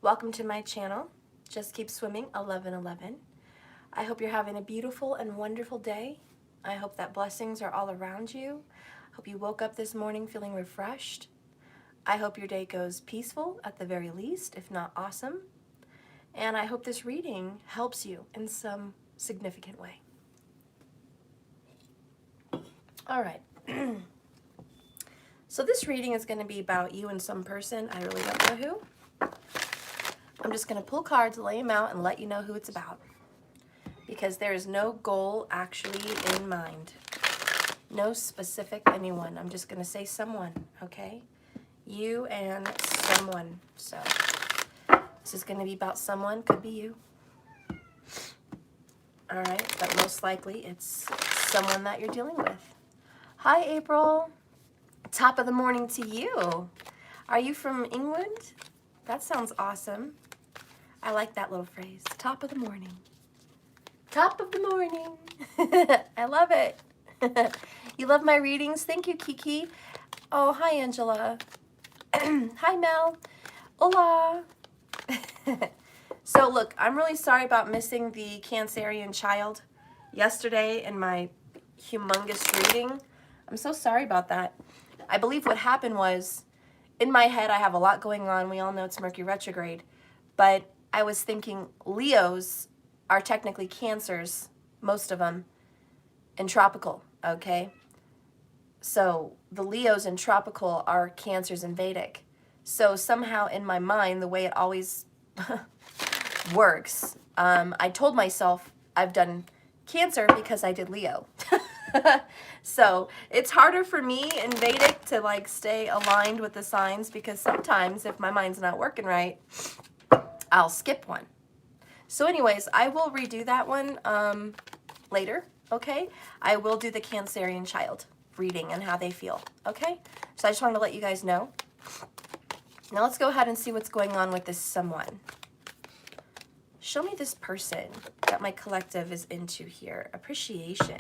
Welcome to my channel, Just Keep Swimming 1111. I hope you're having a beautiful and wonderful day. I hope that blessings are all around you. I hope you woke up this morning feeling refreshed. I hope your day goes peaceful at the very least, if not awesome. And I hope this reading helps you in some significant way. All right. So this reading is going to be about you and some person. I really don't know who. I'm just going to pull cards, lay them out, and let you know who it's about. Because there is no goal actually in mind. No specific anyone. I'm just going to say someone, okay? You and someone. So this is going to be about someone. Could be you. All right, but most likely it's someone that you're dealing with. Hi, April. Top of the morning to you. Are you from England? That sounds awesome. I like that little phrase. Top of the morning. Top of the morning. I love it. You love my readings? Thank you, Kiki. Oh, hi, Angela. Hi, Mel. Hola. So, look, I'm really sorry about missing the Cancerian child yesterday in my humongous reading. I'm so sorry about that. I believe what happened was, in my head, I have a lot going on. We all know it's Mercury retrograde. But I was thinking Leos are technically Cancers, most of them, in tropical, okay? So the Leos in tropical are Cancers in Vedic. So somehow in my mind, the way it always works, I told myself I've done Cancer because I did Leo. So it's harder for me in Vedic to like stay aligned with the signs because sometimes if my mind's not working right, I'll skip one. So anyways, I will redo that one later, okay? I will do the Cancerian child reading and how they feel, okay? So I just wanted to let you guys know. Now let's go ahead and see what's going on with this someone. Show me this person that my collective is into here. Appreciation.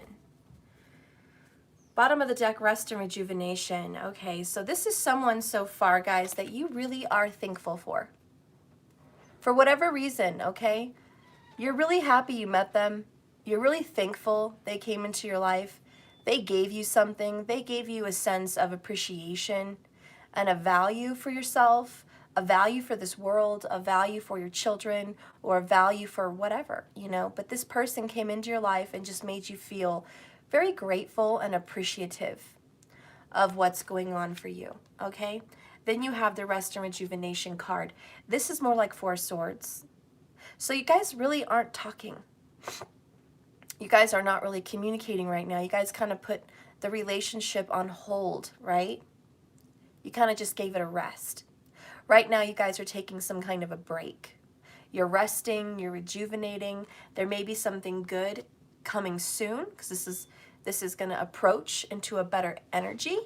Bottom of the deck, rest and rejuvenation. Okay, so this is someone so far, guys, that you really are thankful for. For whatever reason, okay? You're really happy you met them. You're really thankful they came into your life. They gave you something. They gave you a sense of appreciation and a value for yourself, a value for this world, a value for your children, or a value for whatever, you know? But this person came into your life and just made you feel very grateful and appreciative of what's going on for you, okay? Then you have the rest and rejuvenation card. This is more like Four Swords. So you guys really aren't talking. You guys are not really communicating right now. You guys kind of put the relationship on hold, right? You kind of just gave it a rest. Right now you guys are taking some kind of a break. You're resting, you're rejuvenating. There may be something good coming soon because this is going to approach into a better energy.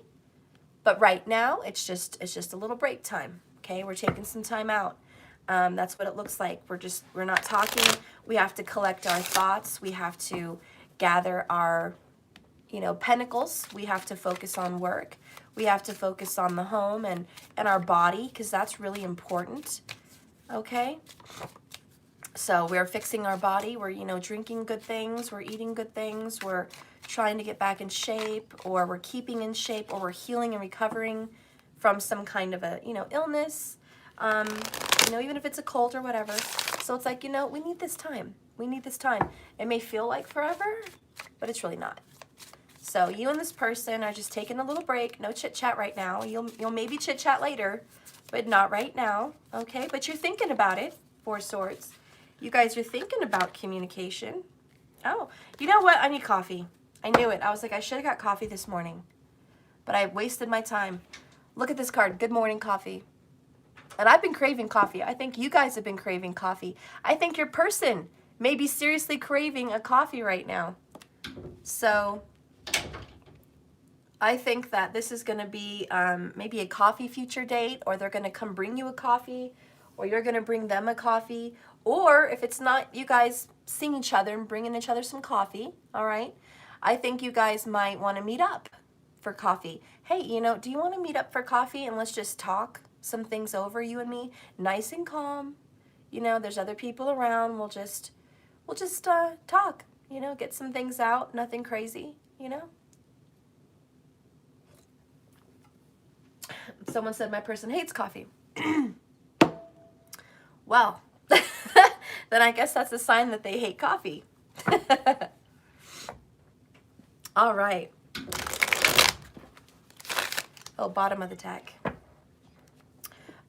But right now, it's just a little break time, okay? We're taking some time out. That's what it looks like. We're not talking. We have to collect our thoughts. We have to gather our, pentacles. We have to focus on work. We have to focus on the home and our body because that's really important, okay? So we're fixing our body. We're, drinking good things. We're eating good things. We're trying to get back in shape, or we're keeping in shape, or we're healing and recovering from some kind of a, illness, even if it's a cold or whatever. So it's like, we need this time. We need this time. It may feel like forever, but it's really not. So you and this person are just taking a little break. No chit chat right now. You'll maybe chit chat later, but not right now. Okay, but you're thinking about it. Four Swords. You guys are thinking about communication. Oh, you know what? I need coffee. I knew it. I was like, I should have got coffee this morning, but I wasted my time. Look at this card. Good morning, coffee. And I've been craving coffee. I think you guys have been craving coffee. I think your person may be seriously craving a coffee right now. So I think that this is going to be maybe a coffee future date, or they're going to come bring you a coffee, or you're going to bring them a coffee. Or if it's not you guys seeing each other and bringing each other some coffee, all right? I think you guys might want to meet up for coffee. Hey, do you want to meet up for coffee and let's just talk some things over, you and me? Nice and calm, you know, there's other people around. We'll just talk, you know, get some things out, nothing crazy, you know. Someone said my person hates coffee. Well, then I guess that's a sign that they hate coffee. All right. Oh, bottom of the deck.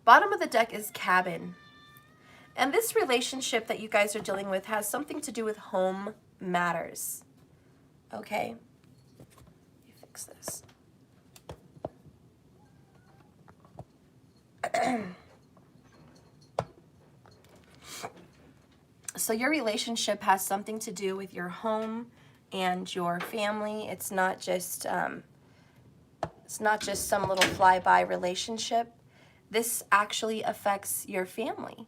Bottom of the deck is cabin. And this relationship that you guys are dealing with has something to do with home matters. Okay? Let me fix this. So your relationship has something to do with your home and your family. It's not just some little flyby relationship. This actually affects your family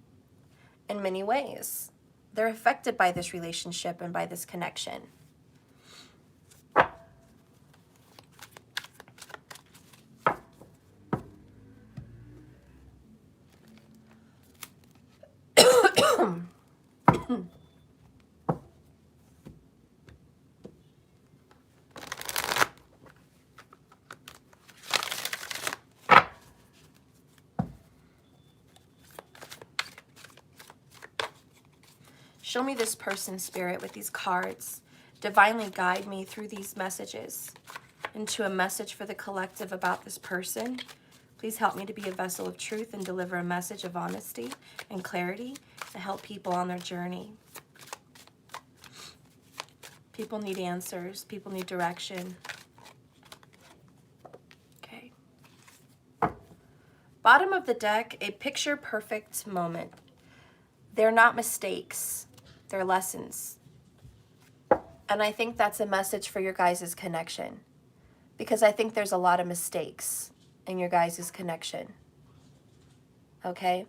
in many ways. They're affected by this relationship and by this connection. Show me this person, Spirit, with these cards. Divinely guide me through these messages into a message for the collective about this person. Please help me to be a vessel of truth and deliver a message of honesty and clarity to help people on their journey. People need answers. People need direction. Okay. Bottom of the deck, a picture-perfect moment. They're not mistakes. They're lessons. And I think that's a message for your guys' connection. Because I think there's a lot of mistakes in your guys' connection. Okay?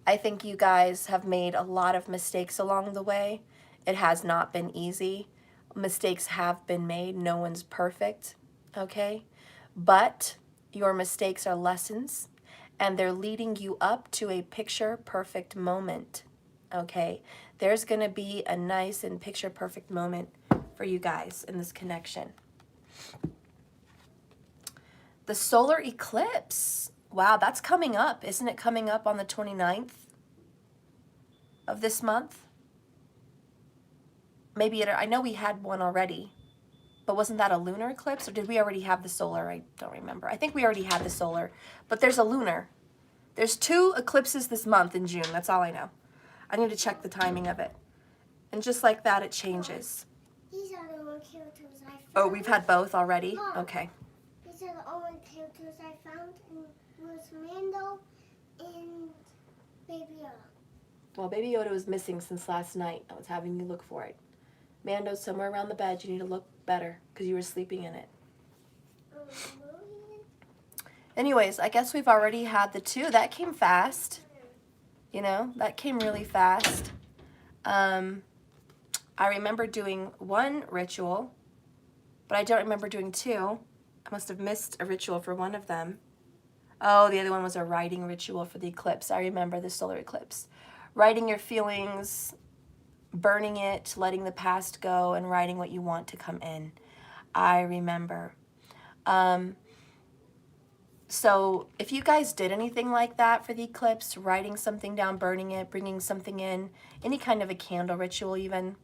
I think you guys have made a lot of mistakes along the way. It has not been easy. Mistakes have been made. No one's perfect. Okay? But your mistakes are lessons. And they're leading you up to a picture-perfect moment. Okay? There's going to be a nice and picture-perfect moment for you guys in this connection. The solar eclipse. Wow, that's coming up. Isn't it coming up on the 29th of this month? Maybe I know we had one already, but wasn't that a lunar eclipse, or did we already have the solar? I don't remember. I think we already had the solar, but there's a lunar. There's 2 eclipses this month in June. That's all I know. I need to check the timing of it. And just like that, it changes. These are the only characters I found. Oh, we've had both already? Mom, okay. These are the only characters I found. And it was Mando and Baby Yoda. Well, Baby Yoda was missing since last night. I was having you look for it. Mando's somewhere around the bed. You need to look better because you were sleeping in it. Anyways, I guess we've already had the 2. That came fast. You know, that came really fast. I remember doing 1 ritual, but I don't remember doing 2. I must have missed a ritual for one of them. Oh, the other one was a writing ritual for the eclipse. I remember the solar eclipse. Writing your feelings, burning it, letting the past go, and writing what you want to come in. I remember. So if you guys did anything like that for the eclipse, writing something down, burning it, bringing something in, any kind of a candle ritual even,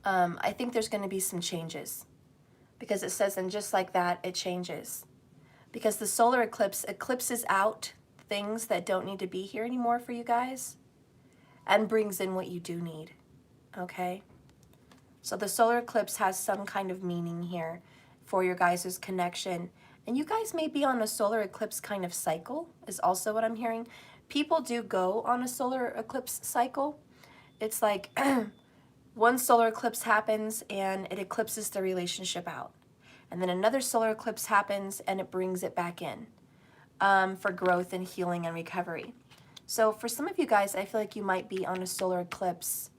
I think there's going to be some changes. Because it says, and just like that, it changes. Because the solar eclipse eclipses out things that don't need to be here anymore for you guys and brings in what you do need. Okay? So the solar eclipse has some kind of meaning here for your guys' connection. And you guys may be on a solar eclipse kind of cycle, is also what I'm hearing. People do go on a solar eclipse cycle. It's like one solar eclipse happens and it eclipses the relationship out. And then another solar eclipse happens and it brings it back in for growth and healing and recovery. So for some of you guys, I feel like you might be on a solar eclipse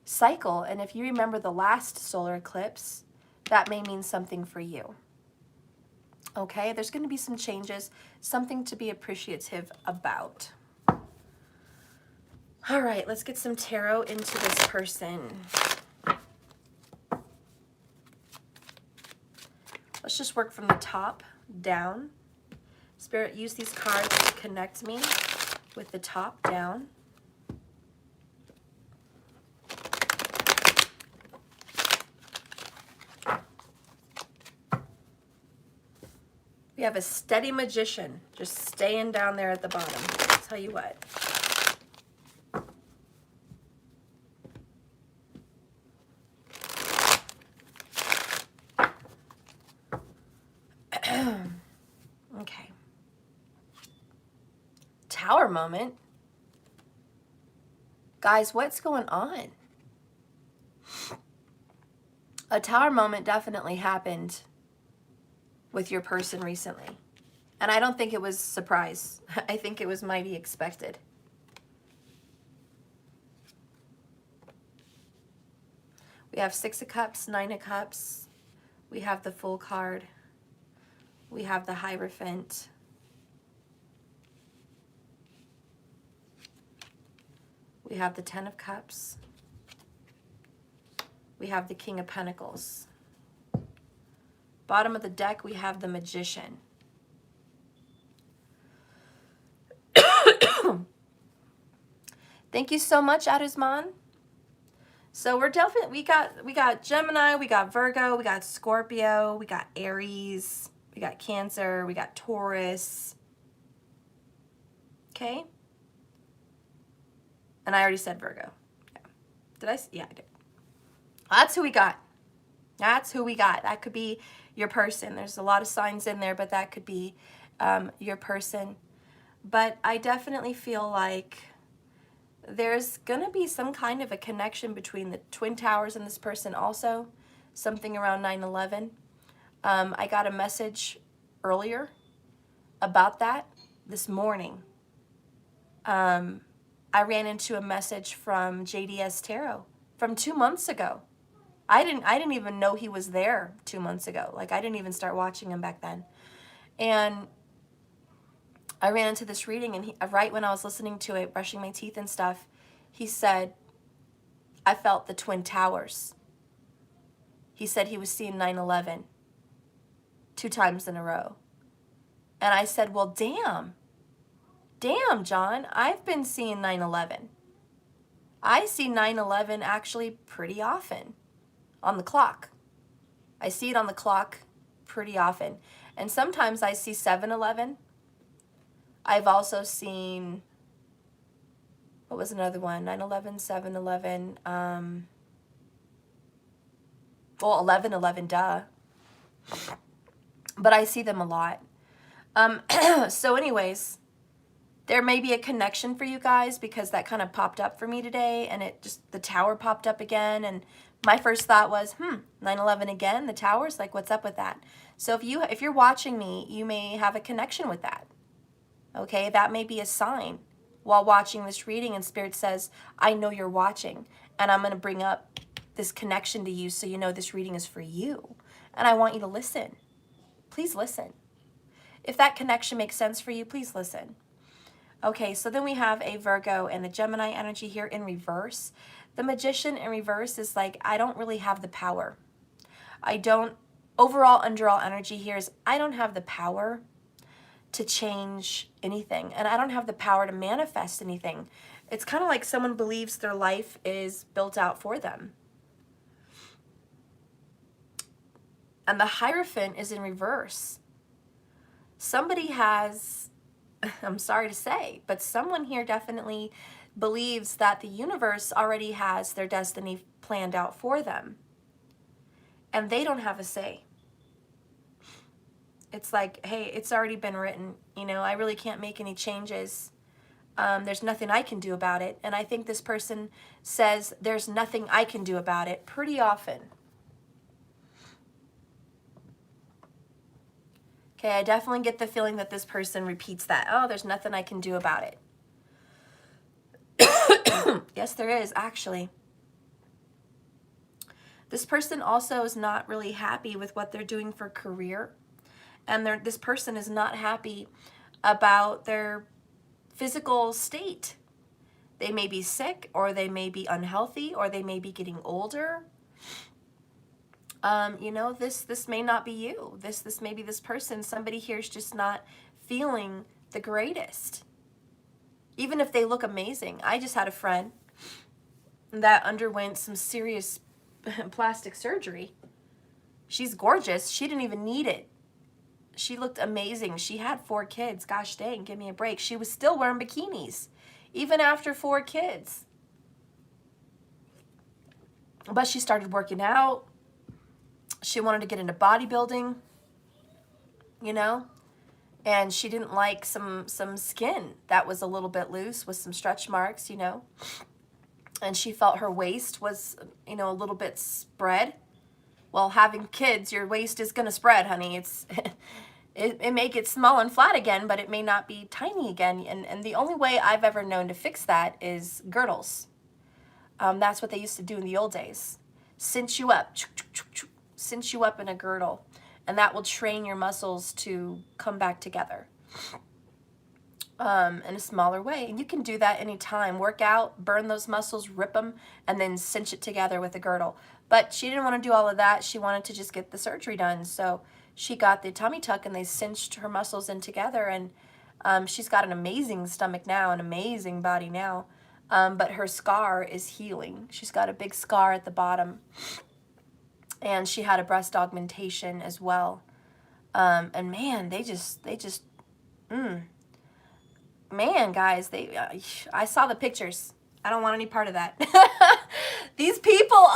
cycle. And if you remember the last solar eclipse, that may mean something for you. Okay, there's going to be some changes, something to be appreciative about. All right, let's get some tarot into this person. Let's just work from the top down. Spirit, use these cards to connect me with the top down. We have a steady magician just staying down there at the bottom. I'll tell you what. Okay. Tower moment. Guys, what's going on? A tower moment definitely happened with your person recently. And I don't think it was a surprise. I think it was mighty expected. We have 6 of Cups, 9 of Cups. We have the Fool card. We have the Hierophant. We have the 10 of Cups. We have the King of Pentacles. Bottom of the deck, we have the Magician. Thank you so much, Adusman. So we're definitely, we got Gemini, we got Virgo, we got Scorpio, we got Aries, we got Cancer, we got Taurus. Okay? And I already said Virgo. Yeah. Did I? Yeah, I did. That's who we got. That's who we got. That could be your person. There's a lot of signs in there, but that could be your person. But I definitely feel like there's going to be some kind of a connection between the Twin Towers and this person also. Something around 9/11. I got a message earlier about that this morning. I ran into a message from JDS Tarot from 2 months ago. I didn't even know he was there 2 months ago. Like, I didn't even start watching him back then. And I ran into this reading, and right when I was listening to it, brushing my teeth and stuff, he said, I felt the Twin Towers. He said he was seeing 9/11 2 times in a row. And I said, well, damn, John, I've been seeing 9/11. I see 9/11 actually pretty often on the clock. I see it on the clock pretty often. And sometimes I see 7/11. I've also seen, what was another one? 9/11, 7/11, well, 11/11, duh. But I see them a lot. So anyways, there may be a connection for you guys because that kind of popped up for me today, and it just, the tower popped up again, and my first thought was, 9/11 again, the towers, like, what's up with that? So if you're watching me, you may have a connection with that. Okay, that may be a sign while watching this reading, and Spirit says, I know you're watching, and I'm going to bring up this connection to you so you know this reading is for you, and I want you to listen. Please listen. If that connection makes sense for you, please listen. Okay, so then we have a Virgo and a Gemini energy here in reverse. The Magician in reverse is like, I don't really have the power. Overall underall energy here is, I don't have the power to change anything, and I don't have the power to manifest anything. It's kind of like someone believes their life is built out for them. And the Hierophant is in reverse. Somebody has, I'm sorry to say, but someone here definitely believes that the universe already has their destiny planned out for them. And they don't have a say. It's like, hey, it's already been written. You know, I really can't make any changes. There's nothing I can do about it. And I think this person says there's nothing I can do about it pretty often. Okay, I definitely get the feeling that this person repeats that. Oh, there's nothing I can do about it. Yes, there is, actually. This person also is not really happy with what they're doing for career. And this person is not happy about their physical state. They may be sick, or they may be unhealthy, or they may be getting older. You know, this may not be you. This may be this person. Somebody here is just not feeling the greatest. Even if they look amazing. I just had a friend that underwent some serious plastic surgery. She's gorgeous. She didn't even need it. She looked amazing. She had 4 kids. Gosh dang, give me a break. She was still wearing bikinis, even after 4 kids. But she started working out. She wanted to get into bodybuilding, you know, and she didn't like some skin that was a little bit loose with some stretch marks, you know, and she felt her waist was, you know, a little bit spread. Well, having kids, your waist is going to spread, honey. It may get small and flat again, but it may not be tiny again. And the only way I've ever known to fix that is girdles. That's what they used to do in the old days. Cinch you up. Cinch you up in a girdle. And that will train your muscles to come back together in a smaller way. And you can do that anytime. Work out, burn those muscles, rip them, and then cinch it together with a girdle. But she didn't want to do all of that. She wanted to just get the surgery done. So she got the tummy tuck and they cinched her muscles in together. And she's got an amazing stomach now, an amazing body now. But her scar is healing. She's got a big scar at the bottom. And she had a breast augmentation as well. And man, man, guys, I saw the pictures. I don't want any part of that. These people,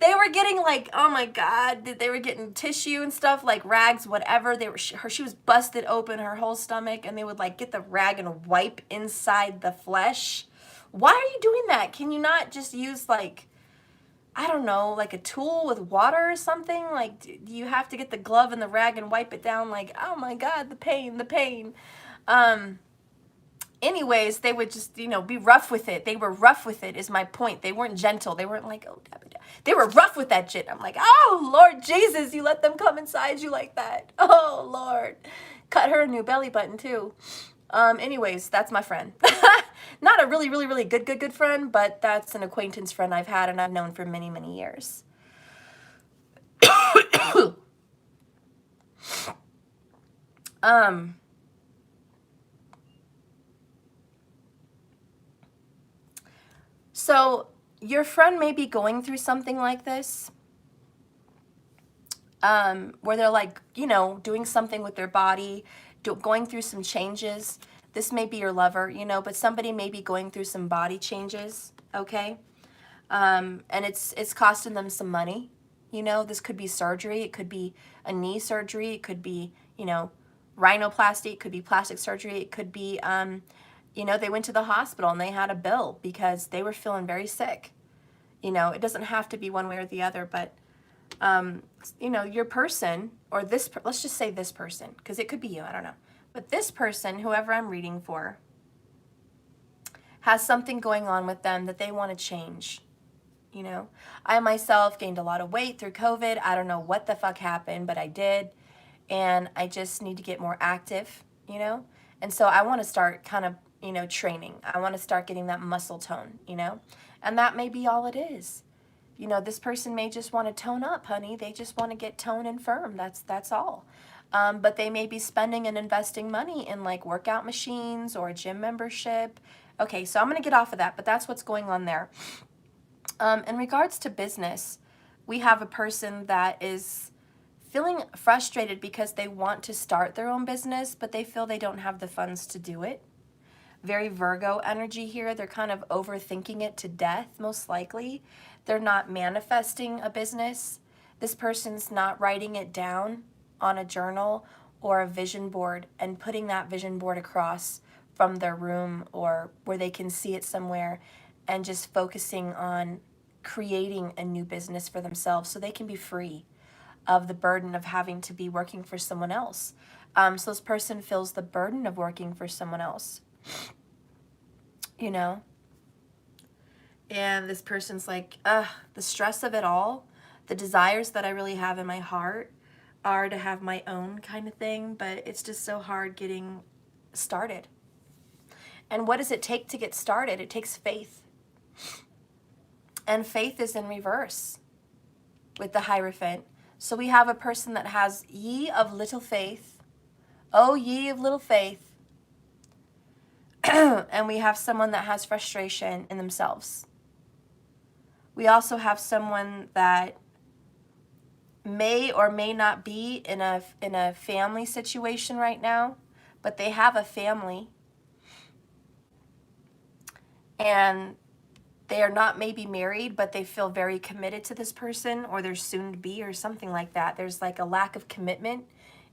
they were getting like, oh my God, they were getting tissue and stuff, like rags, whatever. She was busted open, her whole stomach, and they would like get the rag and wipe inside the flesh. Why are you doing that? Can you not just use like, I don't know, like a tool with water or something? Like, do you have to get the glove and the rag and wipe it down? Like, oh my God, the pain, the pain. Anyways, they would just, you know, be rough with it. They were rough with it is my point. They weren't gentle. They weren't like, oh, da, da, da. They were rough with that shit. I'm like, oh, Lord Jesus, you let them come inside you like that. Oh, Lord. Cut her a new belly button, too. Anyways, that's my friend. Not a really, really, really good friend, but that's an acquaintance friend I've had and I've known for many, many years. So your friend may be going through something like this, where they're like, you know, doing something with their body, going through some changes. This may be your lover, you know, but somebody may be going through some body changes, okay? And it's costing them some money, you know. This could be surgery. It could be a knee surgery. It could be, you know, rhinoplasty. It could be plastic surgery. It could be, you know, they went to the hospital and they had a bill because they were feeling very sick. You know, it doesn't have to be one way or the other, but, you know, your person, or this, let's just say this person, because it could be you, I don't know. But this person, whoever I'm reading for, has something going on with them that they want to change. You know, I myself gained a lot of weight through COVID. I don't know what the fuck happened, but I did. And I just need to get more active, you know. And so I want to start kind of, you know, training. I want to start getting that muscle tone, you know. And that may be all it is. You know, this person may just want to tone up, honey. They just want to get tone and firm. That's all. But they may be spending and investing money in like workout machines or a gym membership. Okay, so I'm going to get off of that, but that's what's going on there. In regards to business, we have a person that is feeling frustrated because they want to start their own business, but they feel they don't have the funds to do it. Very Virgo energy here. They're kind of overthinking it to death, most likely. They're not manifesting a business. This person's not writing it down on a journal or a vision board and putting that vision board across from their room or where they can see it somewhere, and just focusing on creating a new business for themselves so they can be free of the burden of having to be working for someone else. So this person feels the burden of working for someone else, you know? And this person's like, the stress of it all, the desires that I really have in my heart are to have my own kind of thing, but it's just so hard getting started. And what does it take to get started? It takes faith. And faith is in reverse with the Hierophant. So we have a person that has ye of little faith. Oh, ye of little faith. And we have someone that has frustration in themselves. We also have someone that may or may not be in a family situation right now, but they have a family. And they are not maybe married, but they feel very committed to this person, or they're soon to be, or something like that. There's like a lack of commitment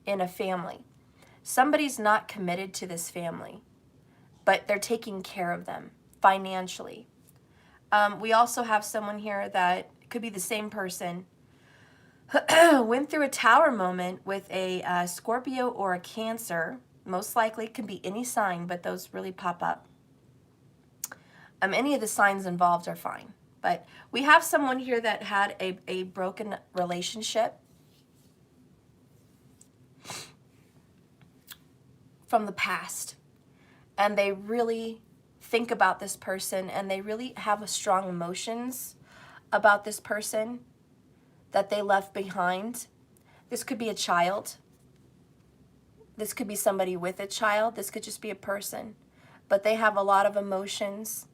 in a family. Somebody's not committed to this family, but they're taking care of them financially. We also have someone here that could be the same person, went through a tower moment with a Scorpio or a Cancer. Most likely it can be any sign, but those really pop up. Any of the signs involved are fine. But we have someone here that had a broken relationship from the past. And they really think about this person, and they really have strong emotions about this person that they left behind. This could be a child. This could be somebody with a child. This could just be a person. But they have a lot of emotions.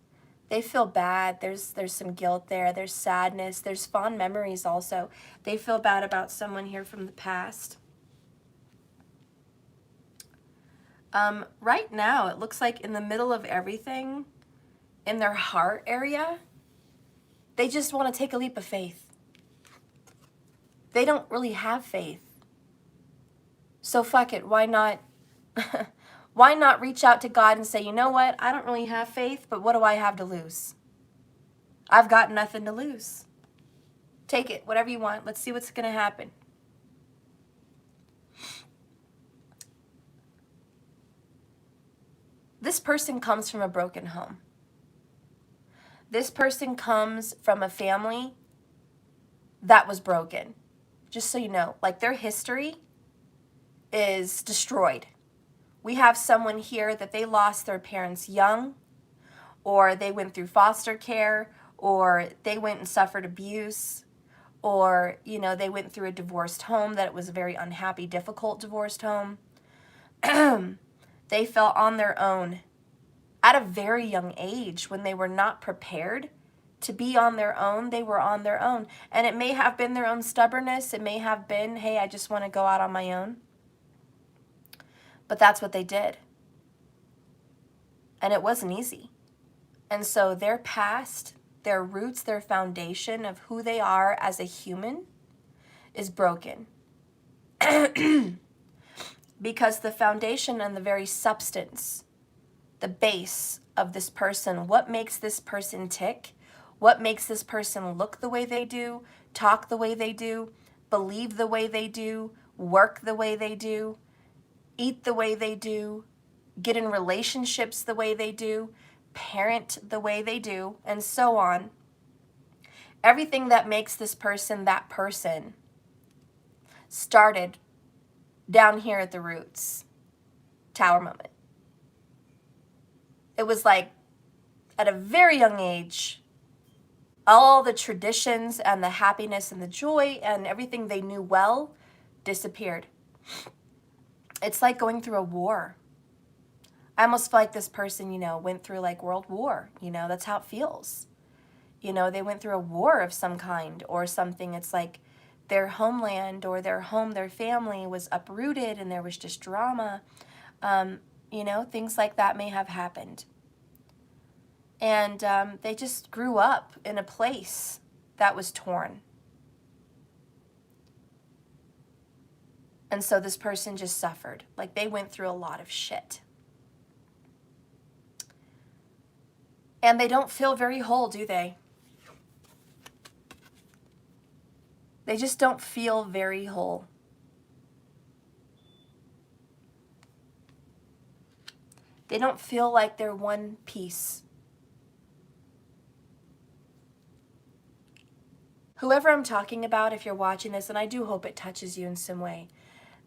They feel bad. There's some guilt there. There's sadness. There's fond memories also. They feel bad about someone here from the past. Right now, it looks like in the middle of everything, in their heart area, they just want to take a leap of faith. They don't really have faith. So fuck it. Why not? Why not reach out to God and say, you know what? I don't really have faith, but what do I have to lose? I've got nothing to lose. Take it, whatever you want. Let's see what's going to happen. This person comes from a broken home. This person comes from a family that was broken. Just so you know, like their history is destroyed. We have someone here that they lost their parents young, or they went through foster care, or they went and suffered abuse, or, you know, they went through a divorced home that it was a very unhappy, difficult divorced home. They felt on their own at a very young age when they were not prepared to be on their own. They were on their own. And it may have been their own stubbornness. It may have been, hey, I just want to go out on my own. But that's what they did. And it wasn't easy. And so their past, their roots, their foundation of who they are as a human is broken. Because the foundation and the very substance, the base of this person, what makes this person tick, what makes this person look the way they do, talk the way they do, believe the way they do, work the way they do, eat the way they do, get in relationships the way they do, parent the way they do, and so on. Everything that makes this person that person started down here at the roots. Tower moment. It was like at a very young age, all the traditions and the happiness and the joy and everything they knew well disappeared. It's like going through a war. I almost feel like this person, you know, went through like World War. You know, that's how it feels. You know, they went through a war of some kind or something. It's like their homeland or their home, their family was uprooted and there was just drama. You know, things like that may have happened. And they just grew up in a place that was torn. And so this person just suffered. Like they went through a lot of shit. And they don't feel very whole, do they? They just don't feel very whole. They don't feel like they're one piece. Whoever I'm talking about, if you're watching this, and I do hope it touches you in some way,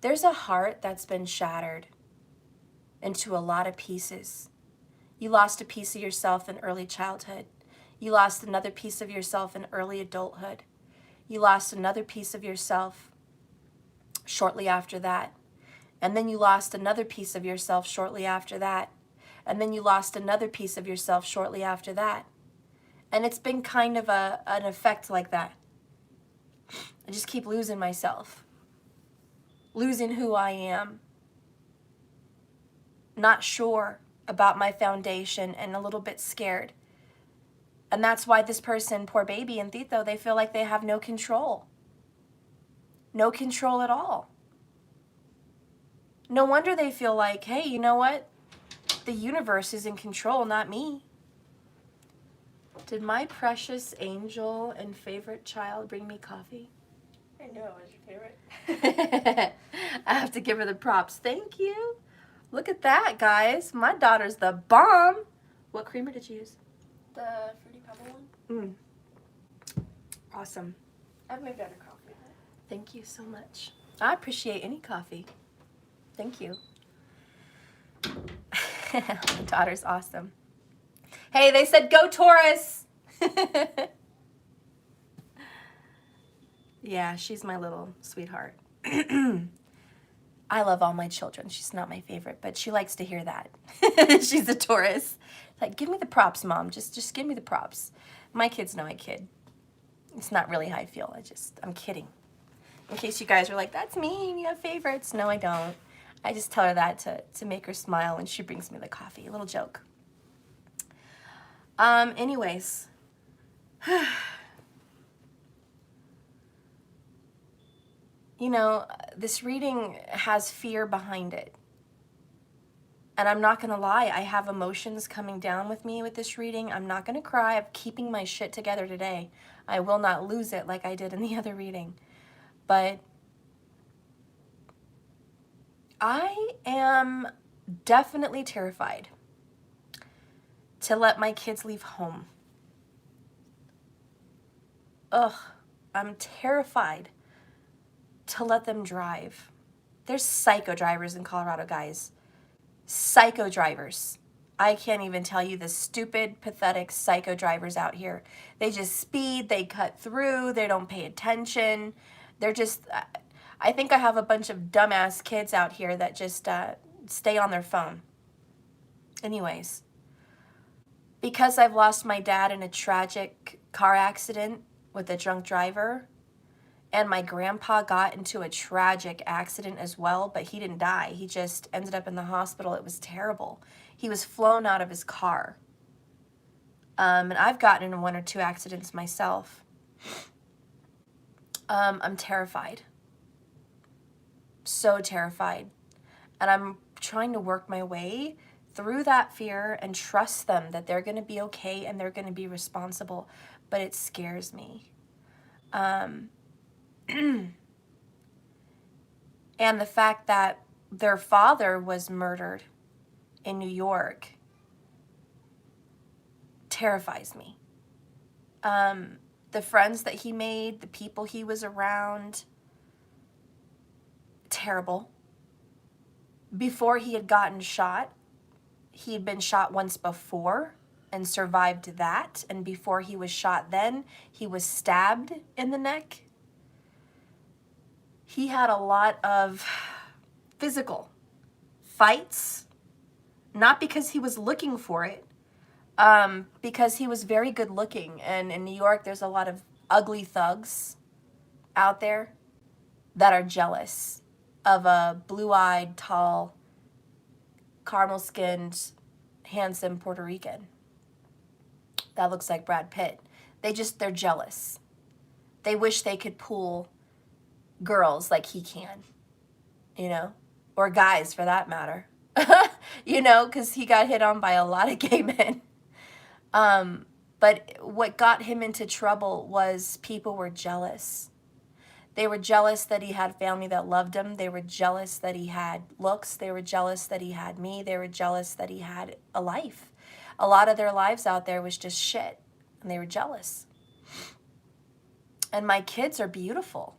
there's a heart that's been shattered into a lot of pieces. You lost a piece of yourself in early childhood. You lost another piece of yourself in early adulthood. You lost another piece of yourself shortly after that. And then you lost another piece of yourself shortly after that. And then you lost another piece of yourself shortly after that. And it's been kind of an effect like that. I just keep losing myself. Losing who I am. Not sure about my foundation and a little bit scared. And that's why this person, poor baby and Tito, they feel like they have no control. No control at all. No wonder they feel like, hey, you know what? The universe is in control, not me. Did my precious angel and favorite child bring me coffee? I knew it was your favorite. I have to give her the props. Thank you. Look at that, guys. My daughter's the bomb. What creamer did you use? The Fruity Pebble one? Awesome. I've made better coffee. Thank you so much. I appreciate any coffee. Thank you. My daughter's awesome. Hey, they said go Taurus. Yeah, she's my little sweetheart. I love all my children. She's not my favorite, but she likes to hear that. She's a Taurus. Like, give me the props, Mom. Just give me the props. My kids know I kid. It's not really how I feel. I'm kidding. In case you guys are like, that's mean, you have favorites. No, I don't. I just tell her that to make her smile when she brings me the coffee. A little joke. Anyways. You know, this reading has fear behind it. And I'm not going to lie, I have emotions coming down with me with this reading. I'm not going to cry. I'm keeping my shit together today. I will not lose it like I did in the other reading. But I am definitely terrified to let my kids leave home. Ugh, I'm terrified to let them drive. There's psycho drivers in Colorado, guys. Psycho drivers. I can't even tell you the stupid, pathetic psycho drivers out here. They just speed, they cut through, they don't pay attention. They're just, I think I have a bunch of dumbass kids out here that just stay on their phone. Anyways, because I've lost my dad in a tragic car accident with a drunk driver, and my grandpa got into a tragic accident as well, but he didn't die. He just ended up in the hospital. It was terrible. He was flown out of his car. And I've gotten in 1 or 2 accidents myself. I'm terrified. So terrified. And I'm trying to work my way through that fear and trust them that they're going to be okay and they're going to be responsible. But it scares me. And the fact that their father was murdered in New York terrifies me. The friends that he made, the people he was around, terrible. Before he had gotten shot, he had been shot once before and survived that. And before he was shot then, he was stabbed in the neck. He had a lot of physical fights, not because he was looking for it, because he was very good looking. And in New York, there's a lot of ugly thugs out there that are jealous of a blue-eyed, tall, caramel-skinned, handsome Puerto Rican that looks like Brad Pitt. They're jealous. They wish they could pull girls like he can, you know, or guys for that matter, you know, because he got hit on by a lot of gay men. But what got him into trouble was people were jealous. They were jealous that he had family that loved him. They were jealous that he had looks. They were jealous that he had me. They were jealous that he had a life. A lot of their lives out there was just shit, and they were jealous. And my kids are beautiful.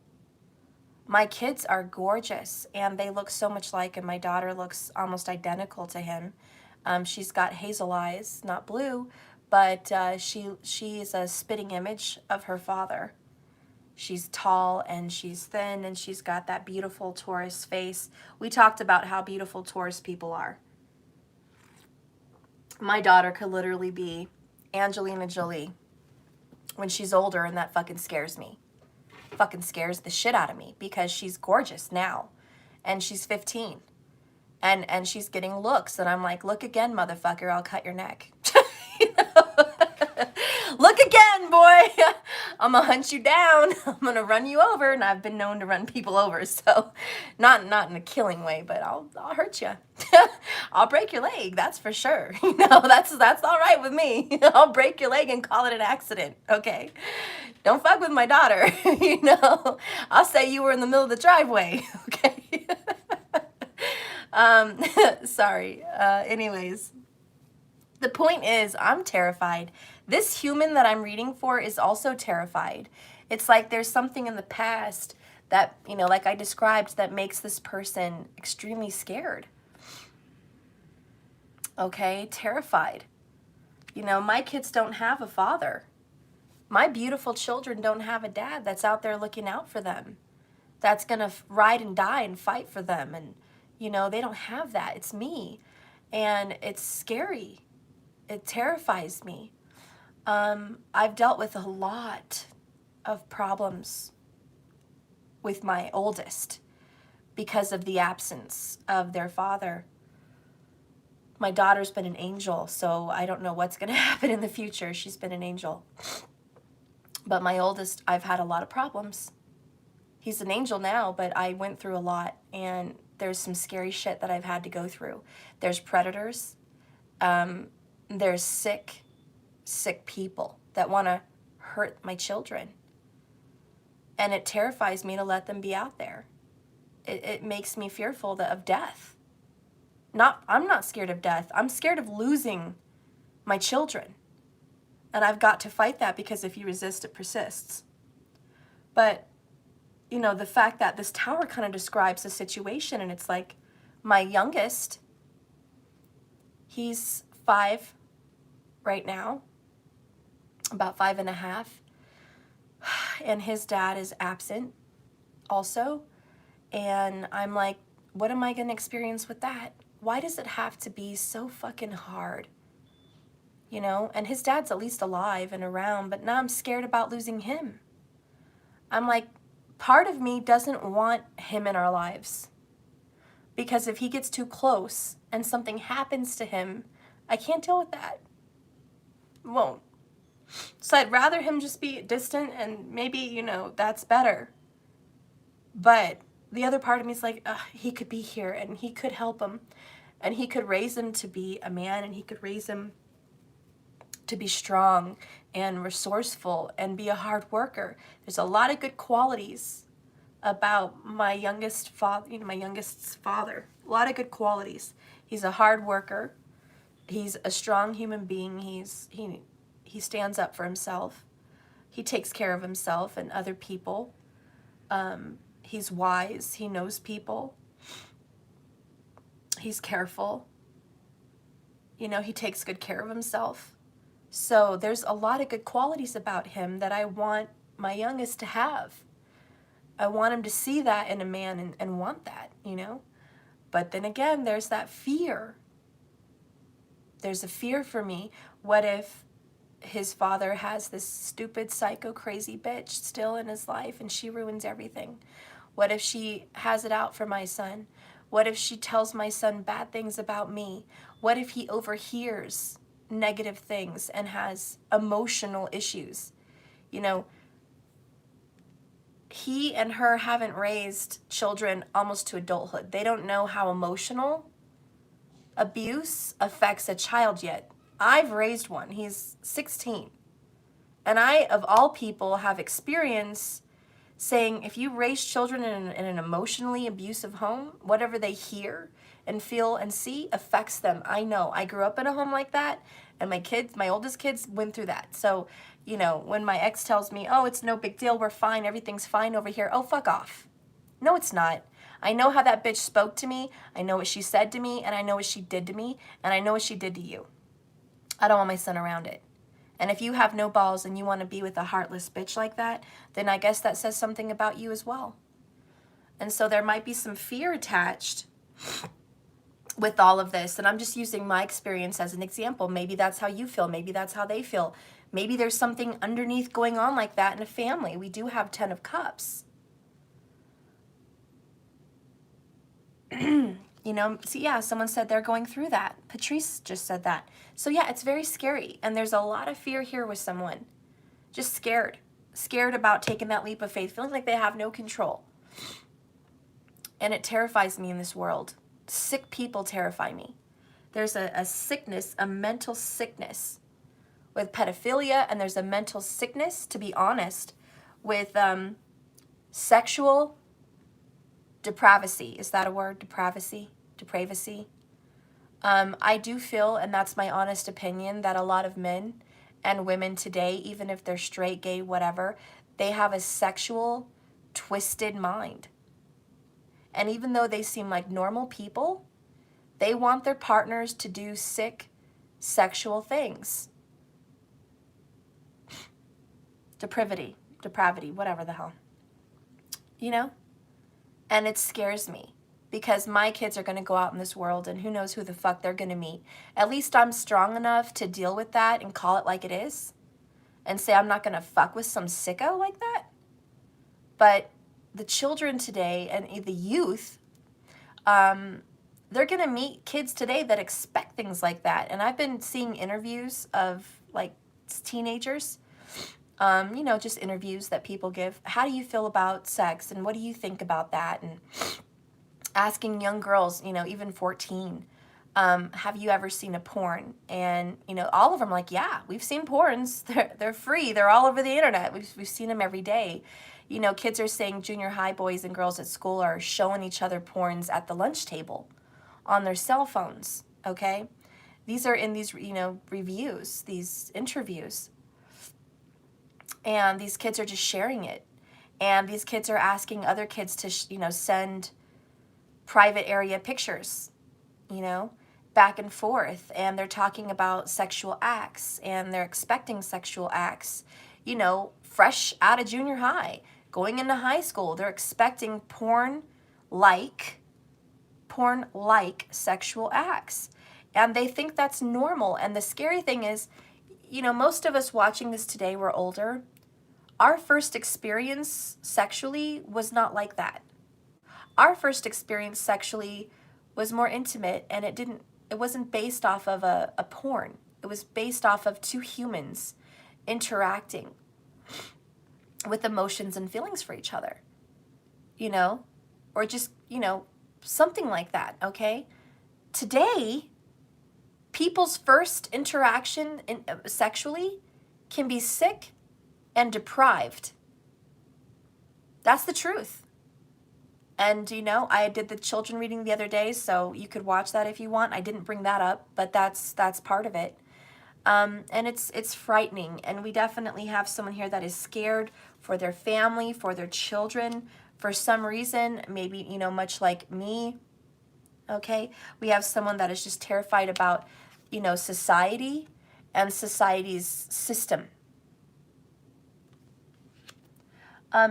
My kids are gorgeous, and they look so much like him. My daughter looks almost identical to him. She's got hazel eyes, not blue, but she's a spitting image of her father. She's tall and she's thin and she's got that beautiful Taurus face. We talked about how beautiful Taurus people are. My daughter could literally be Angelina Jolie when she's older, and that fucking scares me. Fucking scares the shit out of me because she's gorgeous now and she's 15 and she's getting looks and I'm like, look again, motherfucker, I'll cut your neck. You know? Look again, boy. I'm gonna hunt you down. I'm gonna run you over, and I've been known to run people over, so not in a killing way, but I'll hurt you. I'll break your leg, that's for sure. You know, that's all right with me. I'll break your leg and call it an accident, okay? Don't fuck with my daughter, you know? I'll say you were in the middle of the driveway, okay? Sorry. Anyways, the point is, I'm terrified. This human that I'm reading for is also terrified. It's like there's something in the past that, you know, like I described, that makes this person extremely scared. Okay, terrified. You know, my kids don't have a father. My beautiful children don't have a dad that's out there looking out for them, that's gonna ride and die and fight for them. And, you know, they don't have that. It's me. And it's scary. It terrifies me. I've dealt with a lot of problems with my oldest because of the absence of their father. My daughter's been an angel, so I don't know what's going to happen in the future. She's been an angel. But my oldest, I've had a lot of problems. He's an angel now, but I went through a lot, and there's some scary shit that I've had to go through. There's predators. There's sick people that want to hurt my children. And it terrifies me to let them be out there. It makes me fearful of death. I'm not scared of death. I'm scared of losing my children. And I've got to fight that, because if you resist, it persists. But, you know, the fact that this tower kind of describes the situation, and it's like my youngest, he's 5 right now, about 5.5, and his dad is absent also. And I'm like, what am I going to experience with that? Why does it have to be so fucking hard? You know, and his dad's at least alive and around, but now I'm scared about losing him. I'm like, part of me doesn't want him in our lives, because if he gets too close and something happens to him, I can't deal with that. Won't. So I'd rather him just be distant, and maybe, you know, that's better. But the other part of me is like, he could be here, and he could help him, and he could raise him to be a man, and he could raise him to be strong and resourceful and be a hard worker. There's a lot of good qualities about my youngest father, you know, my youngest's father. A lot of good qualities. He's a hard worker. He's a strong human being. He stands up for himself. He takes care of himself and other people. He's wise. He knows people. He's careful. You know, he takes good care of himself. So there's a lot of good qualities about him that I want my youngest to have. I want him to see that in a man and want that, you know. But then again, there's that fear. There's a fear for me. What if his father has this stupid, psycho, crazy bitch still in his life and she ruins everything? What if she has it out for my son? What if she tells my son bad things about me? What if he overhears negative things and has emotional issues? You know, he and her haven't raised children almost to adulthood. They don't know how emotional abuse affects a child yet. I've raised one. He's 16. And I, of all people, have experience saying if you raise children in an emotionally abusive home, whatever they hear and feel and see affects them. I know. I grew up in a home like that, and my oldest kids went through that. So, you know, when my ex tells me, oh, it's no big deal, we're fine, everything's fine over here, oh, fuck off. No, it's not. I know how that bitch spoke to me. I know what she said to me, and I know what she did to me, and I know what she did to you. I don't want my son around it. And if you have no balls and you want to be with a heartless bitch like that, then I guess that says something about you as well. And so there might be some fear attached with all of this. And I'm just using my experience as an example. Maybe that's how you feel. Maybe that's how they feel. Maybe there's something underneath going on like that in a family. We do have 10 of Cups. You know, see, yeah, someone said they're going through that. Patrice just said that. So yeah, it's very scary. And there's a lot of fear here with someone. Just scared. Scared about taking that leap of faith, feeling like they have no control. And it terrifies me in this world. Sick people terrify me. There's a sickness, a mental sickness with pedophilia, and there's a mental sickness, to be honest, with sexual depravity. Is that a word? Depravity? Depravity? I do feel, and that's my honest opinion, that a lot of men and women today, even if they're straight, gay, whatever, they have a sexual, twisted mind. And even though they seem like normal people, they want their partners to do sick sexual things. Depravity, whatever the hell. You know? And it scares me because my kids are going to go out in this world and who knows who the fuck they're going to meet. At least I'm strong enough to deal with that and call it like it is and say I'm not going to fuck with some sicko like that. But the children today and the youth, they're going to meet kids today that expect things like that. And I've been seeing interviews of like teenagers, you know, just interviews that people give. How do you feel about sex? And what do you think about that? And asking young girls, you know, even 14, have you ever seen a porn? And, you know, all of them are like, yeah, we've seen porns. They're free. They're all over the internet. We've seen them every day. You know, kids are saying junior high boys and girls at school are showing each other porns at the lunch table on their cell phones, okay? These are in these, you know, reviews, these interviews. And these kids are just sharing it. And these kids are asking other kids to, you know, send private area pictures, you know, back and forth. And they're talking about sexual acts and they're expecting sexual acts, you know, fresh out of junior high, going into high school. They're expecting porn-like sexual acts. And they think that's normal. And the scary thing is, you know, most of us watching this today, we're older. Our first experience sexually was not like that. Our first experience sexually was more intimate, and it wasn't based off of a porn. It was based off of two humans interacting with emotions and feelings for each other, you know, or just, you know, something like that, okay? Today, people's first interaction sexually can be sick and deprived. That's the truth. And, you know, I did the children reading the other day, so you could watch that if you want. I didn't bring that up, but that's part of it. And it's frightening. And we definitely have someone here that is scared for their family, for their children. For some reason, maybe, you know, much like me, okay? We have someone that is just terrified about, you know, society and society's system.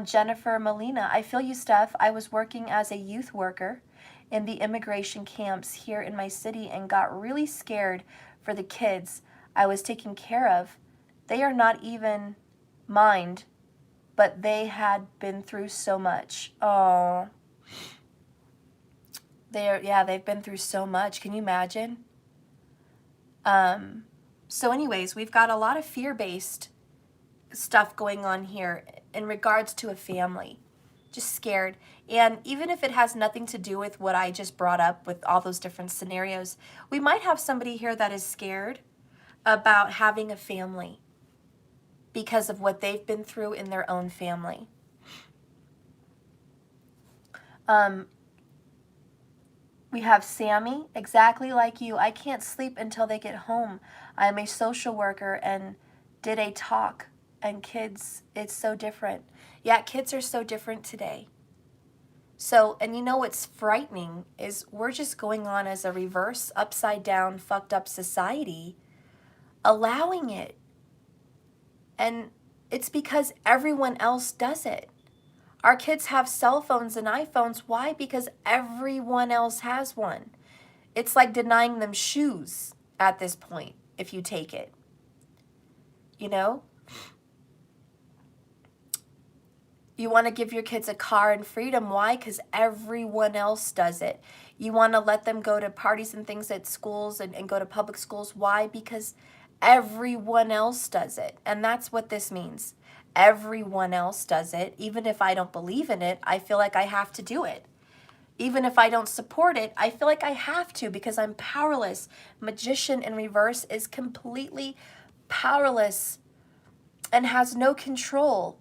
Jennifer Molina, I feel you, Steph. I was working as a youth worker in the immigration camps here in my city and got really scared for the kids I was taking care of. They are not even mind, but they had been through so much. Oh, they've been through so much. Can you imagine? So anyways, we've got a lot of fear-based stuff going on here in regards to a family. Just scared. And even if it has nothing to do with what I just brought up with all those different scenarios, we might have somebody here that is scared about having a family because of what they've been through in their own family. We have Sammy, exactly like you. I can't sleep until they get home. I'm a social worker and did a talk. And kids, it's so different. Yeah, kids are so different today. So, and you know what's frightening is we're just going on as a reverse, upside down, fucked up society, allowing it. And it's because everyone else does it. Our kids have cell phones and iPhones. Why? Because everyone else has one. It's like denying them shoes at this point, if you take it. You know? You want to give your kids a car and freedom. Why? Because everyone else does it. You want to let them go to parties and things at schools and go to public schools. Why? Because everyone else does it. And that's what this means. Everyone else does it. Even if I don't believe in it, I feel like I have to do it. Even if I don't support it, I feel like I have to because I'm powerless. Magician in reverse is completely powerless and has no control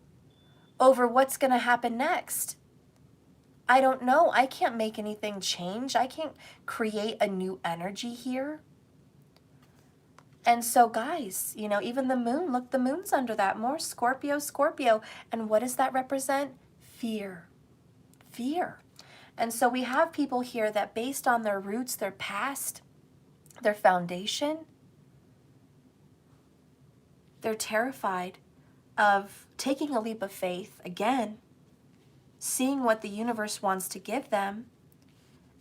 over what's going to happen next. I don't know. I can't make anything change. I can't create a new energy here. And so, guys, you know, even the moon, look, the moon's under that. More Scorpio, Scorpio. And what does that represent? Fear. Fear. And so we have people here that based on their roots, their past, their foundation, they're terrified of taking a leap of faith, again, seeing what the universe wants to give them,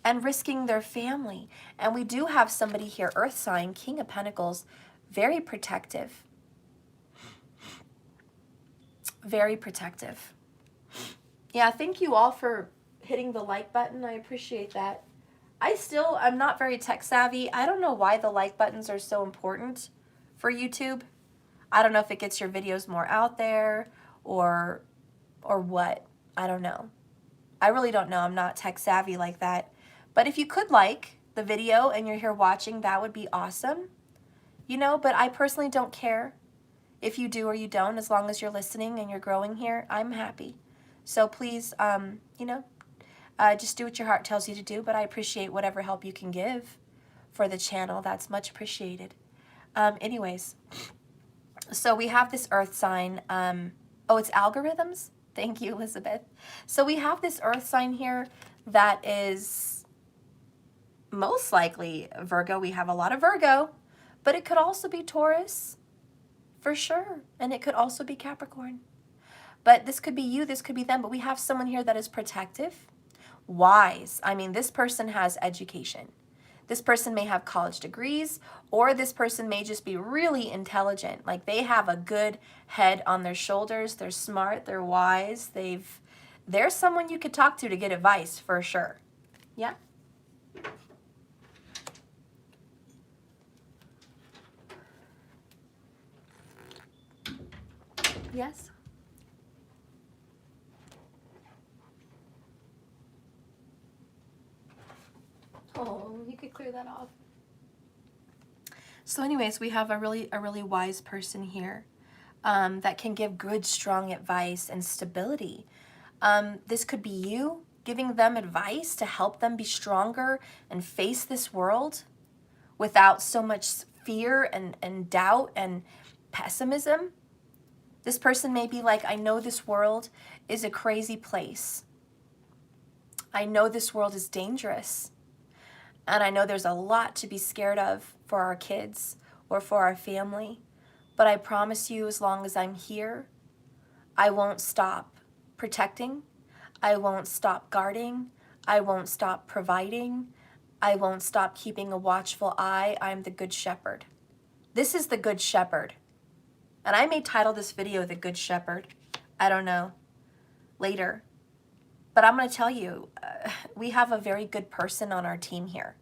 and risking their family. And we do have somebody here, Earth sign, King of Pentacles, very protective. Very protective. Yeah, thank you all for hitting the like button. I appreciate that. I'm not very tech savvy. I don't know why the like buttons are so important for YouTube. I don't know if it gets your videos more out there or what. I don't know. I really don't know. I'm not tech savvy like that. But if you could like the video and you're here watching, that would be awesome. You know, but I personally don't care if you do or you don't. As long as you're listening and you're growing here, I'm happy. So please, you know, just do what your heart tells you to do. But I appreciate whatever help you can give for the channel. That's much appreciated. Anyways. So we have this earth sign. Oh, it's algorithms? Thank you, Elizabeth. So we have this earth sign here that is most likely Virgo. We have a lot of Virgo, but it could also be Taurus, for sure. And it could also be Capricorn. But this could be you, this could be them. But we have someone here that is protective, wise. I mean, this person has education. This person may have college degrees, or this person may just be really intelligent. Like they have a good head on their shoulders. They're smart, they're wise. They're someone you could talk to get advice for sure. Yeah. Yes. Oh, you could clear that off. So anyways, we have a really wise person here that can give good, strong advice and stability. This could be you giving them advice to help them be stronger and face this world without so much fear and doubt and pessimism. This person may be like, I know this world is a crazy place. I know this world is dangerous. And I know there's a lot to be scared of for our kids or for our family. But I promise you, as long as I'm here, I won't stop protecting. I won't stop guarding. I won't stop providing. I won't stop keeping a watchful eye. I'm the Good Shepherd. This is the Good Shepherd. And I may title this video The Good Shepherd. I don't know. Later. But I'm going to tell you, we have a very good person on our team here.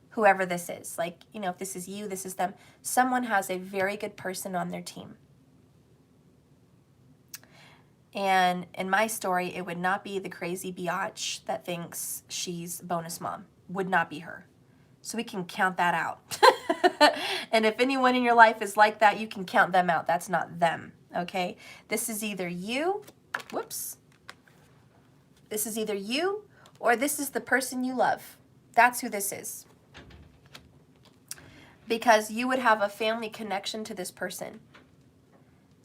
Whoever this is. Like, you know, if this is you, this is them. Someone has a very good person on their team. And in my story, it would not be the crazy biatch that thinks she's bonus mom. Would not be her. So we can count that out. And if anyone in your life is like that, you can count them out. That's not them, okay? This is either you, whoops. This is either you or this is the person you love. That's who this is. Because you would have a family connection to this person.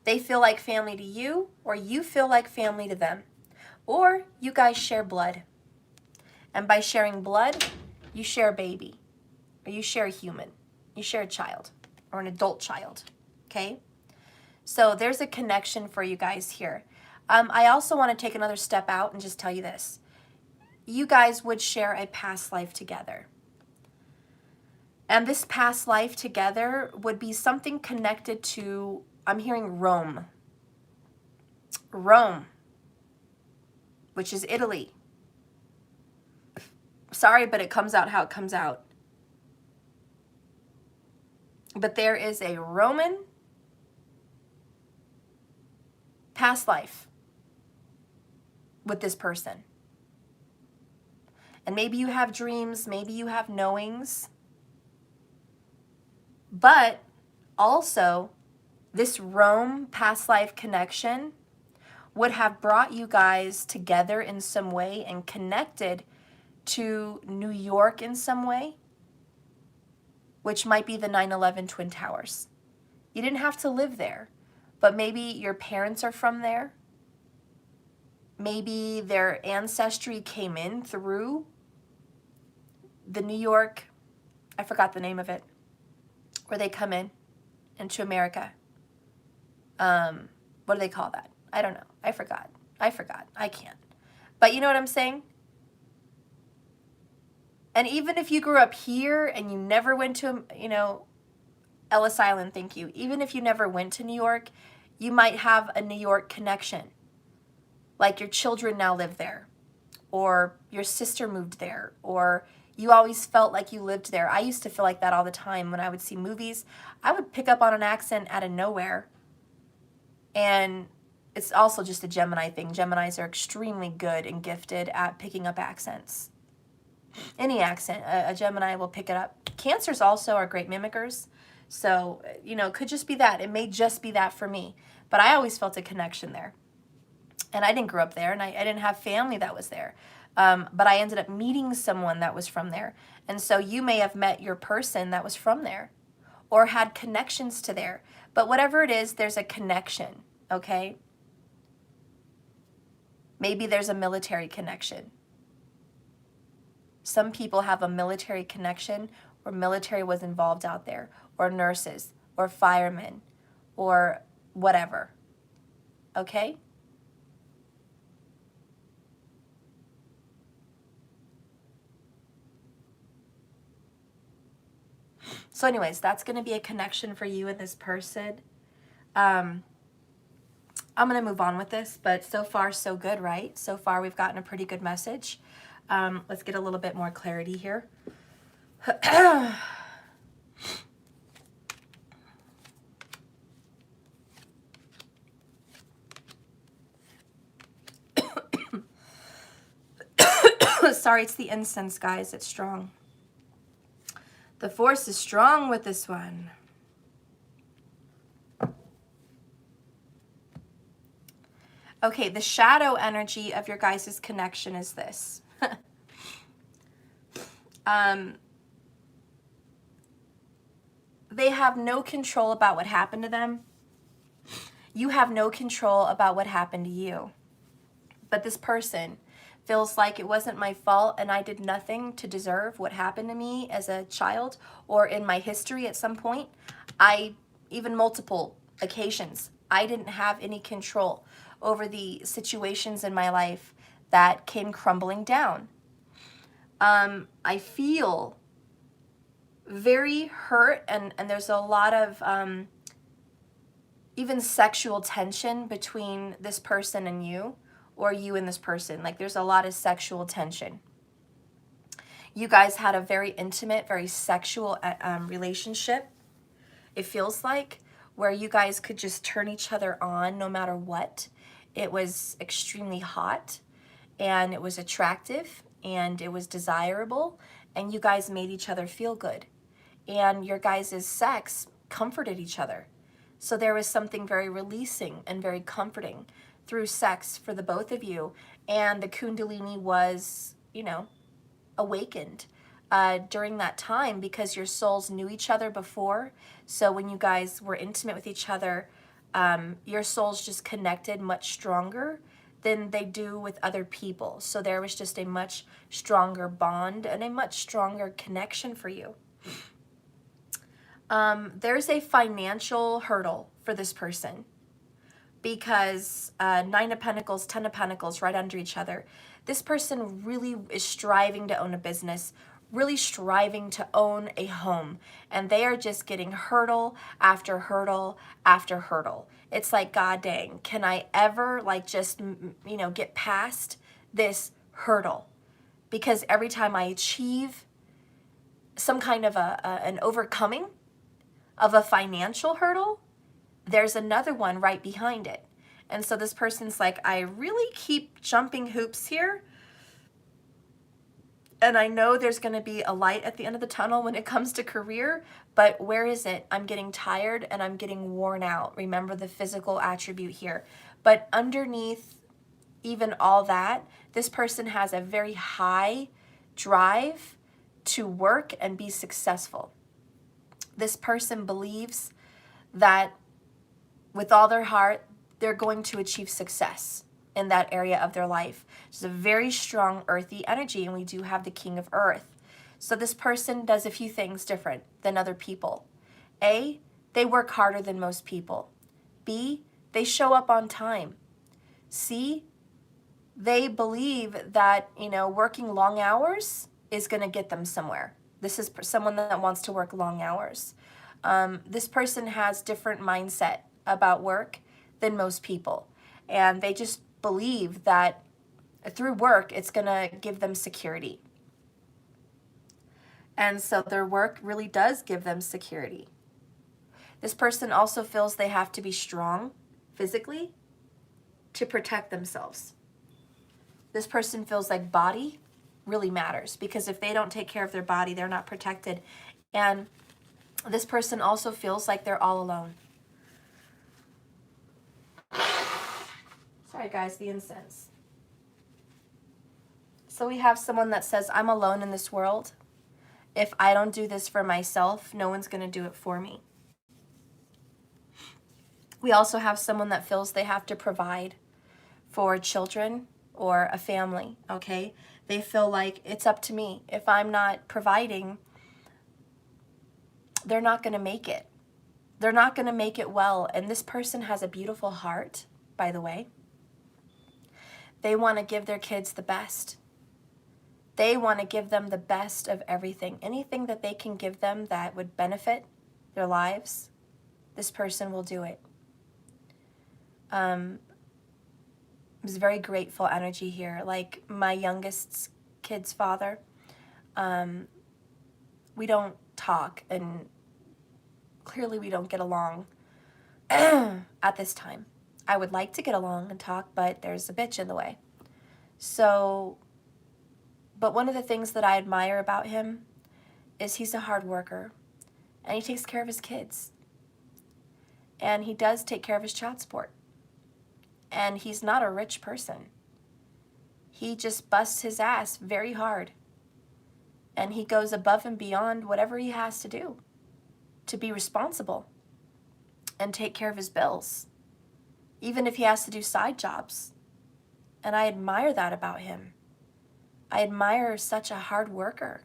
They feel like family to you, or you feel like family to them. Or you guys share blood. And by sharing blood, you share a baby, or you share a human, you share a child, or an adult child, okay? So there's a connection for you guys here. I also want to take another step out and just tell you this. You guys would share a past life together. And this past life together would be something connected to, I'm hearing Rome. Rome, which is Italy. Sorry, but it comes out how it comes out. But there is a Roman past life with this person. And maybe you have dreams, maybe you have knowings. But also, this Rome past life connection would have brought you guys together in some way and connected to New York in some way, which might be the 9/11 Twin Towers. You didn't have to live there, but maybe your parents are from there. Maybe their ancestry came in through the New York, I forgot the name of it, where they come in into America. What do they call that? I don't know. I forgot. I can't. But you know what I'm saying? And even if you grew up here and you never went to, Ellis Island, thank you. Even if you never went to New York, you might have a New York connection. Like your children now live there, or your sister moved there, or you always felt like you lived there. I used to feel like that all the time when I would see movies. I would pick up on an accent out of nowhere. And it's also just a Gemini thing. Geminis are extremely good and gifted at picking up accents. Any accent, a Gemini will pick it up. Cancers also are great mimickers. So, it could just be that. It may just be that for me. But I always felt a connection there. And I didn't grow up there, and I didn't have family that was there. But I ended up meeting someone that was from there. And so you may have met your person that was from there or had connections to there. But whatever it is, there's a connection, okay? Maybe there's a military connection. Some people have a military connection where military was involved out there, or nurses, or firemen, or whatever, okay? So anyways, that's going to be a connection for you and this person. I'm going to move on with this, but so far so good, right? So far we've gotten a pretty good message. Let's get a little bit more clarity here. Sorry, it's the incense, guys. It's strong. The force is strong with this one. Okay, the shadow energy of your guys' connection is this. They have no control about what happened to them. You have no control about what happened to you. But this person feels like it wasn't my fault and I did nothing to deserve what happened to me as a child or in my history at some point. Even multiple occasions, I didn't have any control over the situations in my life that came crumbling down. I feel very hurt and there's a lot of even sexual tension between this person and you, or you and this person. Like there's a lot of sexual tension. You guys had a very intimate, very sexual relationship, it feels like, where you guys could just turn each other on no matter what. It was extremely hot, and it was attractive, and it was desirable, and you guys made each other feel good. And your guys' sex comforted each other. So there was something very releasing and very comforting through sex for the both of you. And the Kundalini was, awakened during that time because your souls knew each other before. So when you guys were intimate with each other, your souls just connected much stronger than they do with other people. So there was just a much stronger bond and a much stronger connection for you. There's a financial hurdle for this person because 9 of Pentacles, 10 of Pentacles right under each other. This person really is striving to own a business, really striving to own a home, and they are just getting hurdle after hurdle after hurdle. It's like, God dang, can I ever like just, you know, get past this hurdle? Because every time I achieve some kind of an overcoming of a financial hurdle, there's another one right behind it. And so this person's like, I really keep jumping hoops here, and I know there's going to be a light at the end of the tunnel when it comes to career, but where is it? I'm getting tired and I'm getting worn out. Remember the physical attribute here. But underneath even all that, this person has a very high drive to work and be successful. This person believes that with all their heart, they're going to achieve success in that area of their life. It's a very strong earthy energy, and we do have the King of Earth. So this person does a few things different than other people. A, they work harder than most people. B, they show up on time. C, they believe that, you know, working long hours is going to get them somewhere. This is someone that wants to work long hours. This person has different mindset about work than most people. And they just believe that through work, it's going to give them security. And so their work really does give them security. This person also feels they have to be strong physically to protect themselves. This person feels like body really matters, because if they don't take care of their body, they're not protected. And this person also feels like they're all alone. Sorry guys, the incense. So we have someone that says, I'm alone in this world. If I don't do this for myself, no one's going to do it for me. We also have someone that feels they have to provide for children or a family, okay? They feel like it's up to me. If I'm not providing, they're not going to make it. They're not going to make it well. And this person has a beautiful heart, by the way. They want to give their kids the best. They want to give them the best of everything. Anything that they can give them that would benefit their lives, this person will do it. It's very grateful energy here. Like my youngest kid's father, we don't talk, and clearly we don't get along at this time. I would like to get along and talk, but there's a bitch in the way. So, but one of the things that I admire about him is he's a hard worker, and he takes care of his kids, and he does take care of his child support. And he's not a rich person. He just busts his ass very hard, and he goes above and beyond whatever he has to do to be responsible and take care of his bills, even if he has to do side jobs. And I admire that about him. I admire such a hard worker.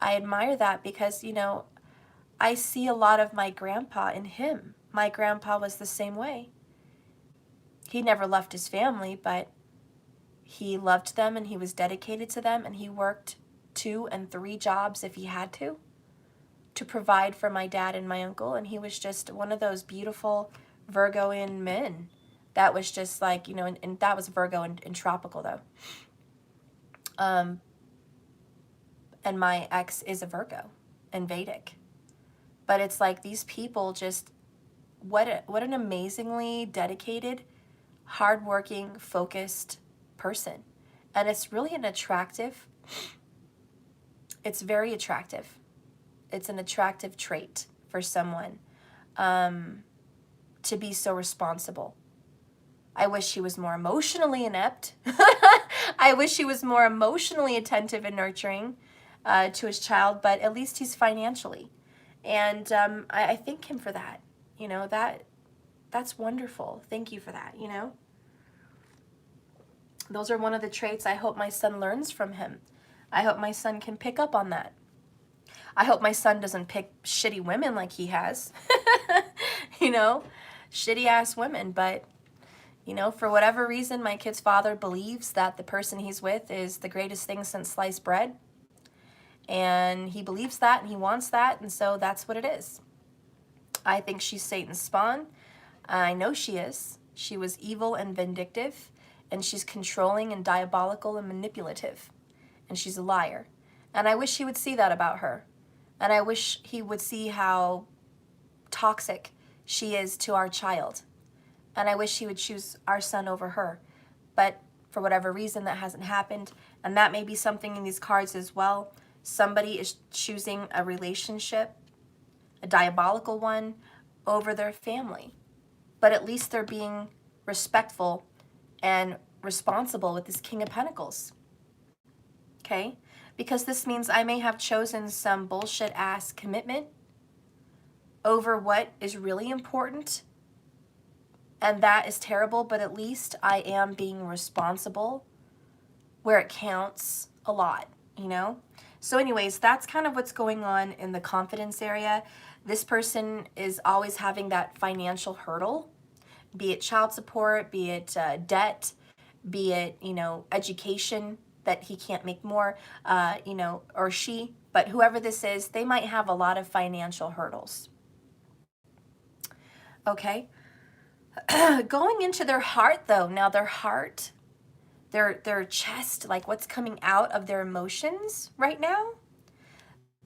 I admire that because, you know, I see a lot of my grandpa in him. My grandpa was the same way. He never left his family, but he loved them and he was dedicated to them, and he worked 2 and 3 jobs if he had to provide for my dad and my uncle. And he was just one of those beautiful Virgoian men that was just like, you know, and that was Virgo and tropical though. And my ex is a Virgo and Vedic. But it's like these people just, what an amazingly dedicated, hardworking, focused person. And it's really an attractive, it's very attractive. It's an attractive trait for someone to be so responsible. I wish he was more emotionally inept. I wish he was more emotionally attentive and nurturing to his child, but at least he's financially. And I thank him for that. You know, that's wonderful. Thank you for that, you know. Those are one of the traits I hope my son learns from him. I hope my son can pick up on that. I hope my son doesn't pick shitty women like he has. You know, shitty ass women. But, you know, for whatever reason, my kid's father believes that the person he's with is the greatest thing since sliced bread. And he believes that and he wants that. And so that's what it is. I think she's Satan's spawn. I know she is. She was evil and vindictive. And she's controlling and diabolical and manipulative. And she's a liar. And I wish he would see that about her. And I wish he would see how toxic she is to our child. And I wish he would choose our son over her. But for whatever reason, that hasn't happened. And that may be something in these cards as well. Somebody is choosing a relationship, a diabolical one, over their family. But at least they're being respectful and responsible with this King of Pentacles. Okay? Because this means I may have chosen some bullshit ass commitment over what is really important. And that is terrible, but at least I am being responsible where it counts a lot, you know? So anyways, that's kind of what's going on in the confidence area. This person is always having that financial hurdle, be it child support, be it debt, be it, you know, education, that he can't make more, you know, or she, but whoever this is, they might have a lot of financial hurdles. Okay. Going into their heart though, now their heart, their chest, like what's coming out of their emotions right now,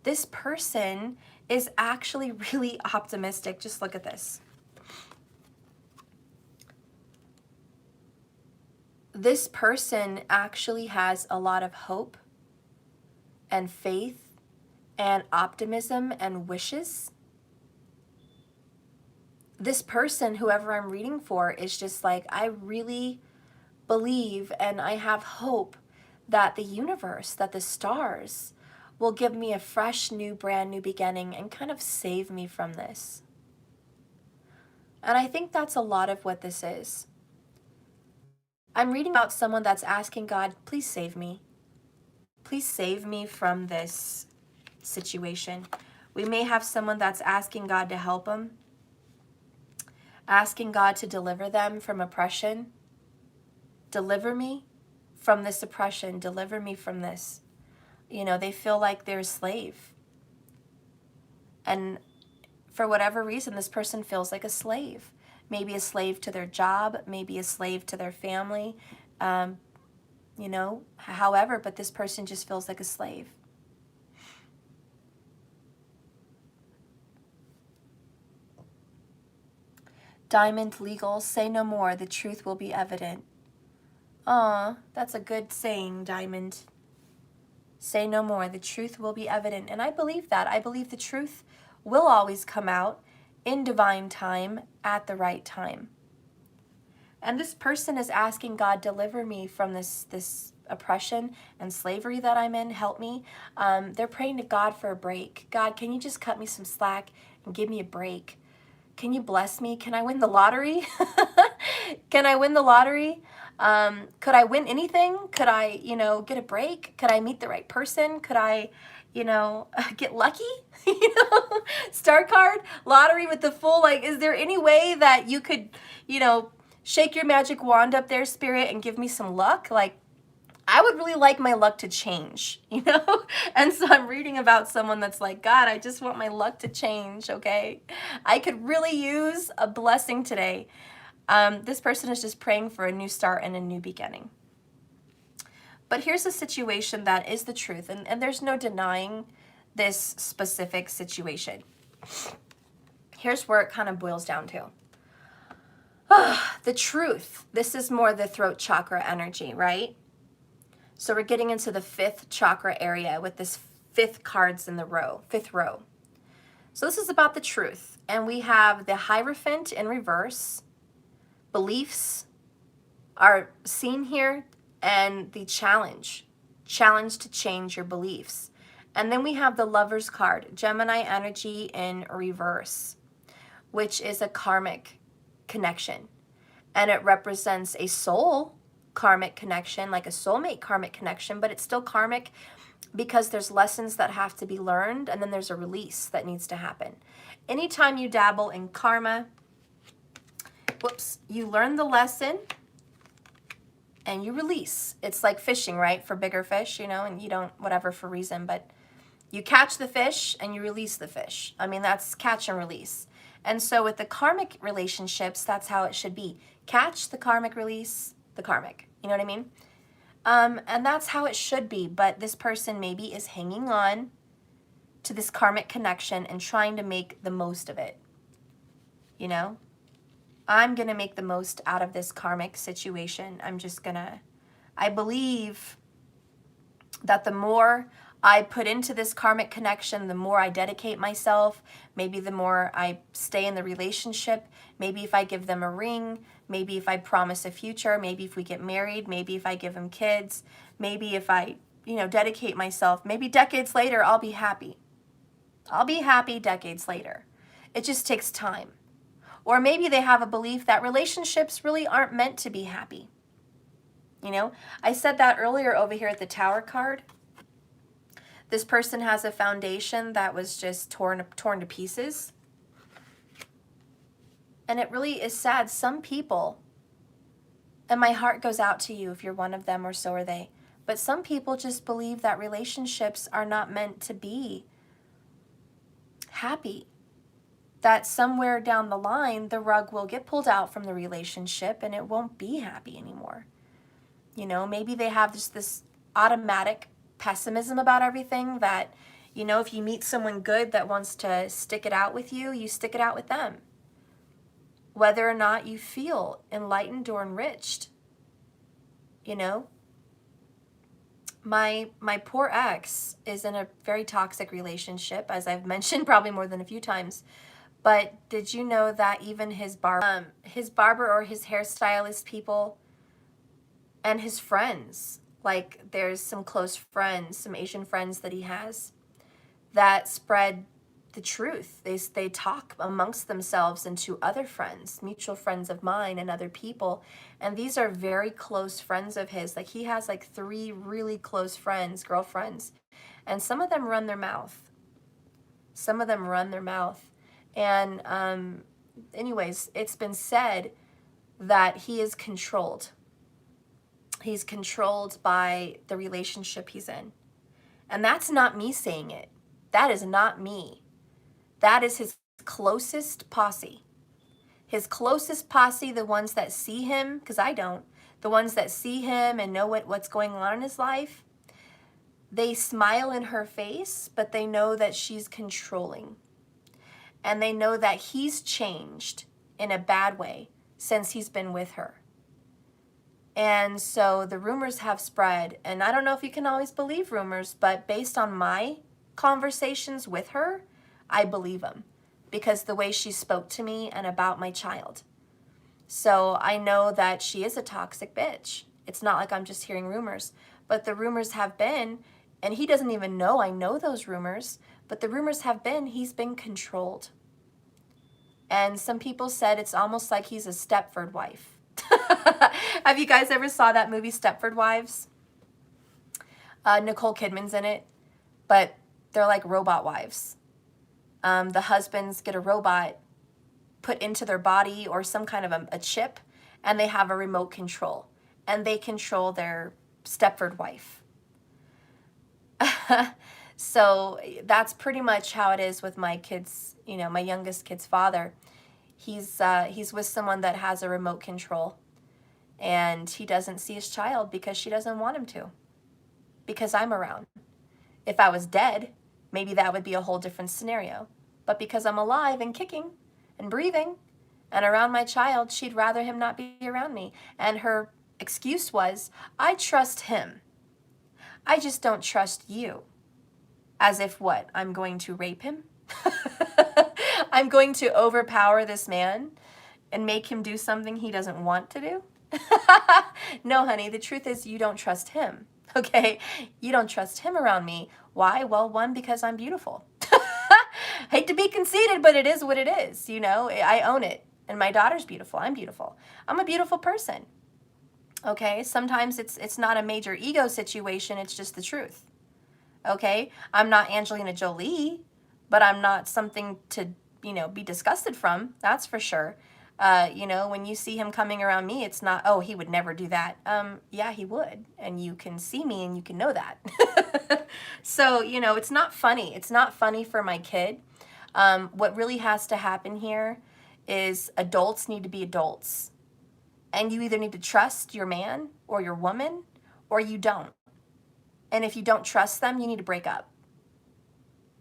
this person is actually really optimistic. Just look at this. This person actually has a lot of hope and faith and optimism and wishes. This person, whoever I'm reading for, is just like, I really believe and I have hope that the universe, that the stars will give me a fresh, new, brand new beginning and kind of save me from this. And I think that's a lot of what this is. I'm reading about someone that's asking God, please save me. Please save me from this situation. We may have someone that's asking God to help them, asking God to deliver them from oppression. Deliver me from this oppression. Deliver me from this. You know, they feel like they're a slave. And for whatever reason, this person feels like a slave. Maybe a slave to their job, maybe a slave to their family, you know, however, but this person just feels like a slave. Diamond legal, say no more, the truth will be evident. Aw, that's a good saying, Diamond. Say no more, the truth will be evident. And I believe that. I believe the truth will always come out in divine time at the right time. And this person is asking God, deliver me from this oppression and slavery that I'm in. Help me. They're praying to God for a break. God, can you just cut me some slack and give me a break? Can you bless me? Can I win the lottery? Can I win the lottery? Could I win anything? Could I, you know, get a break? Could I meet the right person? Could I, you know, get lucky? You know, star card, lottery with the full, like, is there any way that you could, you know, shake your magic wand up there, Spirit, and give me some luck? Like, I would really like my luck to change, you know? And so I'm reading about someone that's like, God, I just want my luck to change, okay? I could really use a blessing today. This person is just praying for a new start and a new beginning. But here's a situation that is the truth, and there's no denying this specific situation. Here's where it kind of boils down to. The truth. This is more the throat chakra energy, right? So we're getting into the 5th chakra area with this 5th cards in the row, 5th row. So this is about the truth. And we have the Hierophant in reverse. Beliefs are seen here, and the challenge to change your beliefs. And then we have the Lover's card, Gemini energy in reverse, which is a karmic connection. And it represents a soul karmic connection, like a soulmate karmic connection, but it's still karmic because there's lessons that have to be learned, and then there's a release that needs to happen. Anytime you dabble in karma, whoops, you learn the lesson and you release. It's like fishing, right? For bigger fish, you know, and you don't, whatever for reason, but you catch the fish and you release the fish. I mean, that's catch and release. And so with the karmic relationships, that's how it should be. Catch the karmic, release the karmic. You know what I mean? And that's how it should be. But this person maybe is hanging on to this karmic connection and trying to make the most of it. You know? I'm going to make the most out of this karmic situation. I believe that the more I put into this karmic connection, the more I dedicate myself, maybe the more I stay in the relationship, maybe if I give them a ring, maybe if I promise a future, maybe if we get married, maybe if I give them kids, maybe if I, dedicate myself, maybe decades later, I'll be happy. I'll be happy decades later. It just takes time. Or maybe they have a belief that relationships really aren't meant to be happy. I said that earlier over here at the Tower card. This person has a foundation that was just torn to pieces. And it really is sad. Some people, and my heart goes out to you if you're one of them, or so are they, but some people just believe that relationships are not meant to be happy. That somewhere down the line, the rug will get pulled out from the relationship and it won't be happy anymore. Maybe they have just this automatic pessimism about everything that, if you meet someone good that wants to stick it out with you, you stick it out with them. Whether or not you feel enlightened or enriched. My poor ex is in a very toxic relationship, as I've mentioned probably more than a few times. But did you know that even his barber or his hairstylist people and his friends, like there's some close friends, some Asian friends that he has, that spread the truth. They talk amongst themselves and to other friends, mutual friends of mine and other people. And these are very close friends of his. Like he has like 3 really close friends, girlfriends. And some of them run their mouth. And anyways, it's been said that he is controlled. He's controlled by the relationship he's in. And that's not me saying it. That is not me. That is his closest posse. His closest posse, the ones that see him, because I don't, the ones that see him and know what's going on in his life, they smile in her face, but they know that she's controlling. And they know that he's changed in a bad way since he's been with her. And so the rumors have spread, and I don't know if you can always believe rumors, but based on my conversations with her, I believe them because the way she spoke to me and about my child. So I know that she is a toxic bitch. It's not like I'm just hearing rumors, but the rumors have been, and he doesn't even know I know those rumors, but the rumors have been he's been controlled. And some people said it's almost like he's a Stepford wife. Have you guys ever saw that movie Stepford Wives? Nicole Kidman's in it, but they're like robot wives. The husbands get a robot put into their body or some kind of a chip, and they have a remote control, and they control their Stepford wife. So that's pretty much how it is with my kids, my youngest kid's father. He's with someone that has a remote control, and he doesn't see his child because she doesn't want him to, because I'm around. If I was dead, maybe that would be a whole different scenario. But because I'm alive and kicking and breathing and around my child, she'd rather him not be around me. And her excuse was, I trust him. I just don't trust you. As if what? I'm going to rape him? I'm going to overpower this man and make him do something he doesn't want to do? No, honey, the truth is you don't trust him, okay? You don't trust him around me. Why? Well, one, because I'm beautiful. Hate to be conceited, but it is what it is, I own it. And my daughter's beautiful. I'm beautiful. I'm a beautiful person. Okay, sometimes it's not a major ego situation, it's just the truth. Okay, I'm not Angelina Jolie, but I'm not something to, you know, be disgusted from, that's for sure. You know, when you see him coming around me, it's not, oh, he would never do that. Yeah, he would, and you can see me and you can know that. So, you know, it's not funny. It's not funny for my kid. What really has to happen here is adults need to be adults. And you either need to trust your man or your woman, or you don't. And if you don't trust them, you need to break up.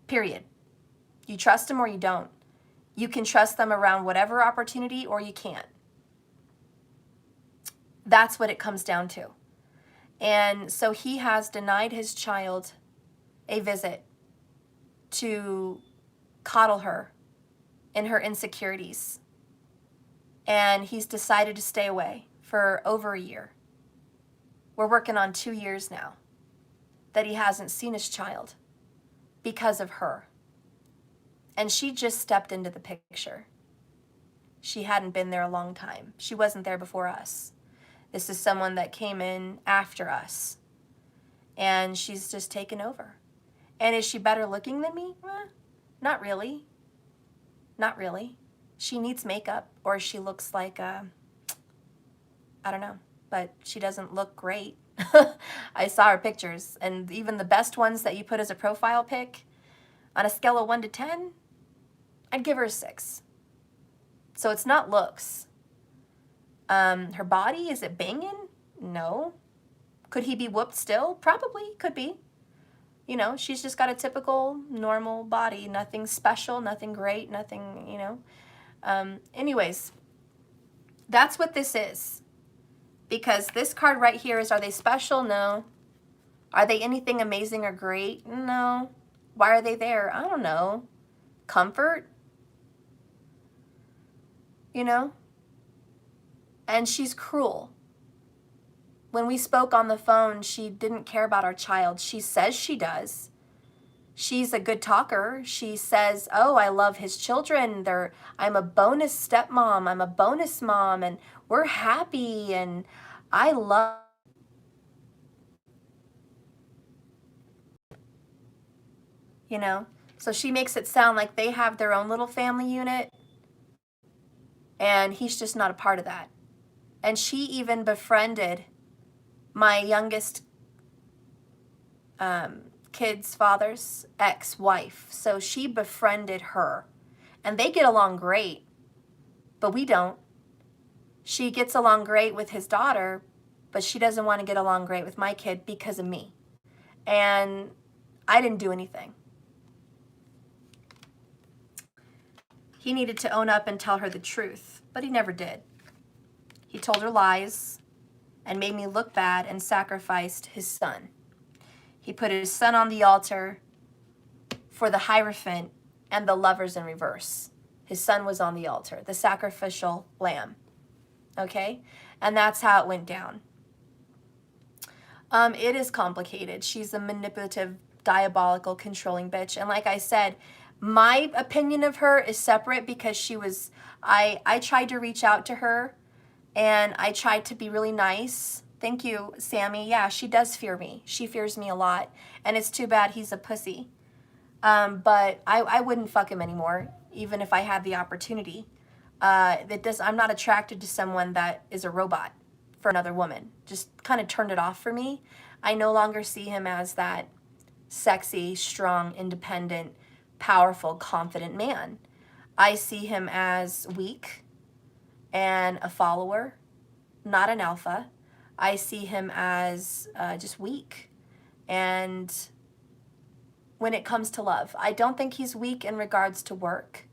Period. You trust them or you don't. You can trust them around whatever opportunity or you can't. That's what it comes down to. And so he has denied his child a visit to coddle her in her insecurities. And he's decided to stay away for over a year. We're working on 2 years now that he hasn't seen his child because of her. And she just stepped into the picture. She hadn't been there a long time. She wasn't there before us. This is someone that came in after us. And she's just taken over. And is she better looking than me? Not really. Not really. She needs makeup, or she looks like, I don't know, but she doesn't look great. I saw her pictures, and even the best ones that you put as a profile pic, on a scale of 1 to 10, I'd give her a 6. So it's not looks. Her body, is it banging? No. Could he be whooped still? Probably, could be. You know, she's just got a typical, normal body. Nothing special, nothing great, nothing, you know. Anyways, that's what this is. Because this card right here is, are they special? No. Are they anything amazing or great? No. Why are they there? I don't know. Comfort? You know? And she's cruel. When we spoke on the phone, she didn't care about our child. She says she does. She's a good talker. She says, oh, I love his children. I'm a bonus stepmom. I'm a bonus mom. And we're happy. And I love. You know? So she makes it sound like they have their own little family unit. And he's just not a part of that. And she even befriended my youngest kid's father's ex-wife. So she befriended her. And they get along great, but we don't. She gets along great with his daughter, but she doesn't want to get along great with my kid because of me. And I didn't do anything. He needed to own up and tell her the truth, but he never did. He told her lies and made me look bad and sacrificed his son. He put his son on the altar for the Hierophant and the lovers in reverse. His son was on the altar, the sacrificial lamb. Okay? And that's how it went down. It is complicated. She's a manipulative, diabolical, controlling bitch. And like I said, my opinion of her is separate because she was, I tried to reach out to her and I tried to be really nice. Thank you, Sammy. Yeah, she does fear me. She fears me a lot. And it's too bad he's a pussy. But I wouldn't fuck him anymore, even if I had the opportunity. I'm not attracted to someone that is a robot for another woman. Just kind of turned it off for me. I no longer see him as that sexy, strong, independent, powerful, confident man. I see him as weak and a follower, not an alpha. I see him as just weak. And when it comes to love, I don't think he's weak in regards to work.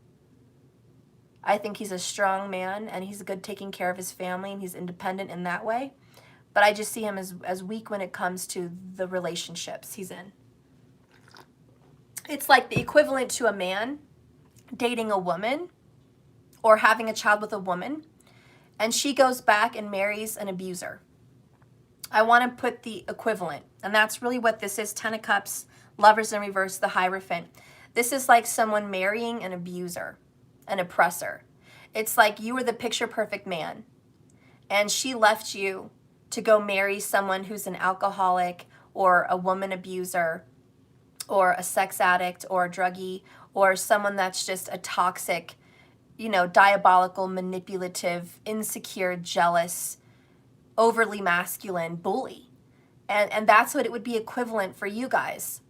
I think he's a strong man and he's good taking care of his family and he's independent in that way. But I just see him as weak when it comes to the relationships he's in. It's like the equivalent to a man dating a woman or having a child with a woman, and she goes back and marries an abuser. I want to put the equivalent, and that's really what this is. 10 of Cups, Lovers in reverse, the Hierophant. This is like someone marrying an abuser, an oppressor. It's like you were the picture perfect man, and she left you to go marry someone who's an alcoholic or a woman abuser or a sex addict or a druggie or someone that's just a toxic, you know, diabolical, manipulative, insecure, jealous, overly masculine bully. And that's what it would be equivalent for you guys,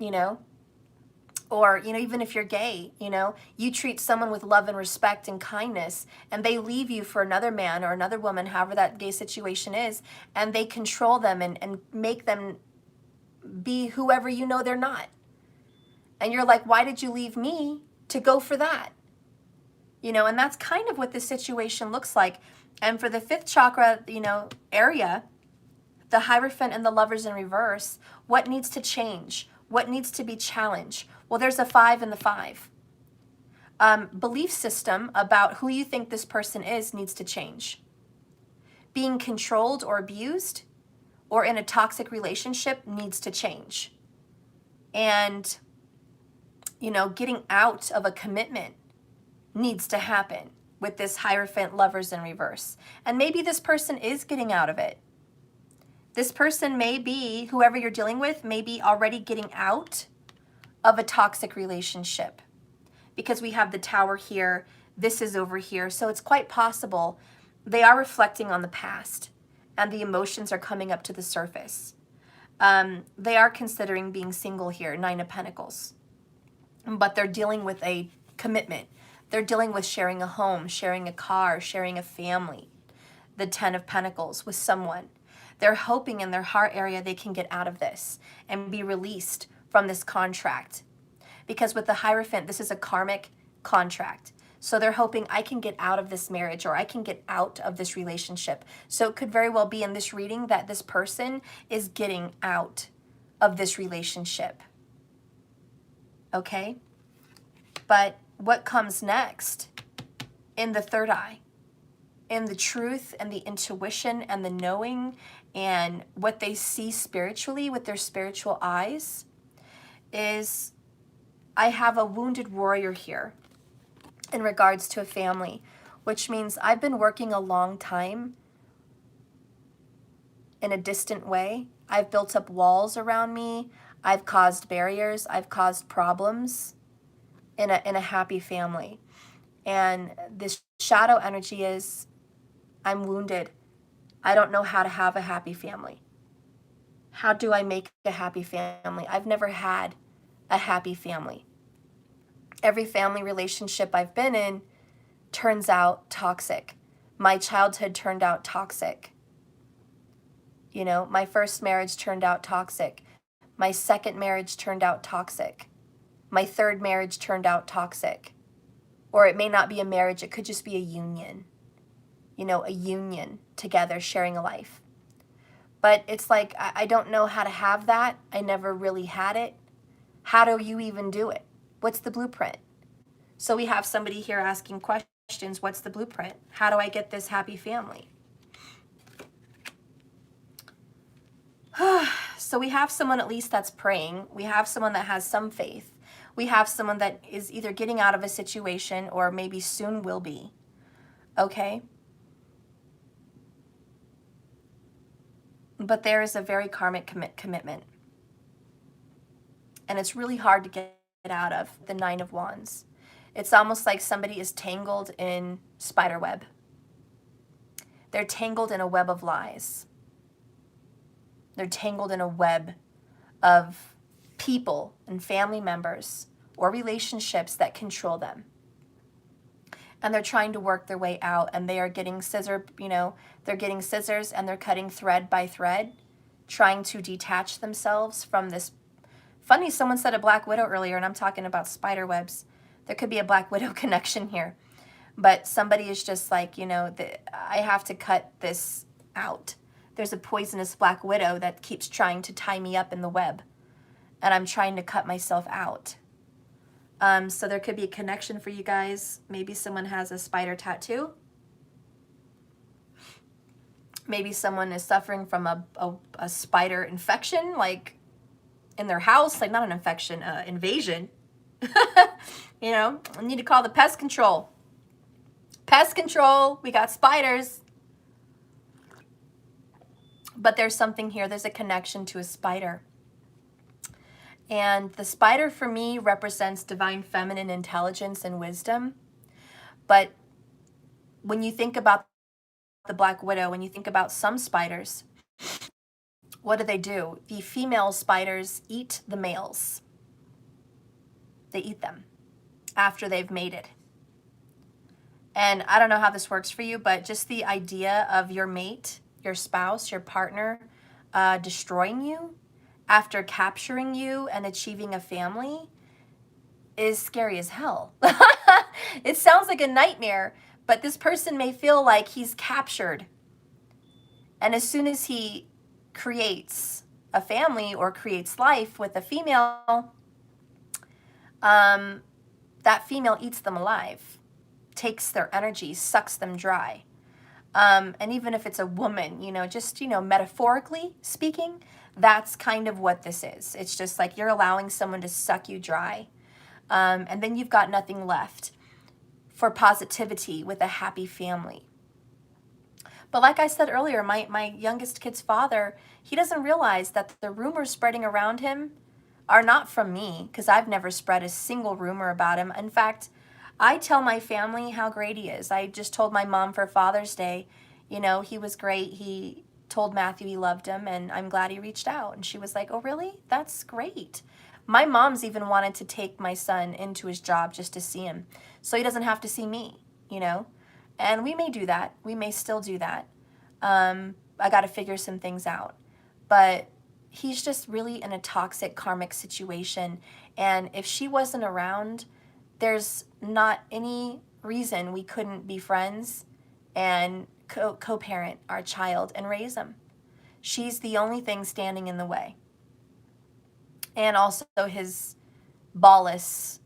you know? Or, you know, even if you're gay, you know, you treat someone with love and respect and kindness and they leave you for another man or another woman, however that gay situation is, and they control them and make them be whoever you know they're not. And you're like, why did you leave me to go for that? You know, and that's kind of what this situation looks like. And for the 5th chakra, you know, area, the Hierophant and the Lovers in reverse, what needs to change? What needs to be challenged? Well, there's a 5 in the 5. Belief system about who you think this person is needs to change. Being controlled or abused or in a toxic relationship needs to change. And, you know, getting out of a commitment needs to happen with this Hierophant Lovers in reverse. And maybe this person is getting out of it. This person may be, whoever you're dealing with, may be already getting out of a toxic relationship. Because we have the Tower here, this is over here. So it's quite possible they are reflecting on the past and the emotions are coming up to the surface. They are considering being single here, 9 of Pentacles. But they're dealing with a commitment. They're dealing with sharing a home, sharing a car, sharing a family. The 10 of Pentacles with someone. They're hoping in their heart area they can get out of this and be released from this contract. Because with the Hierophant, this is a karmic contract. So they're hoping I can get out of this marriage or I can get out of this relationship. So it could very well be in this reading that this person is getting out of this relationship. Okay? But what comes next in the 3rd eye? In the truth and the intuition and the knowing and what they see spiritually with their spiritual eyes is, I have a wounded warrior here in regards to a family, which means I've been working a long time in a distant way. I've built up walls around me. I've caused barriers. I've caused problems in a happy family. And this shadow energy is, I'm wounded. I don't know how to have a happy family. How do I make a happy family? I've never had a happy family. Every family relationship I've been in turns out toxic. My childhood turned out toxic. You know, my first marriage turned out toxic. My second marriage turned out toxic. My third marriage turned out toxic. Or it may not be a marriage, it could just be a union. You know, a union together, sharing a life. But it's like, I don't know how to have that. I never really had it. How do you even do it? What's the blueprint? So we have somebody here asking questions. What's the blueprint? How do I get this happy family? So we have someone at least that's praying. We have someone that has some faith. We have someone that is either getting out of a situation or maybe soon will be. Okay? But there is a very karmic commitment. And it's really hard to get out of, the 9 of Wands. It's almost like somebody is tangled in spider web. They're tangled in a web of lies. They're tangled in a web of people and family members or relationships that control them. And they're trying to work their way out, and they are getting they're getting scissors and they're cutting thread by thread, trying to detach themselves from this. Funny, someone said a Black Widow earlier, and I'm talking about spider webs. There could be a Black Widow connection here. But somebody is just like, I have to cut this out. There's a poisonous Black Widow that keeps trying to tie me up in the web. And I'm trying to cut myself out. So there could be a connection for you guys. Maybe someone has a spider tattoo. Maybe someone is suffering from a spider infection, like in their house, like not an infection, invasion. I need to call the pest control. Pest control, we got spiders. But there's something here. There's a connection to a spider. And the spider for me represents divine feminine intelligence and wisdom. But when you think about the Black Widow, when you think about some spiders, what do? The female spiders eat the males. They eat them after they've mated. And I don't know how this works for you, but just the idea of your mate, your spouse, your partner, destroying you after capturing you and achieving a family is scary as hell. It sounds like a nightmare, but this person may feel like he's captured. And as soon as he creates a family or creates life with a female, that female eats them alive, takes their energy, sucks them dry. And even if it's a woman, just, metaphorically speaking, that's kind of what this is. It's just like you're allowing someone to suck you dry. And then you've got nothing left for positivity with a happy family. But like I said earlier, my youngest kid's father, he doesn't realize that the rumors spreading around him are not from me, because I've never spread a single rumor about him. In fact, I tell my family how great he is. I just told my mom for Father's Day, he was great. He told Matthew he loved him, and I'm glad he reached out. And she was like, oh, really? That's great. My mom's even wanted to take my son into his job just to see him, so he doesn't have to see me, And we may do that. We may still do that. I got to figure some things out. But he's just really in a toxic karmic situation. And if she wasn't around, there's not any reason we couldn't be friends and co-parent our child and raise him. She's the only thing standing in the way. And also his ballless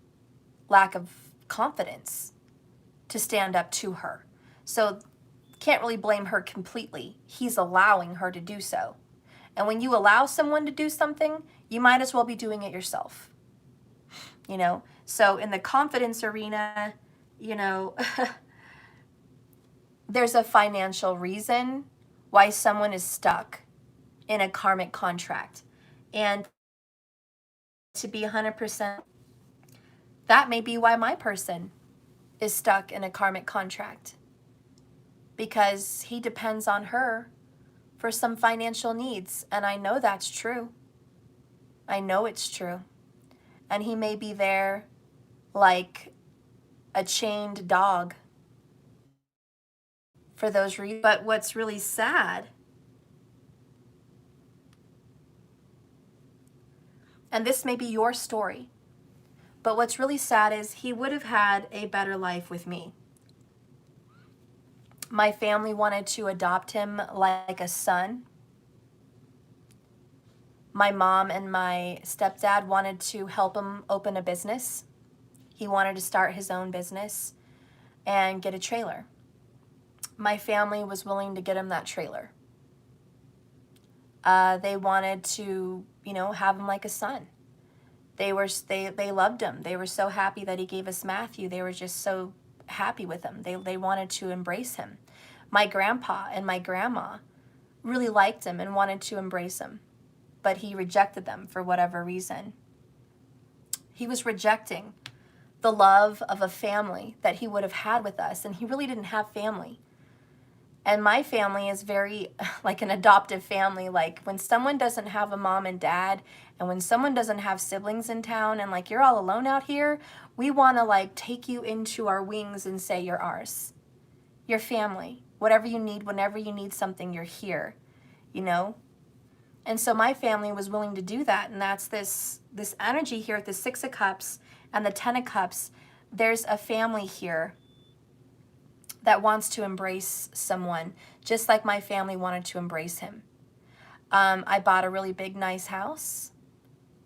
lack of confidence to stand up to her. So can't really blame her completely. He's allowing her to do so. And when you allow someone to do something, you might as well be doing it yourself. So in the confidence arena, there's a financial reason why someone is stuck in a karmic contract. And to be 100%, that may be why my person is stuck in a karmic contract, because he depends on her for some financial needs. And I know that's true. I know it's true. And he may be there like a chained dog for those reasons. But what's really sad, and this may be your story, but what's really sad is he would have had a better life with me. My family wanted to adopt him like a son. My mom and my stepdad wanted to help him open a business. He wanted to start his own business and get a trailer. My family was willing to get him that trailer. They wanted to, have him like a son. They loved him. They were so happy that he gave us Matthew. They were just so happy with him. They wanted to embrace him. My grandpa and my grandma really liked him and wanted to embrace him, but he rejected them for whatever reason. He was rejecting the love of a family that he would have had with us, and he really didn't have family. And my family is very like an adoptive family. Like when someone doesn't have a mom and dad, and when someone doesn't have siblings in town, and like you're all alone out here, we want to like take you into our wings and say you're ours. Your family. Whatever you need, whenever you need something, you're here, And so my family was willing to do that. And that's this energy here at the 6 of Cups and the 10 of Cups. There's a family here that wants to embrace someone, just like my family wanted to embrace him. I bought a really big, nice house.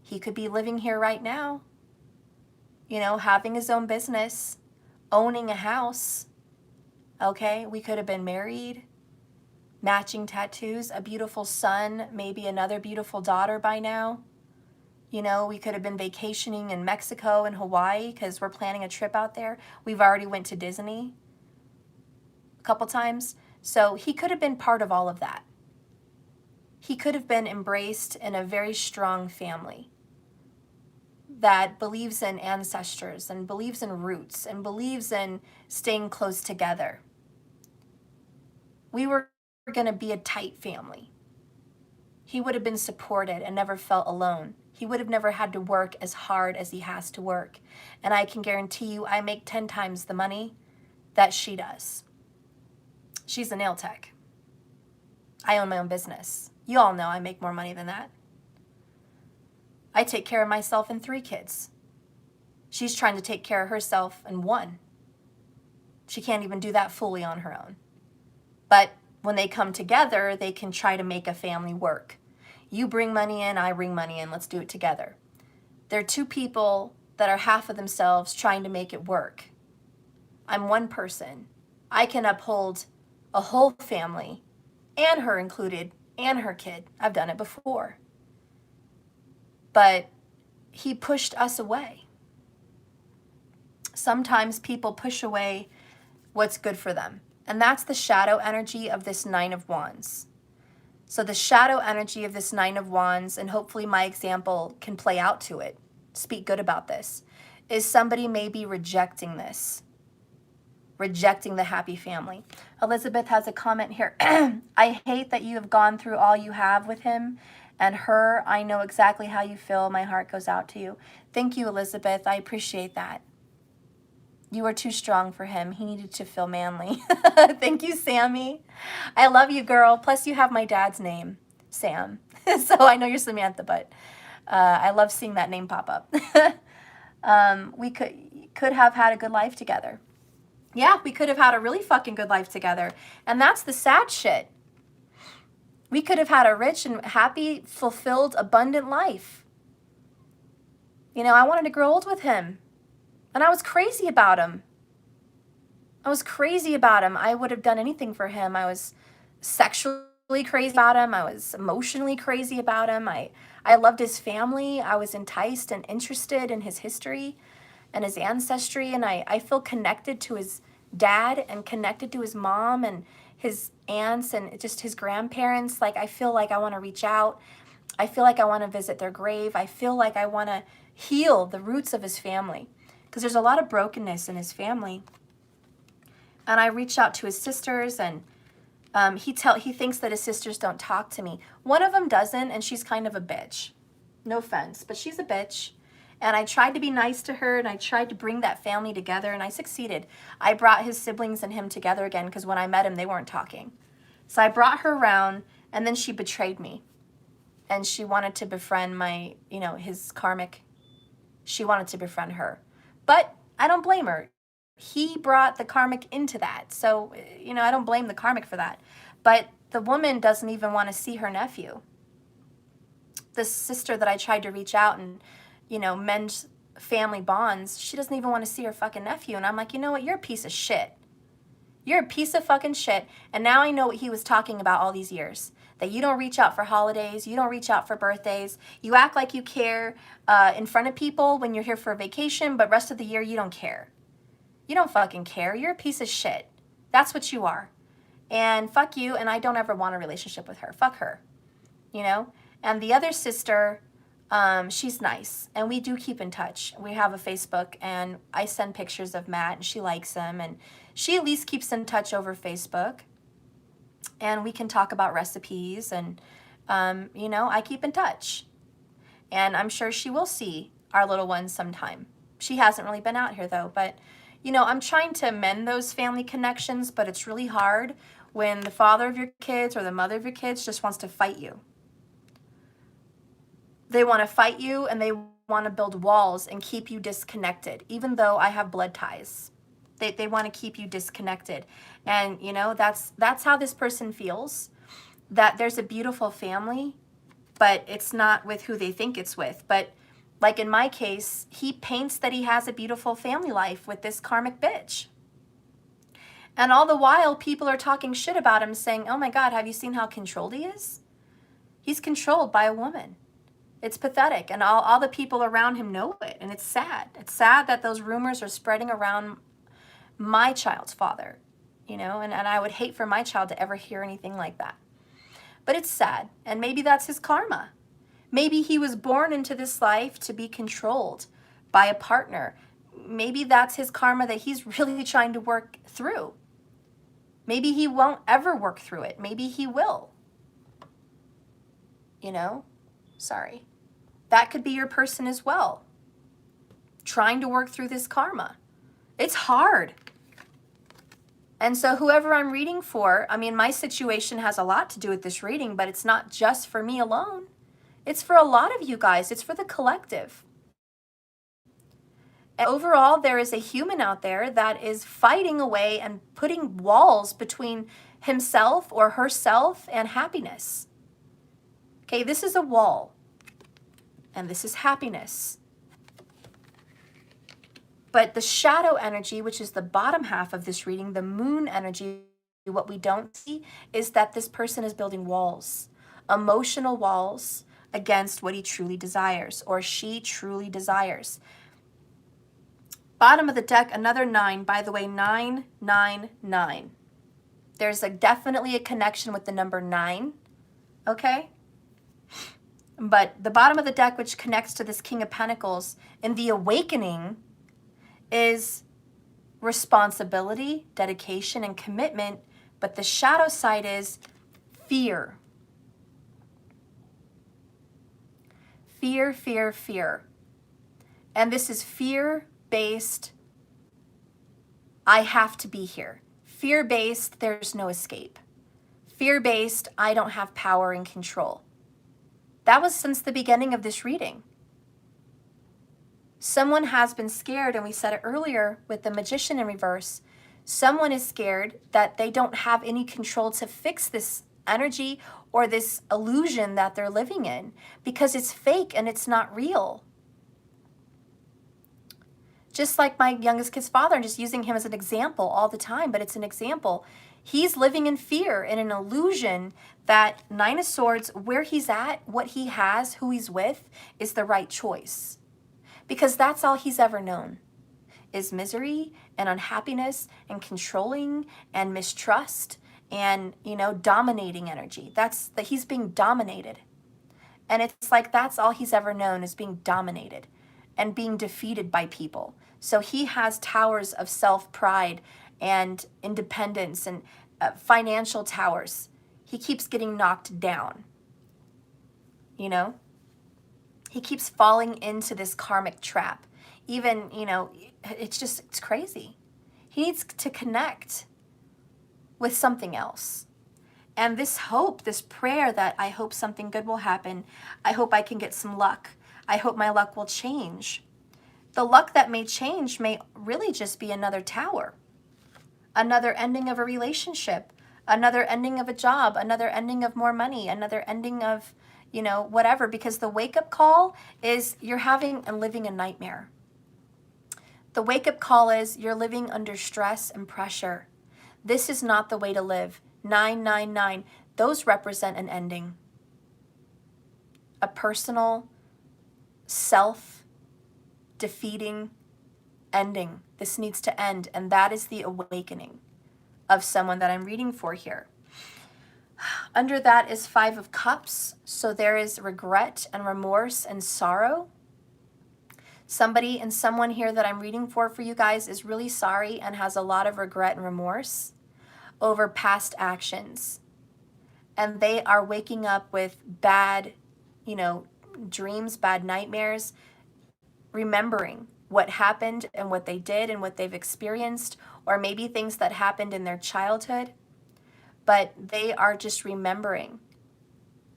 He could be living here right now, having his own business, owning a house. Okay, we could have been married, matching tattoos, a beautiful son, maybe another beautiful daughter by now. We could have been vacationing in Mexico and Hawaii because we're planning a trip out there. We've already went to Disney a couple times. So he could have been part of all of that. he could have been embraced in a very strong family that believes in ancestors and believes in roots and believes in staying close together. We were going to be a tight family. He would have been supported and never felt alone. He would have never had to work as hard as he has to work. And I can guarantee you, I make 10 times the money that she does. She's a nail tech. I own my own business. You all know I make more money than that. I take care of myself and 3 kids. She's trying to take care of herself and 1. She can't even do that fully on her own. But when they come together, they can try to make a family work. You bring money in, I bring money in, let's do it together. They're 2 people that are half of themselves trying to make it work. I'm 1 person. I can uphold a whole family, and her included, and her kid. I've done it before. But he pushed us away. Sometimes people push away what's good for them. And that's the shadow energy of this 9 of Wands. So the shadow energy of this 9 of Wands, and hopefully my example can play out to it, speak good about this, is somebody maybe rejecting this, rejecting the happy family. Elizabeth has a comment here. I hate that you have gone through all you have with him and her. I know exactly how you feel. My heart goes out to you. Thank you, Elizabeth. I appreciate that. You were too strong for him. He needed to feel manly. Thank you, Sammy. I love you, girl. Plus, you have my dad's name, Sam. So I know you're Samantha, but I love seeing that name pop up. We could have had a good life together. Yeah, we could have had a really fucking good life together. And that's the sad shit. We could have had a rich and happy, fulfilled, abundant life. You know, I wanted to grow old with him. And I was crazy about him. I would have done anything for him. I was sexually crazy about him. I was emotionally crazy about him. I loved his family. I was enticed and interested in his history and his ancestry. And I feel connected to his dad and connected to his mom and his aunts and just his grandparents. Like, I feel like I want to reach out. I feel like I want to visit their grave. I feel like I want to heal the roots of his family, because there's a lot of brokenness in his family. And I reached out to his sisters, and he thinks that his sisters don't talk to me. One of them doesn't, and she's kind of a bitch. No offense, but she's a bitch. And I tried to be nice to her, and I tried to bring that family together, and I succeeded. I brought his siblings and him together again, because when I met him, they weren't talking. So I brought her around, and then she betrayed me. And she wanted to befriend his karmic. She wanted to befriend her. But I don't blame her. He brought the karmic into that. So, I don't blame the karmic for that. But the woman doesn't even want to see her nephew. The sister that I tried to reach out and, mend family bonds, she doesn't even want to see her fucking nephew. And I'm like, you know what? You're a piece of shit. You're a piece of fucking shit. And now I know what he was talking about all these years. That you don't reach out for holidays, you don't reach out for birthdays, you act like you care in front of people when you're here for a vacation, but rest of the year you don't care. You don't fucking care. You're a piece of shit. That's what you are. And fuck you, and I don't ever want a relationship with her. Fuck her. And the other sister, she's nice, and we do keep in touch. We have a Facebook, and I send pictures of Matt, and she likes him, and she at least keeps in touch over Facebook. And we can talk about recipes, and, I keep in touch. And I'm sure she will see our little ones sometime. She hasn't really been out here, though. But, I'm trying to mend those family connections, but it's really hard when the father of your kids or the mother of your kids just wants to fight you. They want to fight you, and they want to build walls and keep you disconnected, even though I have blood ties. They want to keep you disconnected. And, that's how this person feels, that there's a beautiful family, but it's not with who they think it's with. But like in my case, he paints that he has a beautiful family life with this karmic bitch. And all the while, people are talking shit about him, saying, oh my God, have you seen how controlled he is? He's controlled by a woman. It's pathetic. And all the people around him know it. And it's sad. It's sad that those rumors are spreading around my child's father, and I would hate for my child to ever hear anything like that. But it's sad, and maybe that's his karma. Maybe he was born into this life to be controlled by a partner. Maybe that's his karma that he's really trying to work through. Maybe he won't ever work through it. Maybe he will. You know? Sorry. That could be your person as well. Trying to work through this karma. It's hard. And so whoever I'm reading for, I mean, my situation has a lot to do with this reading, but it's not just for me alone. It's for a lot of you guys. It's for the collective. And overall, there is a human out there that is fighting away and putting walls between himself or herself and happiness. Okay, this is a wall. And this is happiness. But the shadow energy, which is the bottom half of this reading, the moon energy, what we don't see is that this person is building walls, emotional walls against what he truly desires or she truly desires. Bottom of the deck, another 9. By the way, 999. There's definitely a connection with the number 9, okay? But the bottom of the deck, which connects to this King of Pentacles, in the awakening is responsibility, dedication, and commitment. But the shadow side is fear. Fear, fear, fear. And this is fear-based, I have to be here. Fear-based, there's no escape. Fear-based, I don't have power and control. That was since the beginning of this reading. Someone has been scared, and we said it earlier with the Magician in reverse. Someone is scared that they don't have any control to fix this energy or this illusion that they're living in because it's fake and it's not real. Just like my youngest kid's father, I'm just using him as an example all the time, but it's an example. He's living in fear, in an illusion that 9 of Swords, where he's at, what he has, who he's with, is the right choice. Because that's all he's ever known, is misery and unhappiness and controlling and mistrust and, dominating energy. That's that he's being dominated. And it's like that's all he's ever known, is being dominated and being defeated by people. So he has towers of self-pride and independence and financial towers. He keeps getting knocked down. He keeps falling into this karmic trap. Even, it's crazy. He needs to connect with something else. And this hope, this prayer that I hope something good will happen. I hope I can get some luck. I hope my luck will change. The luck that may change may really just be another tower, another ending of a relationship, another ending of a job, another ending of more money, another ending of, whatever, because the wake-up call is you're having and living a nightmare. The wake-up call is you're living under stress and pressure. This is not the way to live. 999, those represent an ending. A personal, self-defeating ending. This needs to end, and that is the awakening of someone that I'm reading for here. Under that is 5 of Cups, so there is regret and remorse and sorrow. Somebody and someone here that I'm reading for you guys is really sorry and has a lot of regret and remorse over past actions. And they are waking up with bad, dreams, bad nightmares, remembering what happened and what they did and what they've experienced, or maybe things that happened in their childhood. But they are just remembering.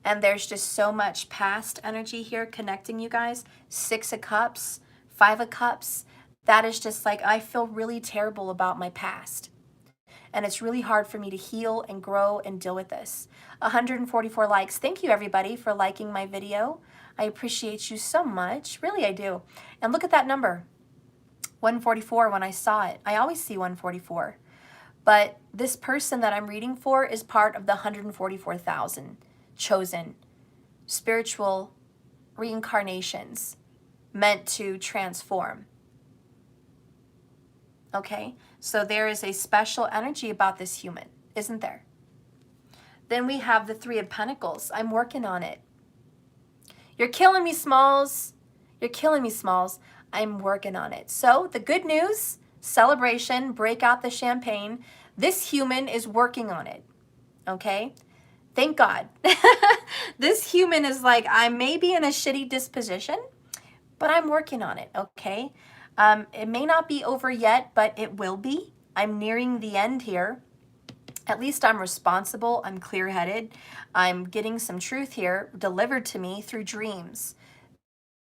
And there's just so much past energy here connecting you guys. 6 of Cups, 5 of Cups. That is just like, I feel really terrible about my past. And it's really hard for me to heal and grow and deal with this. 144 likes. Thank you, everybody, for liking my video. I appreciate you so much. Really, I do. And look at that number. 144 when I saw it. I always see 144. But this person that I'm reading for is part of the 144,000 chosen spiritual reincarnations meant to transform. Okay? So there is a special energy about this human, isn't there? Then we have the Three of Pentacles. I'm working on it. You're killing me, Smalls. You're killing me, Smalls. I'm working on it. So the good news, celebration, break out the champagne. This human is working on it, okay? Thank God. This human is like, I may be in a shitty disposition, but I'm working on it, okay? It may not be over yet, but it will be. I'm nearing the end here. At least I'm responsible, I'm clear-headed, I'm getting some truth here delivered to me through dreams.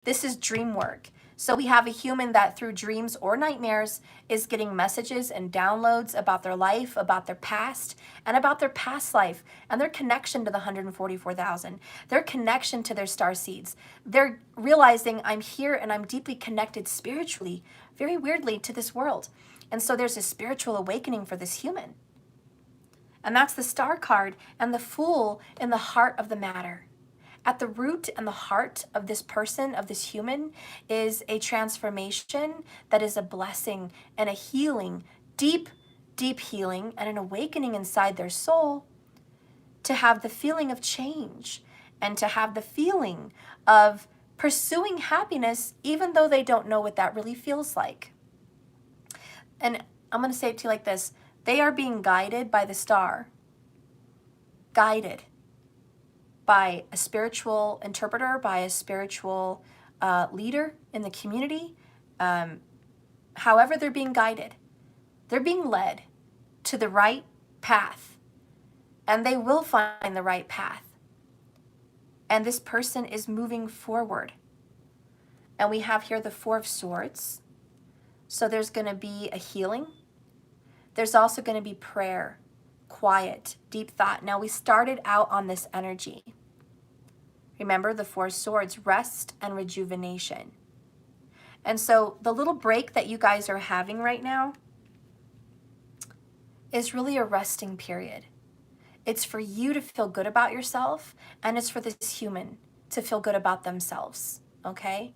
This is dream work. So we have a human that through dreams or nightmares is getting messages and downloads about their life, about their past, and about their past life, and their connection to the 144,000, their connection to their star seeds. They're realizing I'm here and I'm deeply connected spiritually, very weirdly, to this world. And so there's a spiritual awakening for this human. And that's the Star card and the Fool in the heart of the matter. At the root and the heart of this person, of this human, is a transformation that is a blessing and a healing, deep, deep healing and an awakening inside their soul to have the feeling of change and to have the feeling of pursuing happiness even though they don't know what that really feels like. And I'm going to say it to you like this. They are being guided by the star, guided by a spiritual interpreter, by a spiritual leader in the community. However they're being guided, they're being led to the right path, and they will find the right path. And this person is moving forward. And we have here the Four of Swords. So there's going to be a healing. There's also going to be prayer, quiet, deep thought. Now we started out on this energy. Remember the Four Swords, rest and rejuvenation. And so the little break that you guys are having right now is really a resting period. It's for you to feel good about yourself, and it's for this human to feel good about themselves, okay?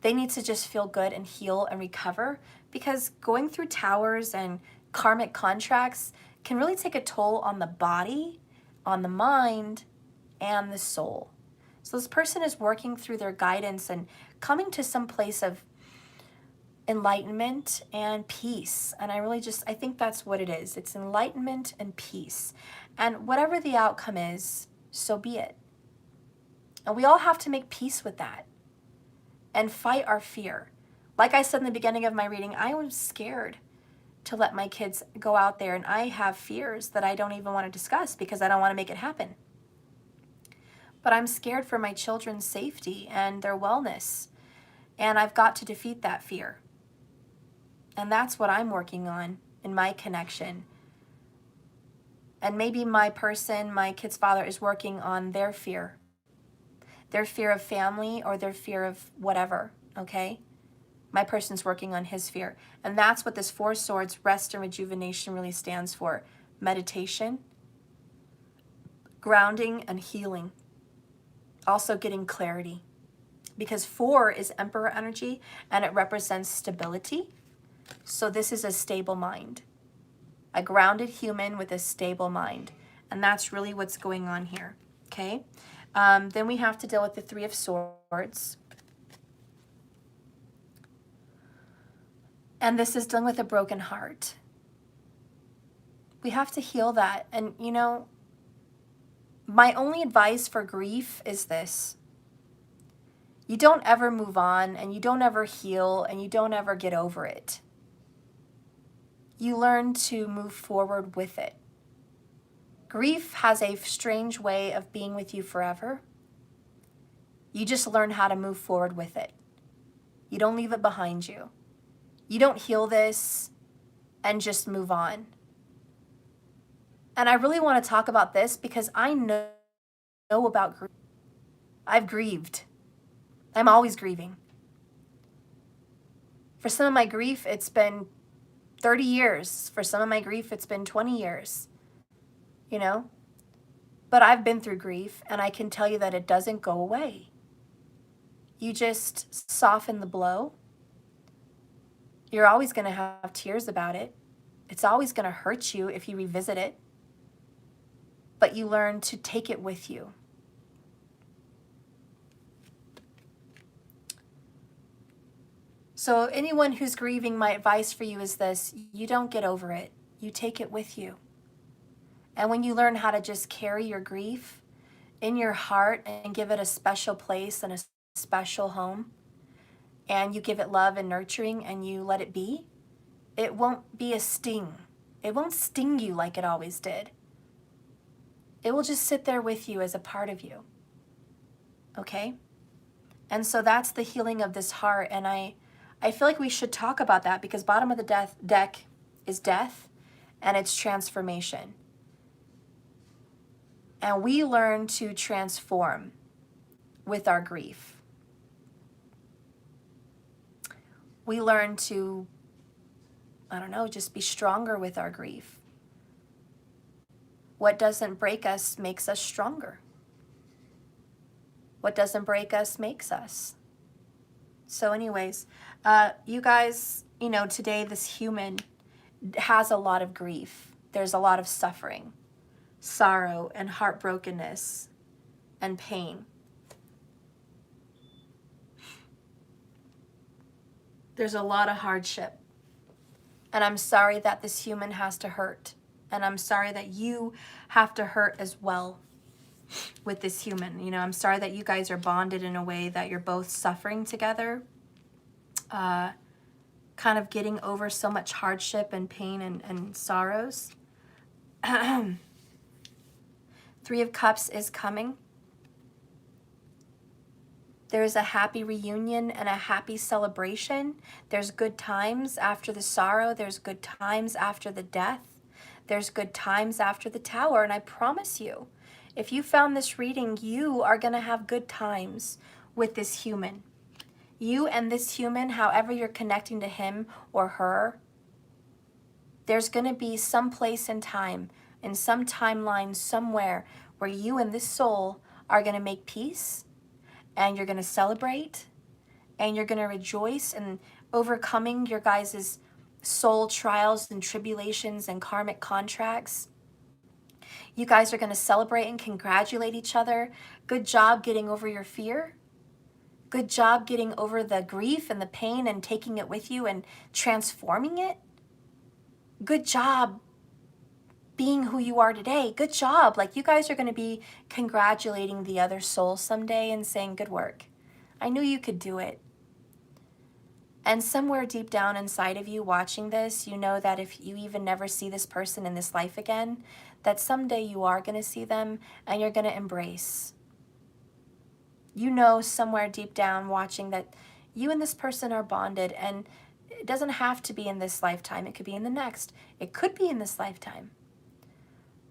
They need to just feel good and heal and recover, because going through towers and karmic contracts can really take a toll on the body, on the mind, and the soul. So this person is working through their guidance and coming to some place of enlightenment and peace. And I think that's what it is. It's enlightenment and peace. And whatever the outcome is, so be it. And we all have to make peace with that and fight our fear. Like I said in the beginning of my reading, I was scared to let my kids go out there, and I have fears that I don't even want to discuss because I don't want to make it happen. But I'm scared for my children's safety and their wellness, and I've got to defeat that fear. And that's what I'm working on in my connection. And maybe my kid's father, is working on their fear of family or their fear of whatever, okay? My person's working on his fear. And that's what this Four Swords, rest and rejuvenation, really stands for. Meditation, grounding, and healing. Also getting clarity. Because 4 is Emperor energy, and it represents stability. So this is a stable mind. A grounded human with a stable mind. And that's really what's going on here, okay? Then we have to deal with the Three of Swords. And this is dealing with a broken heart. We have to heal that. And, you know, my only advice for grief is this. You don't ever move on, and you don't ever heal, and you don't ever get over it. You learn to move forward with it. Grief has a strange way of being with you forever. You just learn how to move forward with it. You don't leave it behind you. You don't heal this and just move on. And I really want to talk about this because I know about grief. I've grieved. I'm always grieving. For some of my grief, it's been 30 years. For some of my grief, it's been 20 years. You know? But I've been through grief, and I can tell you that it doesn't go away. You just soften the blow. You're always going to have tears about it. It's always going to hurt you if you revisit it. but you learn to take it with you. So anyone who's grieving, my advice for you is this: you don't get over it. You take it with you. And when you learn how to just carry your grief in your heart and give it a special place and a special home, and you give it love and nurturing and you let it be, it won't be a sting. It won't sting you like it always did. It will just sit there with you as a part of you. Okay? And so that's the healing of this heart. And I feel like we should talk about that, because bottom of the deck is death and it's transformation. And we learn to transform with our grief. We learn to, I don't know, just be stronger with our grief. What doesn't break us makes us stronger. What doesn't break us makes us. So anyways, you guys, you know, today this human has a lot of grief. There's a lot of suffering, sorrow, and heartbrokenness, and pain. There's a lot of hardship. And I'm sorry that this human has to hurt. And I'm sorry that you have to hurt as well with this human. You know, I'm sorry that you guys are bonded in a way that you're both suffering together, kind of getting over so much hardship and pain and sorrows. 3 of Cups is coming. There's a happy reunion and a happy celebration. There's good times after the sorrow. There's good times after the death. There's good times after the Tower. And I promise you, if you found this reading, you are going to have good times with this human. You and this human, however you're connecting to him or her, there's going to be some place in time, in some timeline somewhere, where you and this soul are going to make peace, and you're going to celebrate, and you're going to rejoice in overcoming your guys' soul trials and tribulations and karmic contracts. You guys are going to celebrate and congratulate each other. Good job getting over your fear. Good job getting over the grief and the pain and taking it with you and transforming it. Good job being who you are today. Good job. Like, you guys are going to be congratulating the other soul someday and saying, good work. I knew you could do it. And somewhere deep down inside of you watching this, you know that if you even never see this person in this life again, that someday you are going to see them and you're going to embrace. You know somewhere deep down watching that you and this person are bonded, and it doesn't have to be in this lifetime. It could be in the next. It could be in this lifetime.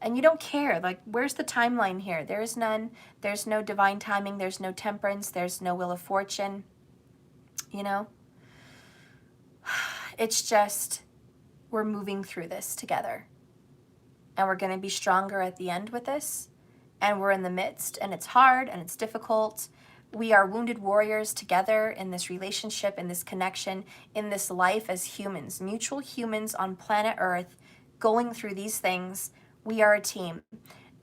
And you don't care. Like, where's the timeline here? There is none. There's no divine timing. There's no temperance. There's no wheel of fortune. You know? It's just, we're moving through this together. And we're going to be stronger at the end with this. And we're in the midst, and it's hard, and it's difficult. We are wounded warriors together in this relationship, in this connection, in this life as humans, mutual humans on planet Earth, going through these things. We are a team,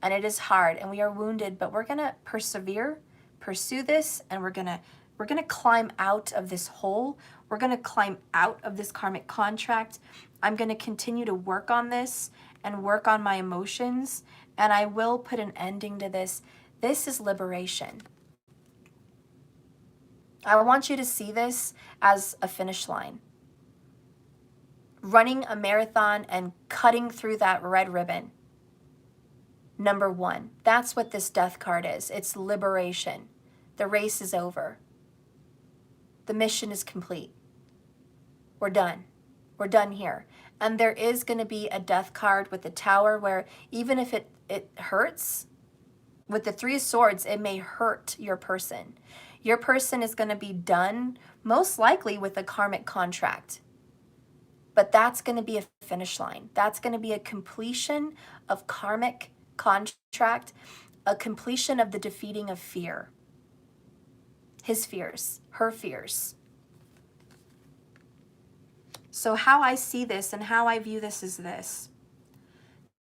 and it is hard, and we are wounded, but we're going to persevere, pursue this, and we're going to climb out of this hole. We're going to climb out of this karmic contract. I'm going to continue to work on this and work on my emotions, and I will put an ending to this. This is liberation. I want you to see this as a finish line. Running a marathon and cutting through that red ribbon. Number 1. That's what this death card is. It's liberation. The race is over. The mission is complete. We're done. We're done here. And there is going to be a death card with the Tower where even if it hurts, with the 3 of Swords, it may hurt your person. Your person is going to be done, most likely with a karmic contract. But that's going to be a finish line. That's going to be a completion of karmic contract, a completion of the defeating of fear. His fears, her fears. So how I see this and how I view this is this.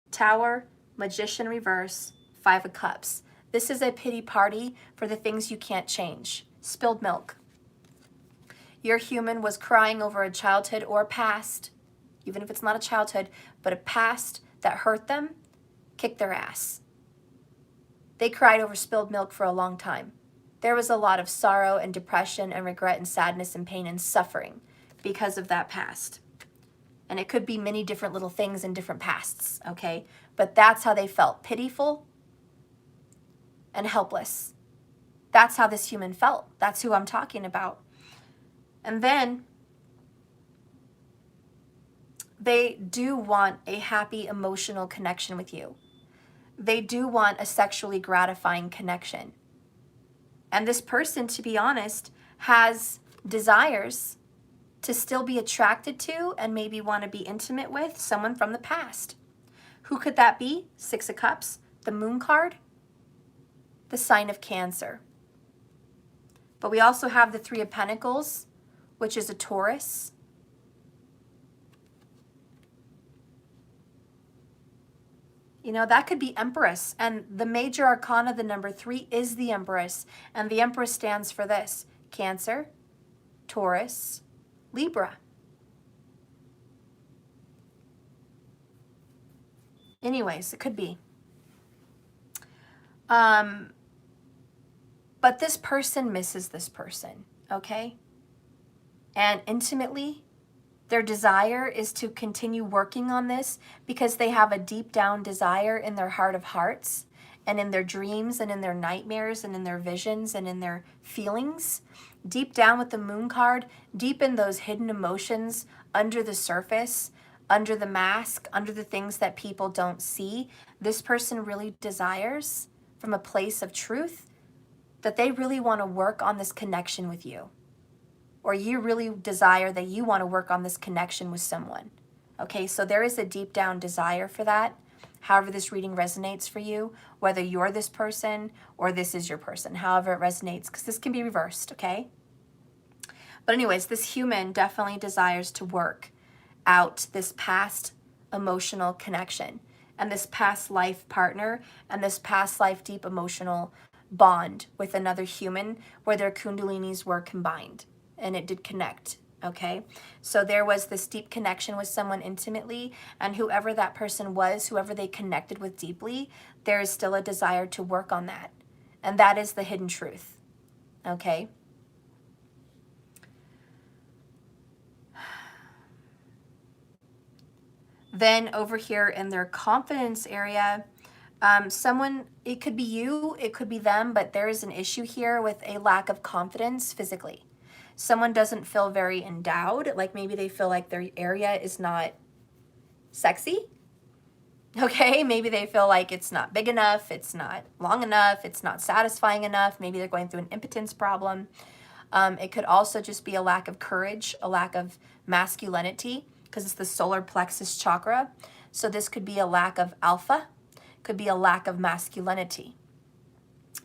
Tower, Magician reverse, 5 of Cups. This is a pity party for the things you can't change. Spilled milk. Your human was crying over a childhood or past, even if it's not a childhood, but a past that hurt them, kicked their ass. They cried over spilled milk for a long time. There was a lot of sorrow and depression and regret and sadness and pain and suffering because of that past. And it could be many different little things in different pasts, okay? But that's how they felt, pitiful and helpless. That's how this human felt. That's who I'm talking about. And then they do want a happy emotional connection with you. They do want a sexually gratifying connection. And this person, to be honest, has desires to still be attracted to and maybe want to be intimate with someone from the past. Who could that be? 6 of Cups, the Moon card, the sign of Cancer. But we also have the 3 of Pentacles, which is a Taurus. You know, that could be Empress. And the major arcana, the number 3, is the Empress. And the Empress stands for this: Cancer, Taurus, Libra. Anyways, it could be. But this person misses this person, okay? And intimately, their desire is to continue working on this because they have a deep down desire in their heart of hearts and in their dreams and in their nightmares and in their visions and in their feelings. Deep down with the Moon card, deep in those hidden emotions under the surface, under the mask, under the things that people don't see, this person really desires from a place of truth that they really want to work on this connection with you. Or you really desire that you want to work on this connection with someone. Okay, so there is a deep down desire for that. However this reading resonates for you, whether you're this person or this is your person, however it resonates, because this can be reversed, okay? But anyways, this human definitely desires to work out this past emotional connection and this past life partner and this past life deep emotional bond with another human where their kundalinis were combined. And it did connect, okay? So there was this deep connection with someone intimately, and whoever that person was, whoever they connected with deeply, there is still a desire to work on that. And that is the hidden truth, okay? Then over here in their confidence area, someone, it could be you, it could be them, but there is an issue here with a lack of confidence physically. Someone doesn't feel very endowed, like maybe they feel like their area is not sexy, okay? Maybe they feel like it's not big enough, it's not long enough, it's not satisfying enough. Maybe they're going through an impotence problem. It could also just be a lack of courage, a lack of masculinity, because it's the solar plexus chakra. So this could be a lack of alpha, could be a lack of masculinity.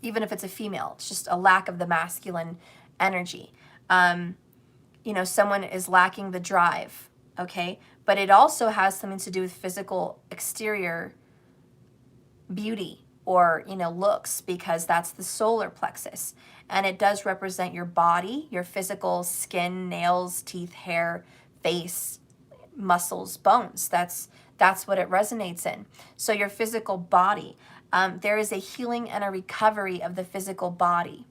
Even if it's a female, it's just a lack of the masculine energy. You know, someone is lacking the drive, okay? But it also has something to do with physical exterior beauty or, you know, looks, because that's the solar plexus. And it does represent your body, your physical skin, nails, teeth, hair, face, muscles, bones. That's what it resonates in. So your physical body, there is a healing and a recovery of the physical body.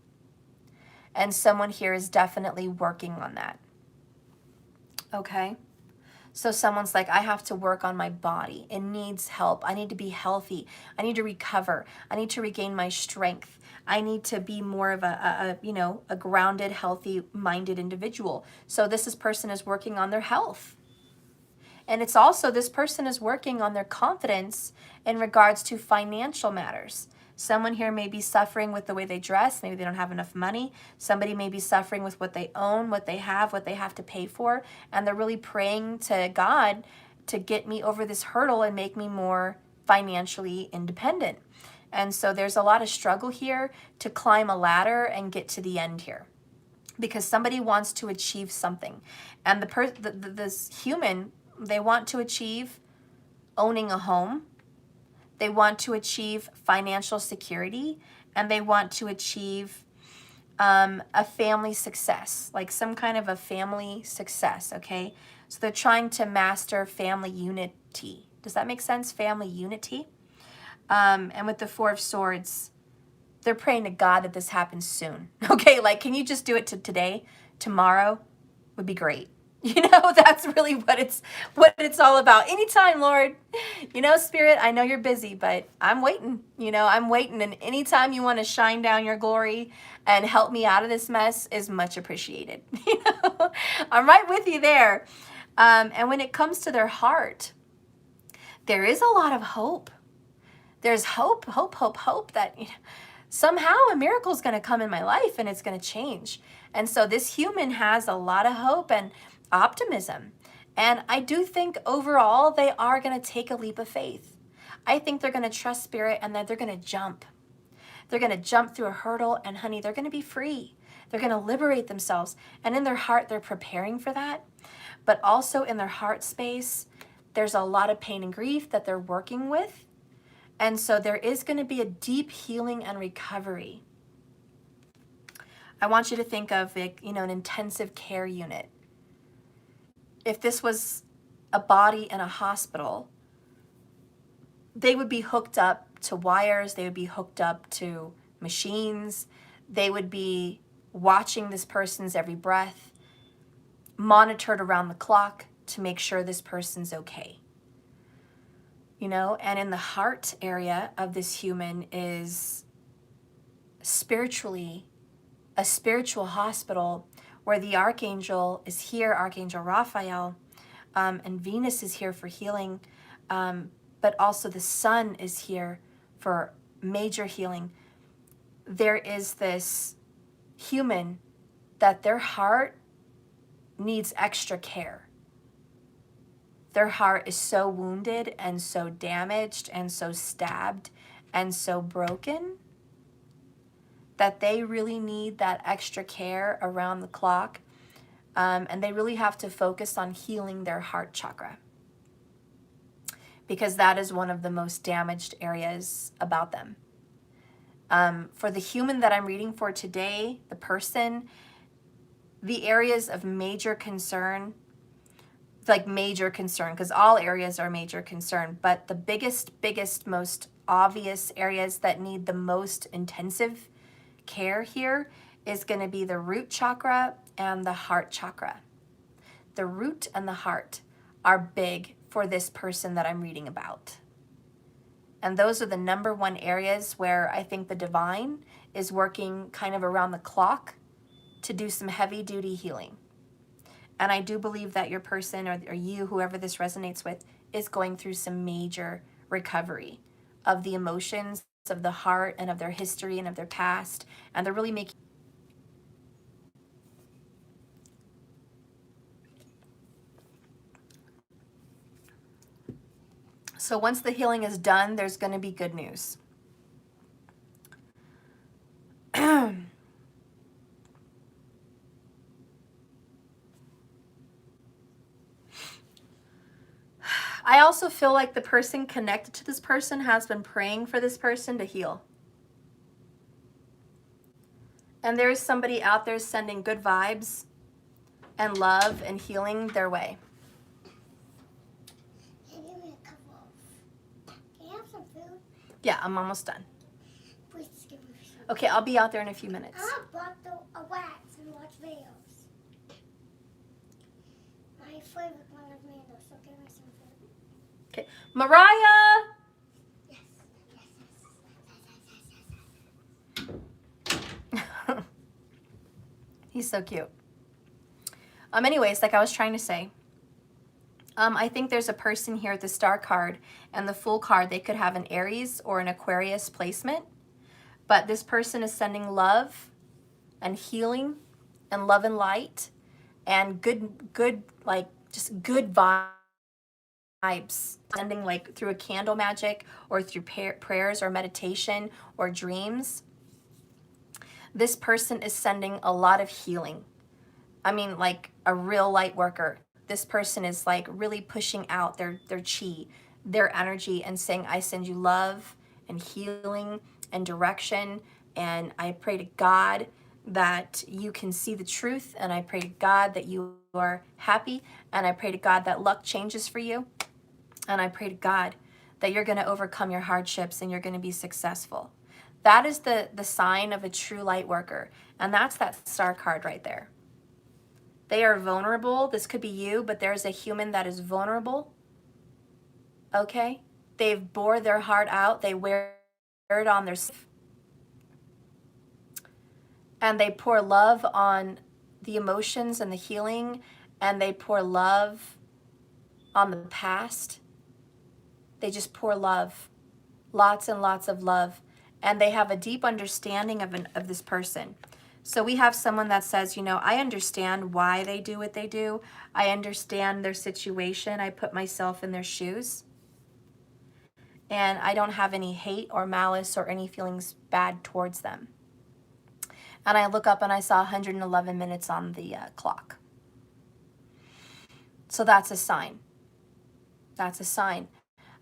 And someone here is definitely working on that. Okay? So someone's like, I have to work on my body. It needs help. I need to be healthy. I need to recover. I need to regain my strength. I need to be more of a grounded, healthy-minded individual. So this person is working on their health. And it's also, this person is working on their confidence in regards to financial matters. Someone here may be suffering with the way they dress. Maybe they don't have enough money. Somebody may be suffering with what they own, what they have to pay for. And they're really praying to God to get me over this hurdle and make me more financially independent. And so there's a lot of struggle here to climb a ladder and get to the end here, because somebody wants to achieve something. And this human, they want to achieve owning a home. They want to achieve financial security, and they want to achieve a family success, like some kind of a family success, okay? So they're trying to master family unity. Does that make sense? Family unity. And with the Four of Swords, they're praying to God that this happens soon. Okay, like, can you just do it today? Tomorrow would be great. You know, that's really what it's all about. Anytime, Lord. You know, Spirit, I know you're busy, but I'm waiting. You know, I'm waiting. And anytime you want to shine down your glory and help me out of this mess is much appreciated. You know, I'm right with you there. And when it comes to their heart, there is a lot of hope. There's hope that, you know, somehow a miracle is going to come in my life and it's going to change. And so this human has a lot of hope and optimism. And I do think overall they are going to take a leap of faith. I think they're going to trust Spirit and that they're going to jump. They're going to jump through a hurdle, and honey, they're going to be free. They're going to liberate themselves. And in their heart, they're preparing for that. But also in their heart space, there's a lot of pain and grief that they're working with. And so there is going to be a deep healing and recovery. I want you to think of, like, you know, an intensive care unit. If this was a body in a hospital, they would be hooked up to wires, they would be hooked up to machines, they would be watching this person's every breath, monitored around the clock to make sure this person's okay. You know, and in the heart area of this human is spiritually a spiritual hospital where the archangel is here, Archangel Raphael, and Venus is here for healing, but also the sun is here for major healing. There is this human that their heart needs extra care. Their heart is so wounded and so damaged and so stabbed and so broken that they really need that extra care around the clock. And they really have to focus on healing their heart chakra, because that is one of the most damaged areas about them. For the human that I'm reading for today, the person, the areas of major concern, like major concern, because all areas are major concern, but the biggest, most obvious areas that need the most intensive care here is going to be the root chakra and the heart chakra. The root and the heart are big for this person that I'm reading about. And those are the number one areas where I think the divine is working kind of around the clock to do some heavy duty healing. And I do believe that your person or you, whoever this resonates with, is going through some major recovery of the emotions of the heart and of their history and of their past. And they're really making... So once the healing is done, there's going to be good news. I also feel like the person connected to this person has been praying for this person to heal. And there is somebody out there sending good vibes and love and healing their way. Can you give me a couple of... Can you have some food? Yeah, I'm almost done. Please just give me some. Okay, I'll be out there in a few minutes. I bought a wax and watch videos. My favorite one is mango, so give me some food. Okay, Mariah! Yes, yes. He's so cute. Anyways, like I was trying to say, I think there's a person here at the Star card and the Fool card. They could have an Aries or an Aquarius placement, but this person is sending love and healing and love and light and good, like just good vibes, sending like through a candle magic or through prayers or meditation or dreams. This person is sending a lot of healing. I mean, like a real light worker. This person is like really pushing out their chi, their energy and saying, I send you love and healing and direction. And I pray to God that you can see the truth. And I pray to God that you are happy. And I pray to God that luck changes for you. And I pray to God that you're going to overcome your hardships and you're going to be successful. That is the sign of a true light worker. And that's that star card right there. They are vulnerable. This could be you, but there's a human that is vulnerable. Okay? They've bore their heart out. They wear it on their sleeve. And they pour love on the emotions and the healing. And they pour love on the past. They just pour love. Lots and lots of love. And they have a deep understanding of this person. So we have someone that says, you know, I understand why they do what they do. I understand their situation. I put myself in their shoes. And I don't have any hate or malice or any feelings bad towards them. And I look up and I saw 111 minutes on the clock. So that's a sign. That's a sign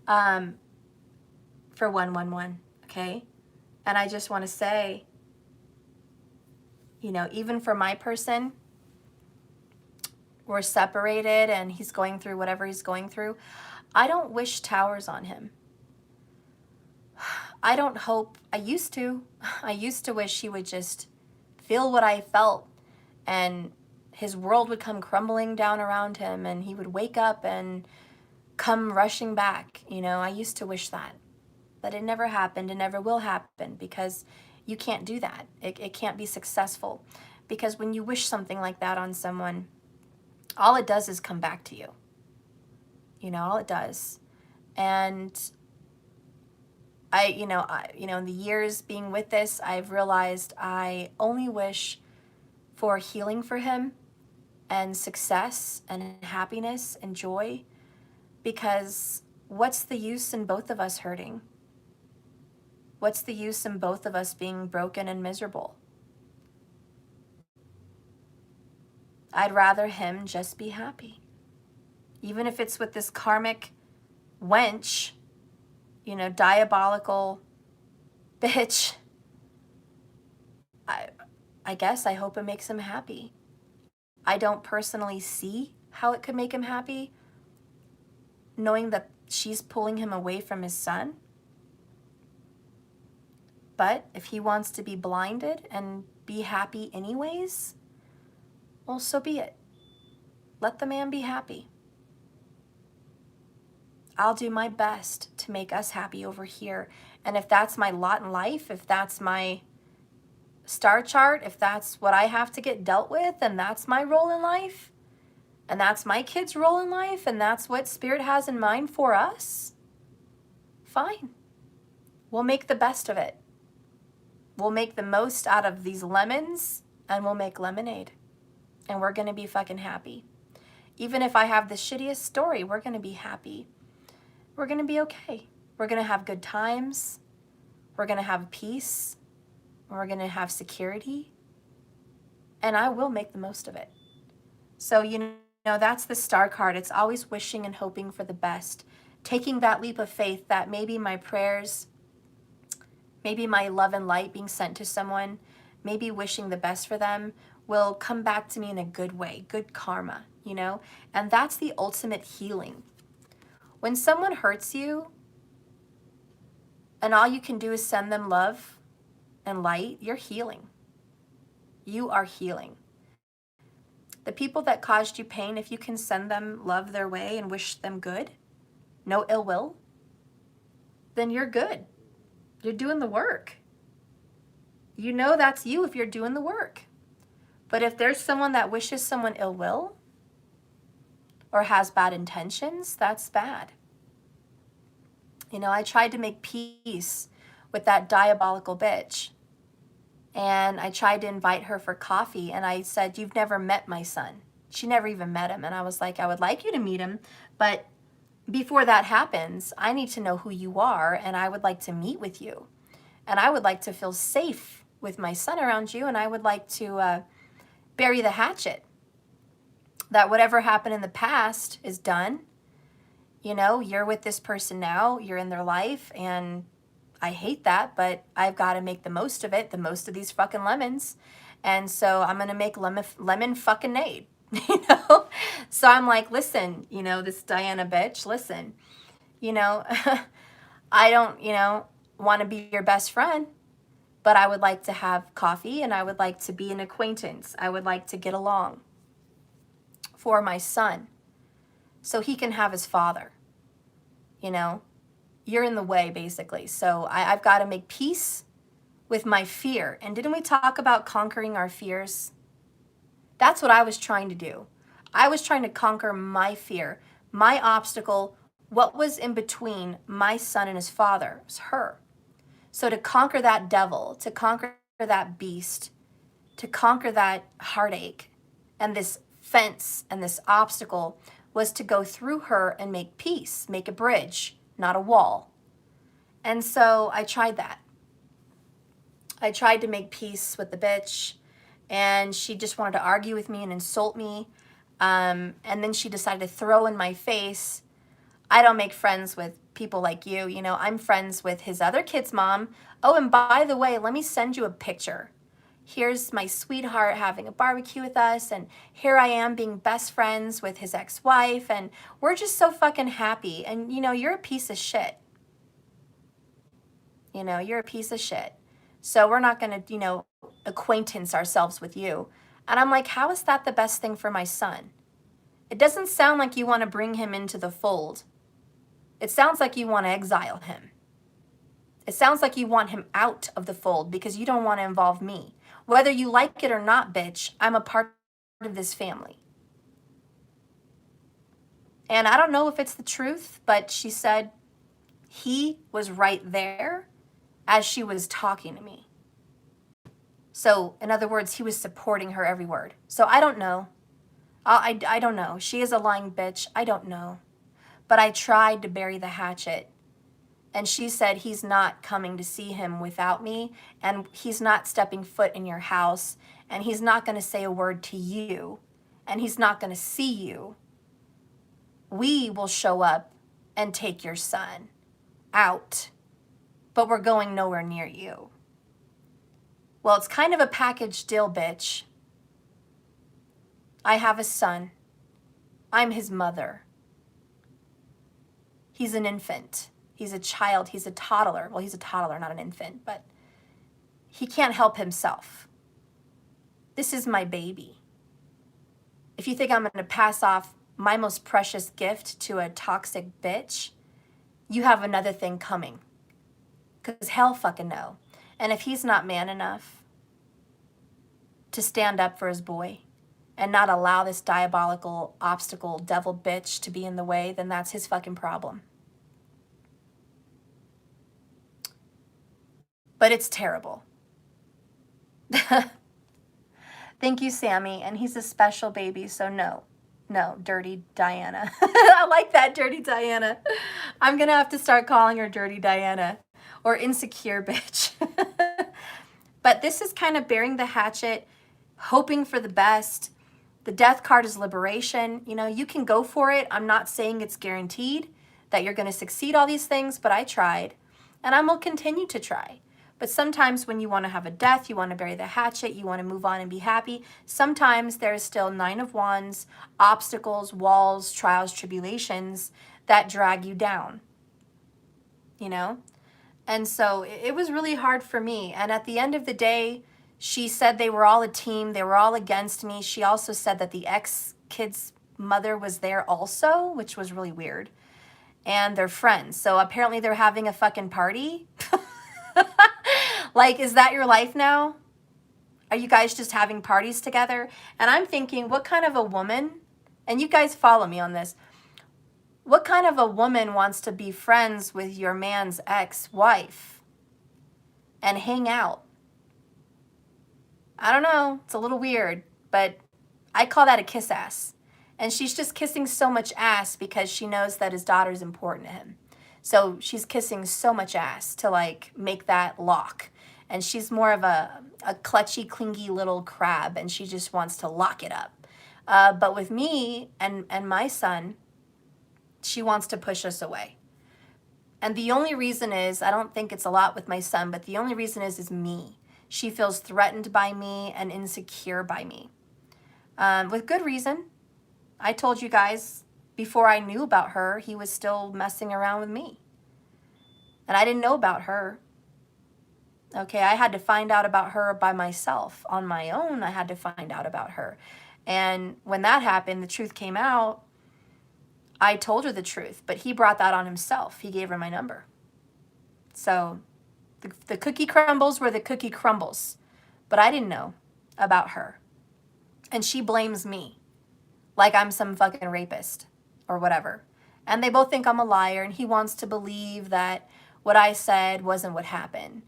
for 111, okay? And I just want to say, you know, even for my person, we're separated and he's going through whatever he's going through. I don't wish towers on him. I don't hope, I used to wish he would just feel what I felt and his world would come crumbling down around him and he would wake up and come rushing back. You know, I used to wish that. But it never happened and never will happen because you can't do that. It can't be successful. Because when you wish something like that on someone, all it does is come back to you. You know, all it does. And in the years being with this, I've realized I only wish for healing for him and success and happiness and joy, because what's the use in both of us hurting? What's the use in both of us being broken and miserable? I'd rather him just be happy. Even if it's with this karmic wench, you know, diabolical bitch, I guess I hope it makes him happy. I don't personally see how it could make him happy, knowing that she's pulling him away from his son. But if he wants to be blinded and be happy anyways, well, so be it. Let the man be happy. I'll do my best to make us happy over here. And if that's my lot in life, if that's my star chart, if that's what I have to get dealt with, and that's my role in life, and that's my kids' role in life, and that's what Spirit has in mind for us, fine. We'll make the best of it. We'll make the most out of these lemons, and we'll make lemonade. And we're going to be fucking happy. Even if I have the shittiest story, we're going to be happy. We're going to be okay. We're going to have good times. We're going to have peace. We're going to have security. And I will make the most of it. So, you know, that's the star card. It's always wishing and hoping for the best. Taking that leap of faith that maybe my prayers, maybe my love and light being sent to someone, maybe wishing the best for them will come back to me in a good way, good karma, you know? And that's the ultimate healing. When someone hurts you and all you can do is send them love and light, you're healing. You are healing. The people that caused you pain, if you can send them love their way and wish them good, no ill will, then you're good. You're doing the work. You know that's you if you're doing the work. But if there's someone that wishes someone ill will or has bad intentions, that's bad. You know, I tried to make peace with that diabolical bitch. And I tried to invite her for coffee. And I said, you've never met my son. She never even met him. And I was like, I would like you to meet him. But before that happens, I need to know who you are. And I would like to meet with you. And I would like to feel safe with my son around you. And I would like to bury the hatchet. That whatever happened in the past is done. you know, you're with this person now, you're in their life, and I hate that, but I've got to make the most of it, the most of these fucking lemons. And so I'm going to make lemon fucking nade, you know? So I'm like, listen, you know, this Diana bitch, listen, you know, I don't, you know, want to be your best friend, but I would like to have coffee and I would like to be an acquaintance. I would like to get along for my son so he can have his father, you know? You're in the way, basically. So I've got to make peace with my fear. And didn't we talk about conquering our fears? That's what I was trying to do. I was trying to conquer my fear, my obstacle, what was in between my son and his father. It was her. So to conquer that devil, to conquer that beast, to conquer that heartache and this fence and this obstacle was to go through her and make peace, make a bridge, not a wall. And so I tried that. I tried to make peace with the bitch, and she just wanted to argue with me and insult me. And then she decided to throw in my face, I don't make friends with people like you. You know, I'm friends with his other kid's mom. Oh, and by the way, let me send you a picture. Here's my sweetheart having a barbecue with us, and here I am being best friends with his ex-wife, and we're just so fucking happy. And, you know, you're a piece of shit. You know, you're a piece of shit. So we're not going to, you know, acquaintance ourselves with you. And I'm like, how is that the best thing for my son? It doesn't sound like you want to bring him into the fold. It sounds like you want to exile him. It sounds like you want him out of the fold because you don't want to involve me. Whether you like it or not, bitch, I'm a part of this family. And I don't know if it's the truth, but she said he was right there as she was talking to me. So, in other words, he was supporting her every word. So I don't know. I don't know. She is a lying bitch. I don't know. But I tried to bury the hatchet. And she said he's not coming to see him without me, and he's not stepping foot in your house, and he's not going to say a word to you, and he's not going to see you. We will show up and take your son out, but we're going nowhere near you. Well, it's kind of a package deal, bitch. I have a son. I'm his mother. He's an infant. He's a child. He's a toddler. Well, he's a toddler, not an infant, but he can't help himself. This is my baby. If you think I'm going to pass off my most precious gift to a toxic bitch, you have another thing coming. Because hell fucking no. And if he's not man enough to stand up for his boy and not allow this diabolical obstacle devil bitch to be in the way, then that's his fucking problem. But it's terrible. Thank you, Sammy. And he's a special baby, so no, Dirty Diana. I like that, Dirty Diana. I'm going to have to start calling her Dirty Diana or insecure bitch. But this is kind of burying the hatchet, hoping for the best. The death card is liberation. You know, you can go for it. I'm not saying it's guaranteed that you're going to succeed all these things, but I tried, and I will continue to try. But sometimes when you want to have a death, you want to bury the hatchet, you want to move on and be happy, sometimes there's still 9 of Wands, obstacles, walls, trials, tribulations that drag you down, you know? And so it was really hard for me. And at the end of the day, she said they were all a team. They were all against me. She also said that the ex-kid's mother was there also, which was really weird. And they're friends. So apparently they're having a fucking party. Like, is that your life now? Are you guys just having parties together? And I'm thinking, what kind of a woman, and you guys follow me on this, what kind of a woman wants to be friends with your man's ex-wife and hang out? I don't know. It's a little weird, but I call that a kiss ass. And she's just kissing so much ass because she knows that his daughter's important to him. So she's kissing so much ass to, like, make that lock. And she's more of a clutchy, clingy little crab, and she just wants to lock it up. But with me and my son, She wants to push us away. And the only reason is, I don't think it's a lot with my son, but the only reason is me. She feels threatened by me and insecure by me. With good reason. I told you guys before I knew about her, he was still messing around with me. And I didn't know about her. Okay, I had to find out about her by myself. On my own, I had to find out about her. And when that happened, the truth came out. I told her the truth, but he brought that on himself. He gave her my number. So the cookie crumbles were the cookie crumbles. But I didn't know about her. And she blames me like I'm some fucking rapist or whatever. And they both think I'm a liar, and he wants to believe that what I said wasn't what happened.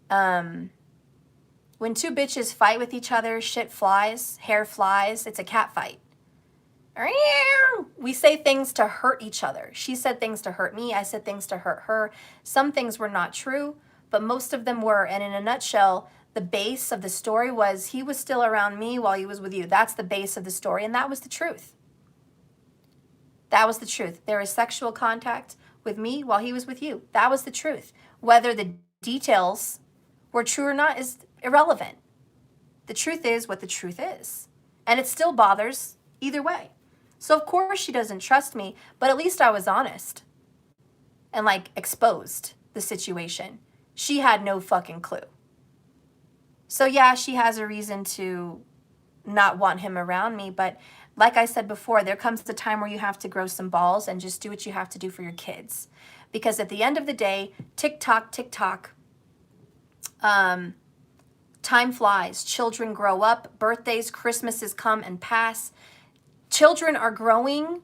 When two bitches fight with each other, shit flies, hair flies, it's a cat fight. We say things to hurt each other. She said things to hurt me. I said things to hurt her. Some things were not true, but most of them were. And in a nutshell, the base of the story was he was still around me while he was with you. That's the base of the story, and that was the truth. That was the truth. There is sexual contact with me while he was with you. That was the truth. Whether the details were true or not is irrelevant. The truth is what the truth is. And it still bothers either way. So of course she doesn't trust me, but at least I was honest and exposed the situation. She had no fucking clue. So yeah, she has a reason to not want him around me, but like I said before, there comes the time where you have to grow some balls and just do what you have to do for your kids. Because at the end of the day, tick-tock, tick-tock, time flies. Children grow up, birthdays, Christmases come and pass. Children are growing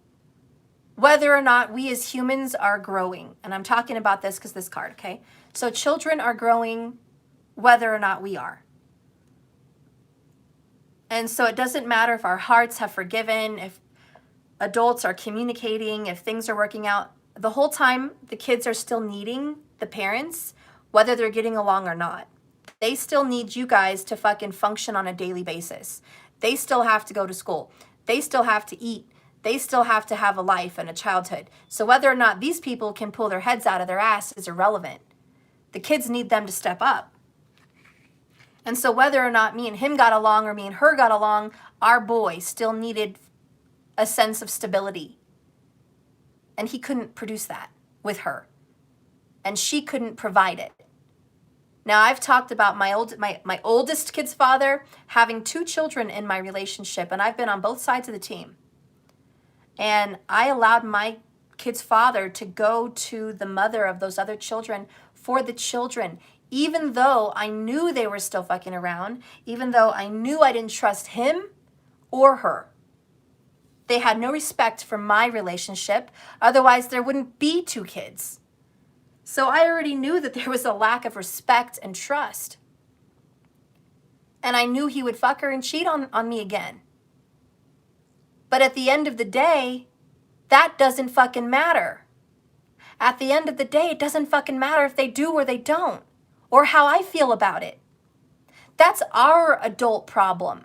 whether or not we as humans are growing. And I'm talking about this because this card, okay? So children are growing whether or not we are. And so it doesn't matter if our hearts have forgiven, if adults are communicating, if things are working out. The whole time, the kids are still needing the parents, whether they're getting along or not. They still need you guys to fucking function on a daily basis. They still have to go to school. They still have to eat. They still have to have a life and a childhood. So whether or not these people can pull their heads out of their ass is irrelevant. The kids need them to step up. And so whether or not me and him got along or me and her got along, our boy still needed a sense of stability. And he couldn't produce that with her. And she couldn't provide it. Now, I've talked about my oldest kid's father having 2 children in my relationship, and I've been on both sides of the team. And I allowed my kid's father to go to the mother of those other children for the children, even though I knew they were still fucking around, even though I knew I didn't trust him or her. They had no respect for my relationship, otherwise there wouldn't be 2 kids. So I already knew that there was a lack of respect and trust. And I knew he would fuck her and cheat on me again. But at the end of the day, that doesn't fucking matter. At the end of the day, it doesn't fucking matter if they do or they don't, or how I feel about it. That's our adult problem.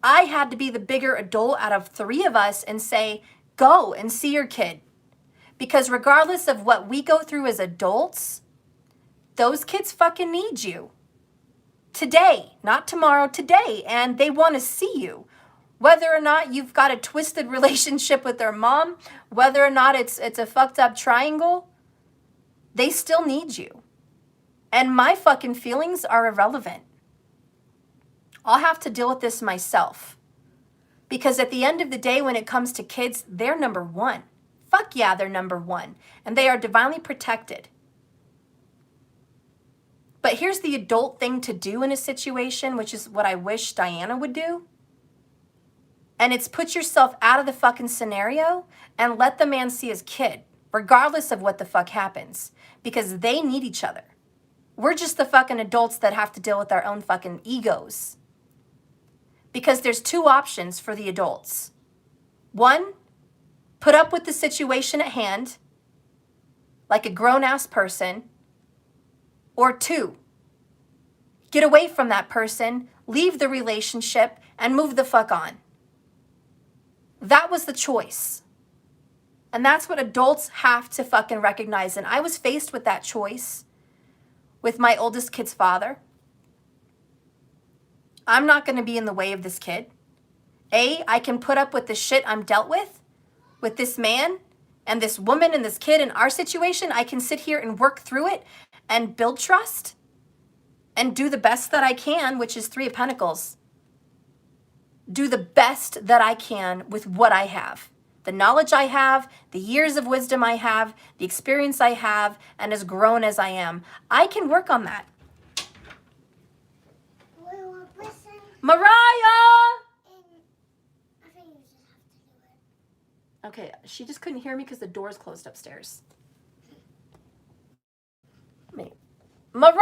I had to be the bigger adult out of 3 of us and say, go and see your kid. Because regardless of what we go through as adults, those kids fucking need you. Today, not tomorrow, today. And they want to see you. Whether or not you've got a twisted relationship with their mom, whether or not it's a fucked up triangle, they still need you. And my fucking feelings are irrelevant. I'll have to deal with this myself. Because at the end of the day, when it comes to kids, they're number 1. Fuck yeah, they're number 1. And they are divinely protected. But here's the adult thing to do in a situation, which is what I wish Diana would do. And it's put yourself out of the fucking scenario and let the man see his kid, regardless of what the fuck happens. Because they need each other. We're just the fucking adults that have to deal with our own fucking egos. Because there's 2 options for the adults. 1, put up with the situation at hand, like a grown-ass person. Or 2, get away from that person, leave the relationship, and move the fuck on. That was the choice. And that's what adults have to fucking recognize. And I was faced with that choice with my oldest kid's father. I'm not going to be in the way of this kid. I can put up with the shit I'm dealt with this man and this woman and this kid in our situation. I can sit here and work through it and build trust and do the best that I can, which is 3 of Pentacles. Do the best that I can with what I have. The knowledge I have, the years of wisdom I have, the experience I have, and as grown as I am. I can work on that. Mariah! I think you just have to do it. Okay, she just couldn't hear me because the door's closed upstairs. Mariah!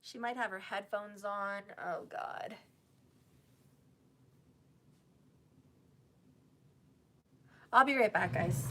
She might have her headphones on. Oh, God. I'll be right back, guys.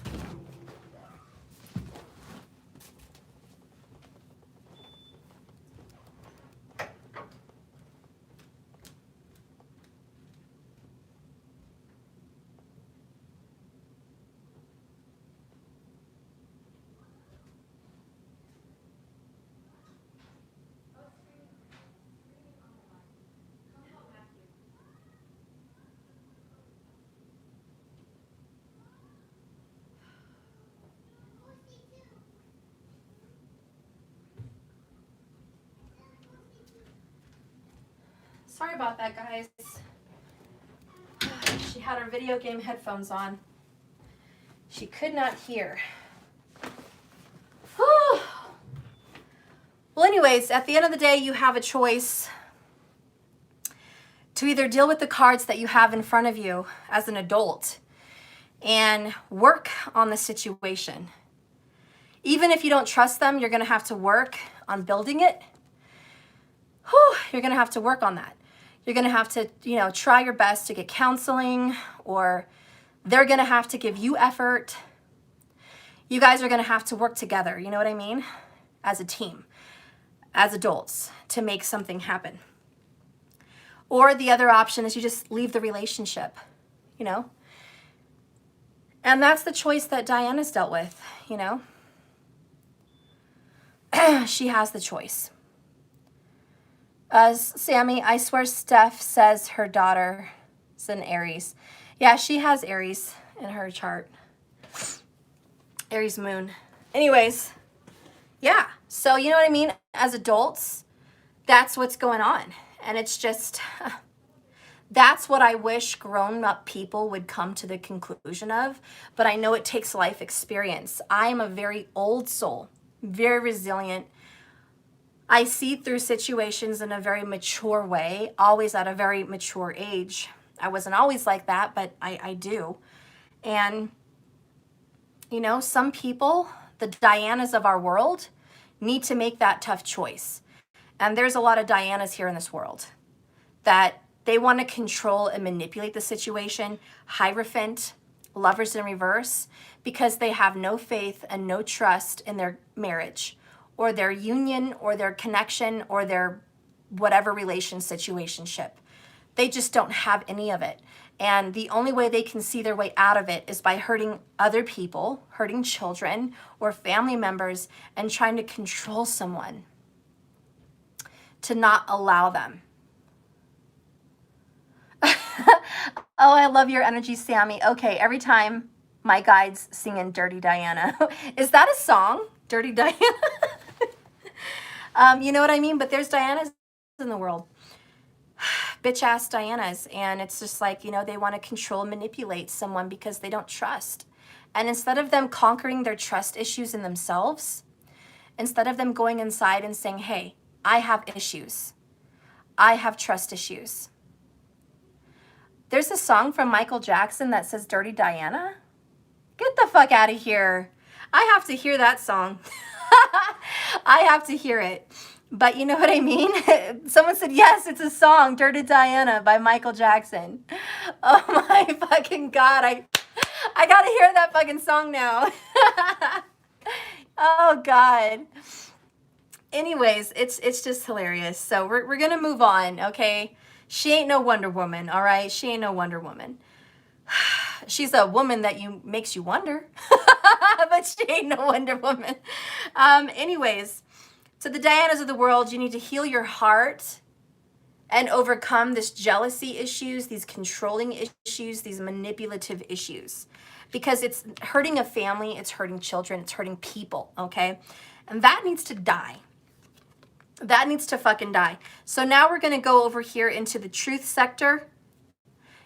Sorry about that, guys. She had her video game headphones on. She could not hear. Well, anyways, at the end of the day, you have a choice to either deal with the cards that you have in front of you as an adult and work on the situation. Even if you don't trust them, you're going to have to work on building it. You're going to have to work on that. You're going to have to, try your best to get counseling, or they're going to have to give you effort. You guys are going to have to work together, you know what I mean? As a team, as adults, to make something happen. Or the other option is you just leave the relationship, And that's the choice that Diana's dealt with, She has the choice. Sammy, I swear Steph says her daughter is an Aries. Yeah, she has Aries in her chart. Aries moon. Anyways, yeah. So you know what I mean? As adults, that's what's going on. And it's just, that's what I wish grown-up people would come to the conclusion of. But I know it takes life experience. I am a very old soul, very resilient. I see through situations in a very mature way, always at a very mature age. I wasn't always like that, but I do. And, some people, the Dianas of our world, need to make that tough choice. And there's a lot of Dianas here in this world that they want to control and manipulate the situation, Hierophant, lovers in reverse, because they have no faith and no trust in their marriage, or their union, or their connection, or their whatever situationship. They just don't have any of it. And the only way they can see their way out of it is by hurting other people, hurting children or family members, and trying to control someone to not allow them. Oh, I love your energy, Sammy. Okay, every time my guide's singing Dirty Diana. Is that a song? Dirty Diana? You know what I mean? But there's Dianas in the world. Bitch-ass Dianas. And it's just like, they want to control and manipulate someone because they don't trust. And instead of them conquering their trust issues in themselves, instead of them going inside and saying, hey, I have issues. I have trust issues. There's a song from Michael Jackson that says Dirty Diana. Get the fuck out of here. I have to hear that song. I have to hear it. But you know what I mean? Someone said, yes, it's a song, Dirty Diana by Michael Jackson. Oh my fucking God. I gotta hear that fucking song now. Oh God. Anyways, it's just hilarious. So we're gonna move on, okay? She ain't no Wonder Woman, all right? She ain't no Wonder Woman. She's a woman that makes you wonder, but she ain't no Wonder Woman. Anyways, to the Dianas of the world, you need to heal your heart and overcome this jealousy issues, these controlling issues, these manipulative issues. Because it's hurting a family, it's hurting children, it's hurting people, okay? And that needs to die. That needs to fucking die. So now we're going to go over here into the truth sector.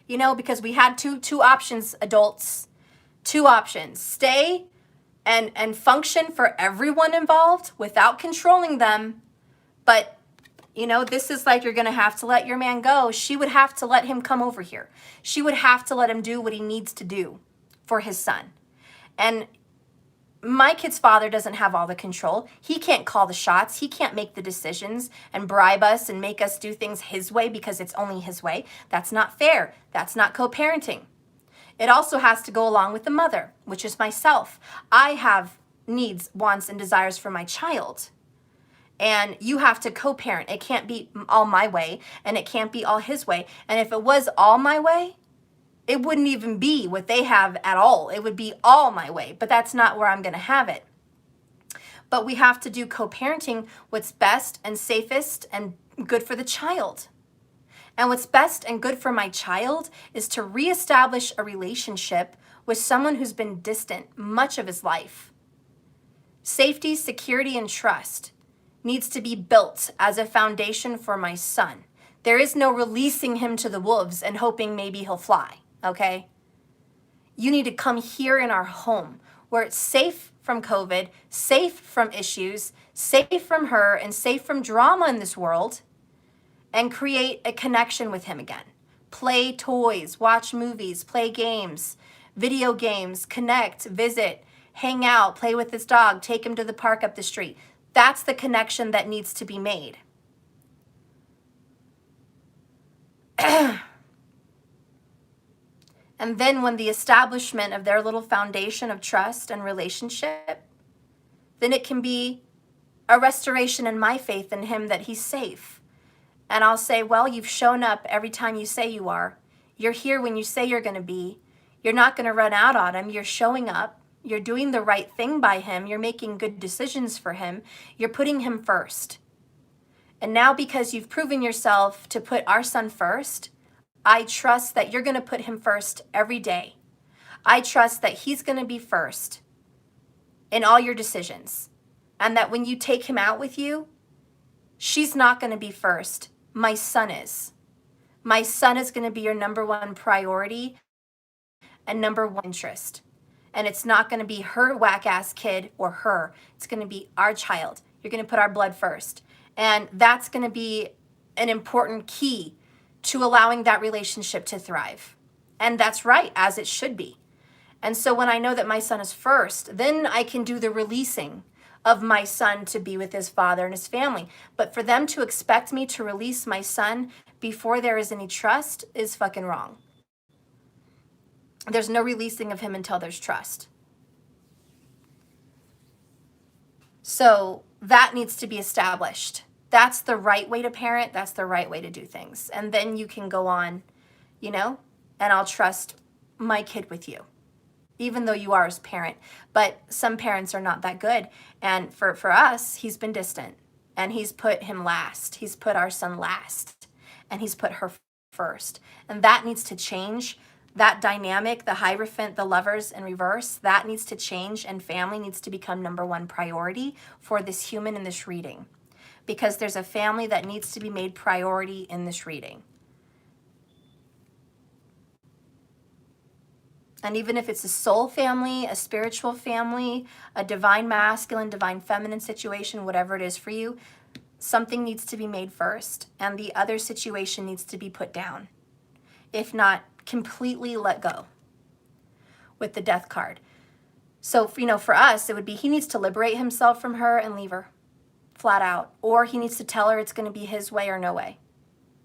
You know, because we had two options, adults. Two options. Stay and function for everyone involved without controlling them. But you know, this is like you're going to have to let your man go. She would have to let him come over here. She would have to let him do what he needs to do for his son. And my kid's father doesn't have all the control. He can't call the shots. He can't make the decisions and bribe us and make us do things his way because it's only his way. That's not fair. That's not co-parenting. It also has to go along with the mother, which is myself. I have needs, wants, and desires for my child. And you have to co-parent. It can't be all my way, and it can't be all his way. And if it was all my way, it wouldn't even be what they have at all. It would be all my way, but that's not where I'm going to have it. But we have to do co-parenting, what's best and safest and good for the child. And what's best and good for my child is to reestablish a relationship with someone who's been distant much of his life. Safety, security, and trust needs to be built as a foundation for my son. There is no releasing him to the wolves and hoping maybe he'll fly, okay? You need to come here in our home where it's safe from COVID, safe from issues, safe from her, and safe from drama in this world, and create a connection with him again. Play toys, watch movies, play games, video games, connect, visit, hang out, play with his dog, take him to the park up the street. That's the connection that needs to be made. And then when the establishment of their little foundation of trust and relationship, then it can be a restoration in my faith in him that he's safe. And I'll say, well, you've shown up every time you say you are. You're here when you say you're going to be. You're not going to run out on him. You're showing up. You're doing the right thing by him. You're making good decisions for him. You're putting him first. And now because you've proven yourself to put our son first, I trust that you're going to put him first every day. I trust that he's going to be first in all your decisions. And that when you take him out with you, she's not going to be first. My son is. My son is going to be your number one priority and number one interest. And it's not going to be her whack-ass kid or her. It's going to be our child. You're going to put our blood first. And that's going to be an important key to allowing that relationship to thrive. And that's right, as it should be. And so when I know that my son is first, then I can do the releasing of my son to be with his father and his family. But for them to expect me to release my son before there is any trust is fucking wrong. There's no releasing of him until there's trust. So that needs to be established. That's the right way to parent. That's the right way to do things. And then you can go on, you know, and I'll trust my kid with you, even though you are his parent. But some parents are not that good. And for us, he's been distant. And he's put him last. He's put our son last. And he's put her first. And that needs to change. That dynamic, the Hierophant, the lovers in reverse, that needs to change, and family needs to become number one priority for this human in this reading. Because there's a family that needs to be made priority in this reading. And even if it's a soul family, a spiritual family, a divine masculine, divine feminine situation, whatever it is for you, something needs to be made first, and the other situation needs to be put down. If not, completely let go with the death card. So, you know, for us, it would be he needs to liberate himself from her and leave her flat out. Or he needs to tell her it's going to be his way or no way.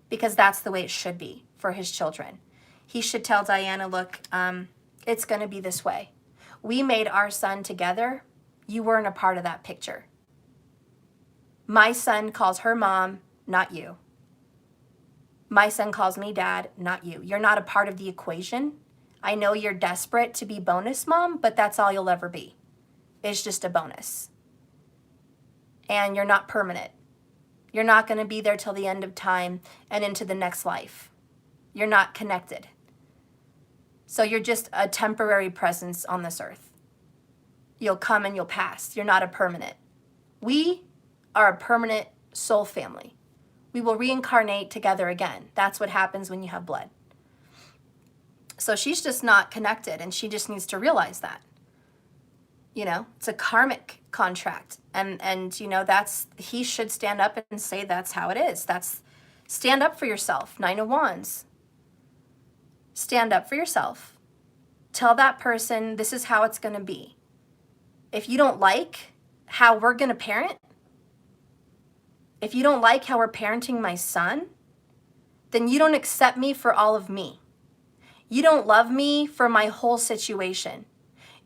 Because that's the way it should be for his children. He should tell Diana, look, it's going to be this way. We made our son together. You weren't a part of that picture. My son calls her mom, not you. My son calls me dad, not you. You're not a part of the equation. I know you're desperate to be bonus mom, but that's all you'll ever be. It's just a bonus. And you're not permanent. You're not going to be there till the end of time and into the next life. You're not connected. So you're just a temporary presence on this earth. You'll come and you'll pass. You're not a permanent. We are a permanent soul family. We will reincarnate together again. That's what happens when you have blood. So she's just not connected, and she just needs to realize that. You know, it's a karmic contract. And you know, he should stand up and say that's how it is. Stand up for yourself. 9 of Wands. Stand up for yourself. Tell that person this is how it's going to be. If you don't like how we're going to parent, if you don't like how we're parenting my son, then you don't accept me for all of me. You don't love me for my whole situation.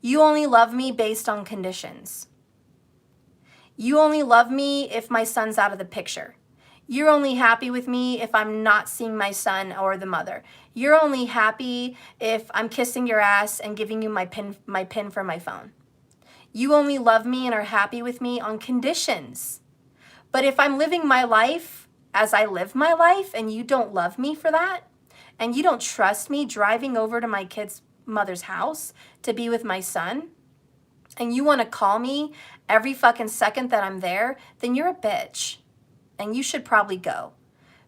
You only love me based on conditions. You only love me if my son's out of the picture. You're only happy with me if I'm not seeing my son or the mother. You're only happy if I'm kissing your ass and giving you my pin for my phone. You only love me and are happy with me on conditions. But if I'm living my life as I live my life and you don't love me for that, and you don't trust me driving over to my kid's mother's house to be with my son, and you want to call me every fucking second that I'm there, then you're a bitch. And you should probably go.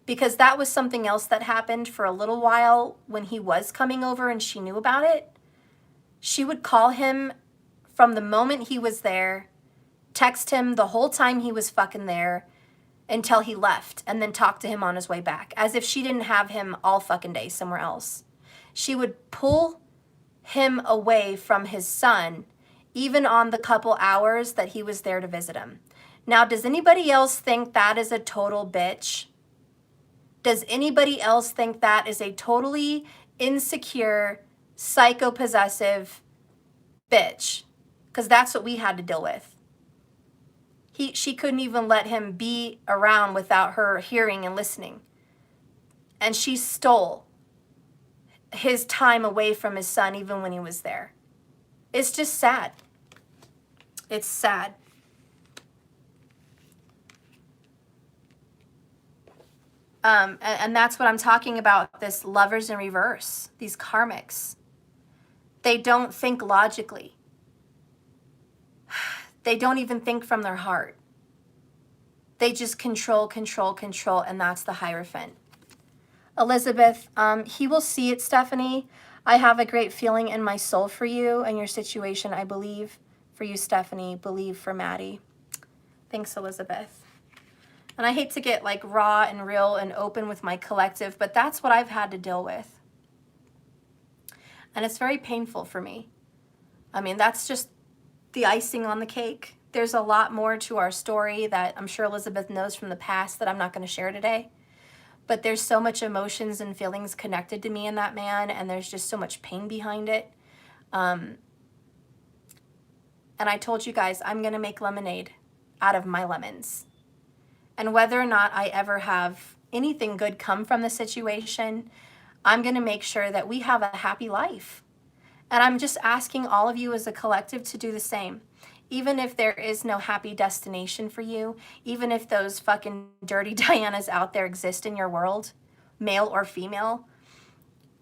Because that was something else that happened for a little while when he was coming over and she knew about it. She would call him from the moment he was there, text him the whole time he was fucking there until he left, and then talk to him on his way back, as if she didn't have him all fucking day somewhere else. She would pull him away from his son, even on the couple hours that he was there to visit him. Now, does anybody else think that is a total bitch? Does anybody else think that is a totally insecure, psychopossessive bitch? Because that's what we had to deal with. She couldn't even let him be around without her hearing and listening. And she stole his time away from his son even when he was there. It's just sad. It's sad. And that's what I'm talking about, this lovers in reverse, these karmics. They don't think logically. They don't even think from their heart. They just control, and that's the Hierophant. Elizabeth, he will see it, Stephanie. I have a great feeling in my soul for you and your situation. I believe for you, Stephanie. Believe for Maddie. Thanks, Elizabeth. And I hate to get like raw and real and open with my collective, but that's what I've had to deal with. And it's very painful for me. I mean, that's just the icing on the cake. There's a lot more to our story that I'm sure Elizabeth knows from the past that I'm not going to share today. But there's so much emotions and feelings connected to me and that man, and there's just so much pain behind it. And I told you guys, I'm going to make lemonade out of my lemons. And whether or not I ever have anything good come from the situation, I'm going to make sure that we have a happy life. And I'm just asking all of you as a collective to do the same. Even if there is no happy destination for you, even if those fucking dirty Dianas out there exist in your world, male or female,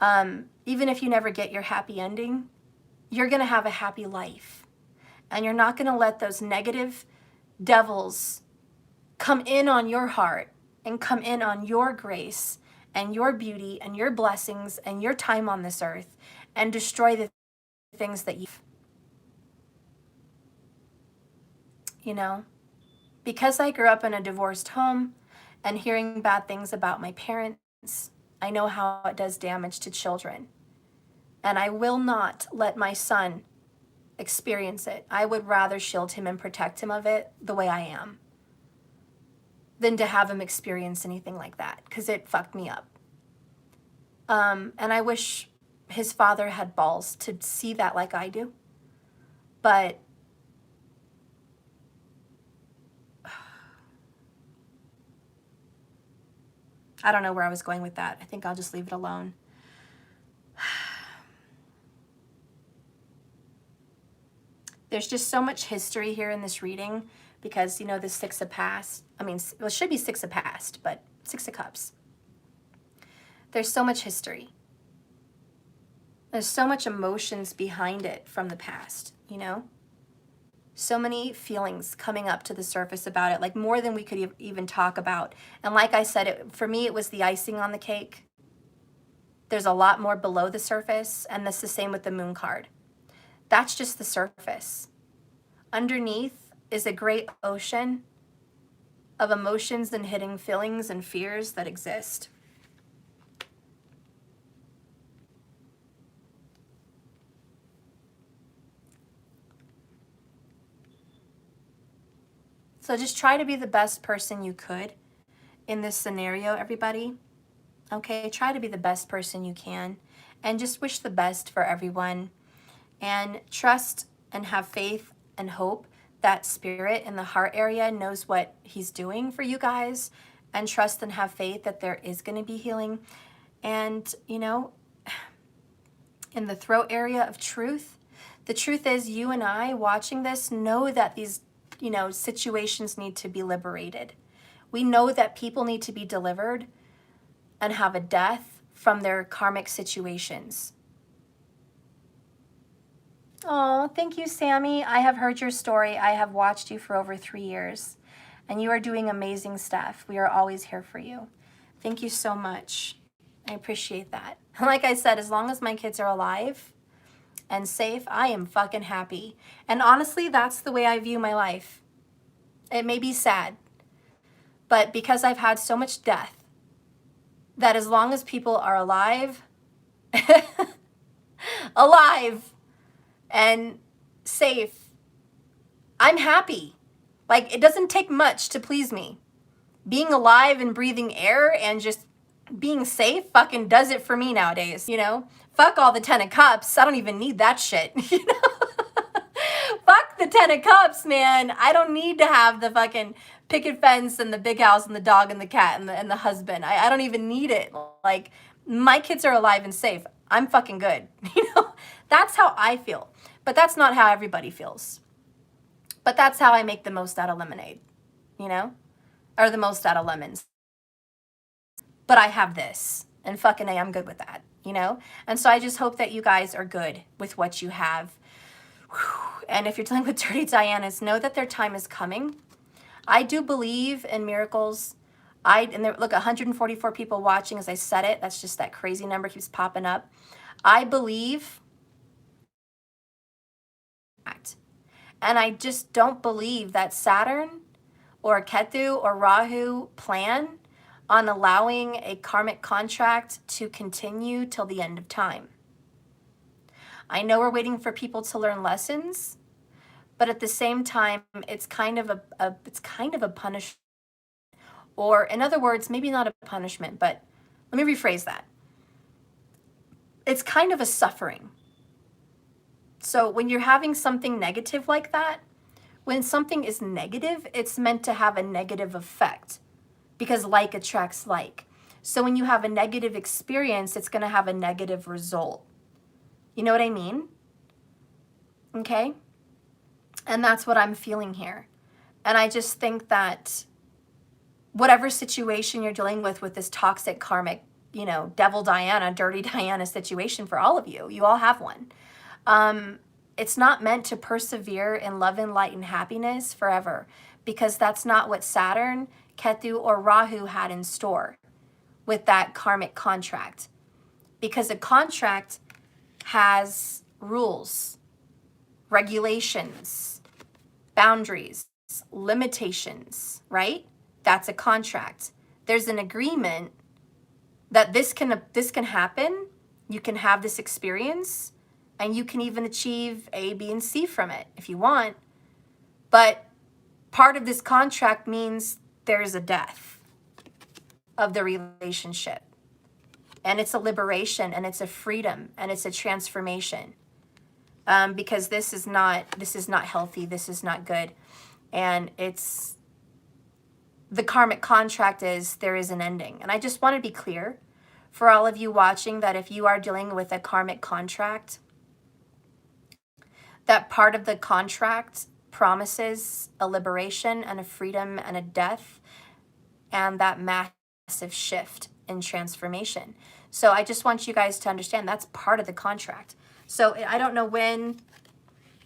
even if you never get your happy ending, you're going to have a happy life. And you're not going to let those negative devils come in on your heart and come in on your grace and your beauty and your blessings and your time on this earth and destroy the things that you know, because I grew up in a divorced home and hearing bad things about my parents, I know how it does damage to children. And I will not let my son experience it. I would rather shield him and protect him of it the way I am than to have him experience anything like that, because it fucked me up. And I wish his father had balls to see that like I do. But I don't know where I was going with that. I think I'll just leave it alone. There's just so much history here in this reading because, you know, the Six of Past, I mean, well, it should be Six of Past, but Six of Cups. There's so much history. There's so much emotions behind it from the past, you know? So many feelings coming up to the surface about it, like more than we could even talk about. And like I said, for me, it was the icing on the cake. There's a lot more below the surface, and that's the same with the Moon card. That's just the surface. Underneath is a great ocean of emotions and hidden feelings and fears that exist. So just try to be the best person you could in this scenario, everybody. Okay, try to be the best person you can and just wish the best for everyone. And trust and have faith and hope that Spirit in the heart area knows what he's doing for you guys. And trust and have faith that there is going to be healing. And, you know, in the throat area of truth, the truth is you and I watching this know that these, you know, situations need to be liberated. We know that people need to be delivered and have a death from their karmic situations. Oh, thank you, Sammy. I have heard your story. I have watched you for over 3 years, and you are doing amazing stuff. We are always here for you. Thank you so much. I appreciate that. Like I said, as long as my kids are alive and safe, I am fucking happy. And honestly, that's the way I view my life. It may be sad, but because I've had so much death, that as long as people are alive, alive and safe, I'm happy. Like, it doesn't take much to please me. Being alive and breathing air and just being safe fucking does it for me nowadays, you know? Fuck all the 10 of Cups. I don't even need that shit, you know? Fuck the 10 of Cups, man. I don't need to have the fucking picket fence and the big house and the dog and the cat and the husband. I don't even need it. Like, my kids are alive and safe. I'm fucking good, you know? That's how I feel. But that's not how everybody feels. But that's how I make the most out of lemonade, you know? Or the most out of lemons. But I have this, and fucking A, I'm good with that, you know? And so I just hope that you guys are good with what you have. And if you're dealing with dirty Dianas, know that their time is coming. I do believe in miracles. And there, look, 144 people watching as I said it. That's just that crazy number keeps popping up. I believe. And I just don't believe that Saturn or Ketu or Rahu plan on allowing a karmic contract to continue till the end of time. I know we're waiting for people to learn lessons, but at the same time, it's kind of a punishment. Or in other words, maybe not a punishment, but let me rephrase that. It's kind of a suffering. So when you're having something negative like that, when something is negative, it's meant to have a negative effect because like attracts like. So when you have a negative experience, it's going to have a negative result. You know what I mean? Okay? And that's what I'm feeling here. And I just think that whatever situation you're dealing with this toxic karmic, you know, devil Diana, dirty Diana situation for all of you, you all have one. It's not meant to persevere in love and light and happiness forever because that's not what Saturn, Ketu, or Rahu had in store with that karmic contract. Because a contract has rules, regulations, boundaries, limitations, right? That's a contract. There's an agreement that this can happen. You can have this experience. And you can even achieve A, B, and C from it if you want. But part of this contract means there's a death of the relationship. And it's a liberation, and it's a freedom, and it's a transformation. Because this is not healthy, this is not good. And it's the karmic contract is there is an ending. And I just want to be clear for all of you watching that if you are dealing with a karmic contract, that part of the contract promises a liberation and a freedom and a death and that massive shift and transformation. So I just want you guys to understand that's part of the contract. So I don't know when,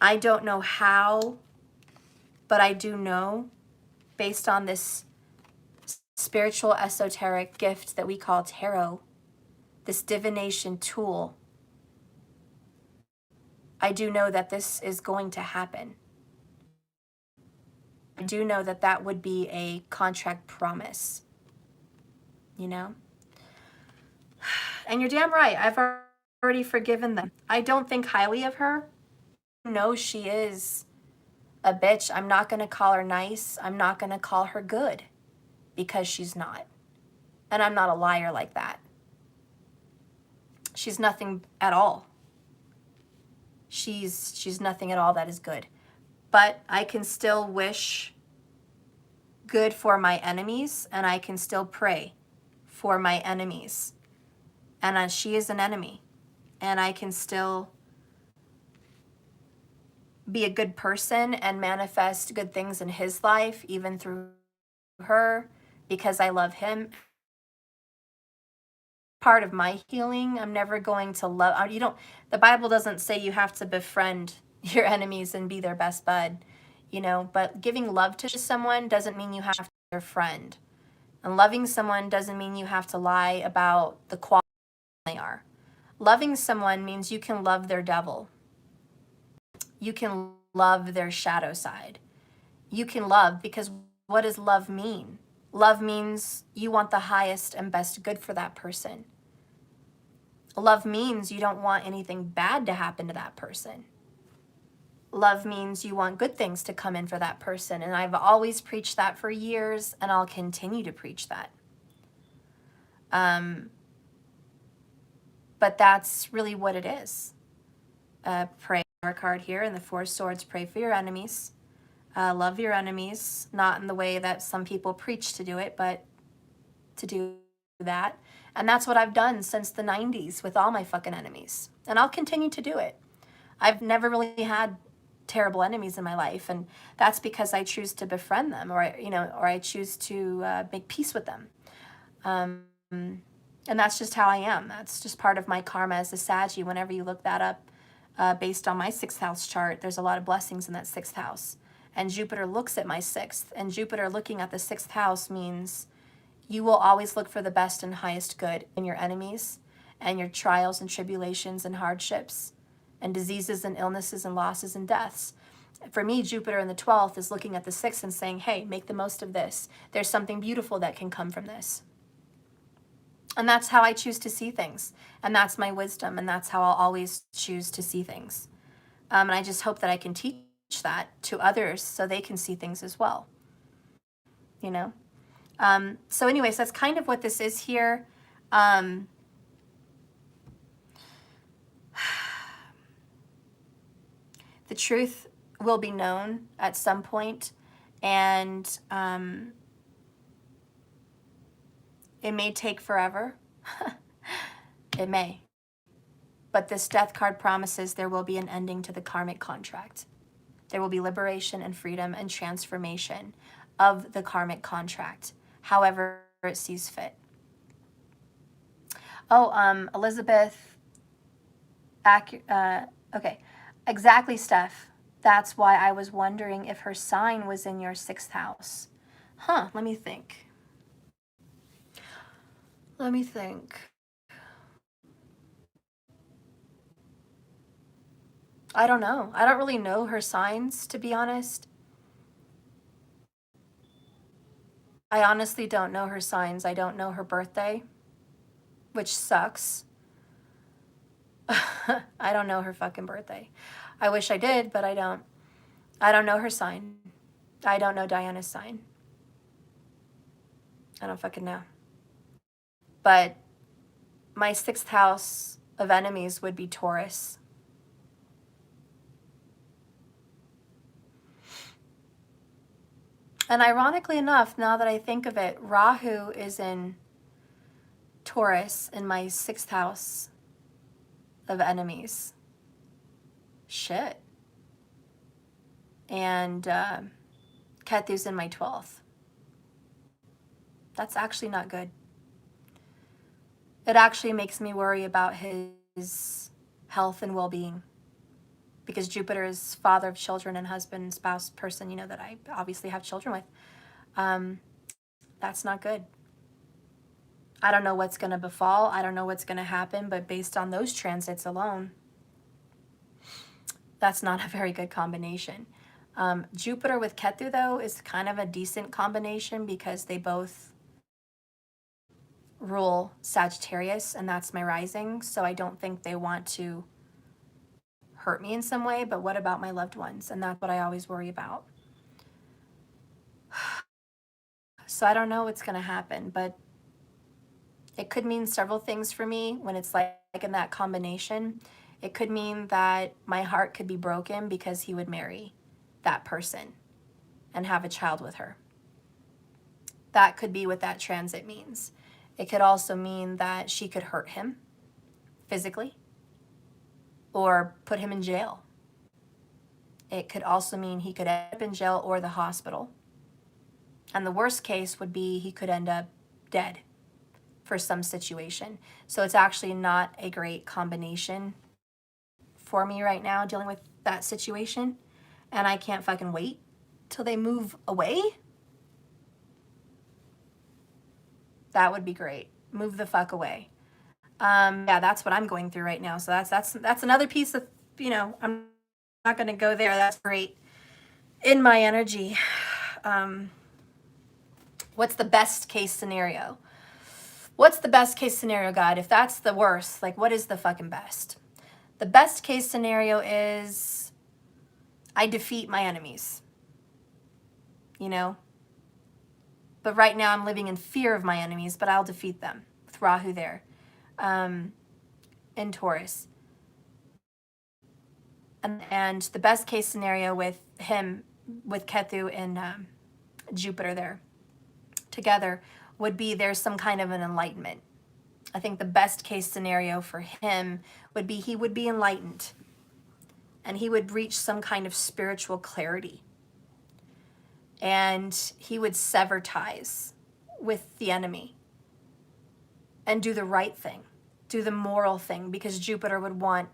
I don't know how, but I do know, based on this spiritual esoteric gift that we call tarot, this divination tool, I do know that this is going to happen. I do know that that would be a contract promise, you know? And you're damn right, I've already forgiven them. I don't think highly of her. No, she is a bitch. I'm not going to call her nice. I'm not going to call her good because she's not. And I'm not a liar like that. She's nothing at all. She's nothing at all that is good. But I can still wish good for my enemies, and I can still pray for my enemies. And she is an enemy, and I can still be a good person and manifest good things in his life, even through her, because I love him. Part of my healing, I'm never going to love, the Bible doesn't say you have to befriend your enemies and be their best bud, you know, but giving love to someone doesn't mean you have to be their friend. And loving someone doesn't mean you have to lie about the quality they are. Loving someone means you can love their devil. You can love their shadow side. You can love, because what does love mean? Love means you want the highest and best good for that person. Love means you don't want anything bad to happen to that person. Love means you want good things to come in for that person. And I've always preached that for years, and I'll continue to preach that. But that's really what it is. Pray our card here in the Four Swords. Pray for your enemies. Love your enemies, not in the way that some people preach to do it, but to do that. And that's what I've done since the 90s with all my fucking enemies. And I'll continue to do it. I've never really had terrible enemies in my life, and that's because I choose to befriend them, or I choose to make peace with them. And that's just how I am. That's just part of my karma as a Saggy. Whenever you look that up, based on my 6th house chart, there's a lot of blessings in that 6th house. And Jupiter looks at my 6th, and Jupiter looking at the 6th house means you will always look for the best and highest good in your enemies and your trials and tribulations and hardships and diseases and illnesses and losses and deaths. For me, Jupiter in the 12th is looking at the 6th and saying, hey, make the most of this. There's something beautiful that can come from this. And that's how I choose to see things. And that's my wisdom. And that's how I'll always choose to see things. And I just hope that I can teach that to others so they can see things as well. You know? So anyways, that's kind of what this is here. The truth will be known at some point, and it may take forever. It may. But this death card promises there will be an ending to the karmic contract. There will be liberation and freedom and transformation of the karmic contract, however it sees fit. Oh, Elizabeth, okay, exactly, Steph. That's why I was wondering if her sign was in your 6th house. Huh, let me think. I don't know. I don't really know her signs, to be honest. I honestly don't know her signs. I don't know her birthday, which sucks. I don't know her fucking birthday. I wish I did, but I don't. I don't know her sign. I don't know Diana's sign. I don't fucking know. But my 6th house of enemies would be Taurus. And ironically enough, now that I think of it, Rahu is in Taurus in my 6th house of enemies. Shit. And Ketu's in my 12th. That's actually not good. It actually makes me worry about his health and well-being, because Jupiter is father of children and husband, spouse, person, you know, that I obviously have children with. That's not good. I don't know what's going to befall. I don't know what's going to happen, but based on those transits alone, that's not a very good combination. Jupiter with Ketu, though, is kind of a decent combination because they both rule Sagittarius, and that's my rising, so I don't think they want to hurt me in some way, but what about my loved ones? And that's what I always worry about. So I don't know what's going to happen, but it could mean several things for me when it's like in that combination. It could mean that my heart could be broken because he would marry that person and have a child with her. That could be what that transit means. It could also mean that she could hurt him physically or put him in jail. It could also mean he could end up in jail or the hospital. And the worst case would be he could end up dead for some situation. So it's actually not a great combination for me right now dealing with that situation. And I can't fucking wait till they move away. That would be great. Move the fuck away. Yeah, that's what I'm going through right now. So that's another piece of, you know, I'm not going to go there. That's great in my energy. What's the best case scenario? What's the best case scenario, God? If that's the worst, like, what is the fucking best? The best case scenario is I defeat my enemies, you know? But right now I'm living in fear of my enemies, but I'll defeat them with Rahu there in Taurus. And the best case scenario with him, with Ketu and Jupiter there together, would be there's some kind of an enlightenment. I think the best case scenario for him would be he would be enlightened and he would reach some kind of spiritual clarity. And he would sever ties with the enemy and do the right thing, do the moral thing, because Jupiter would want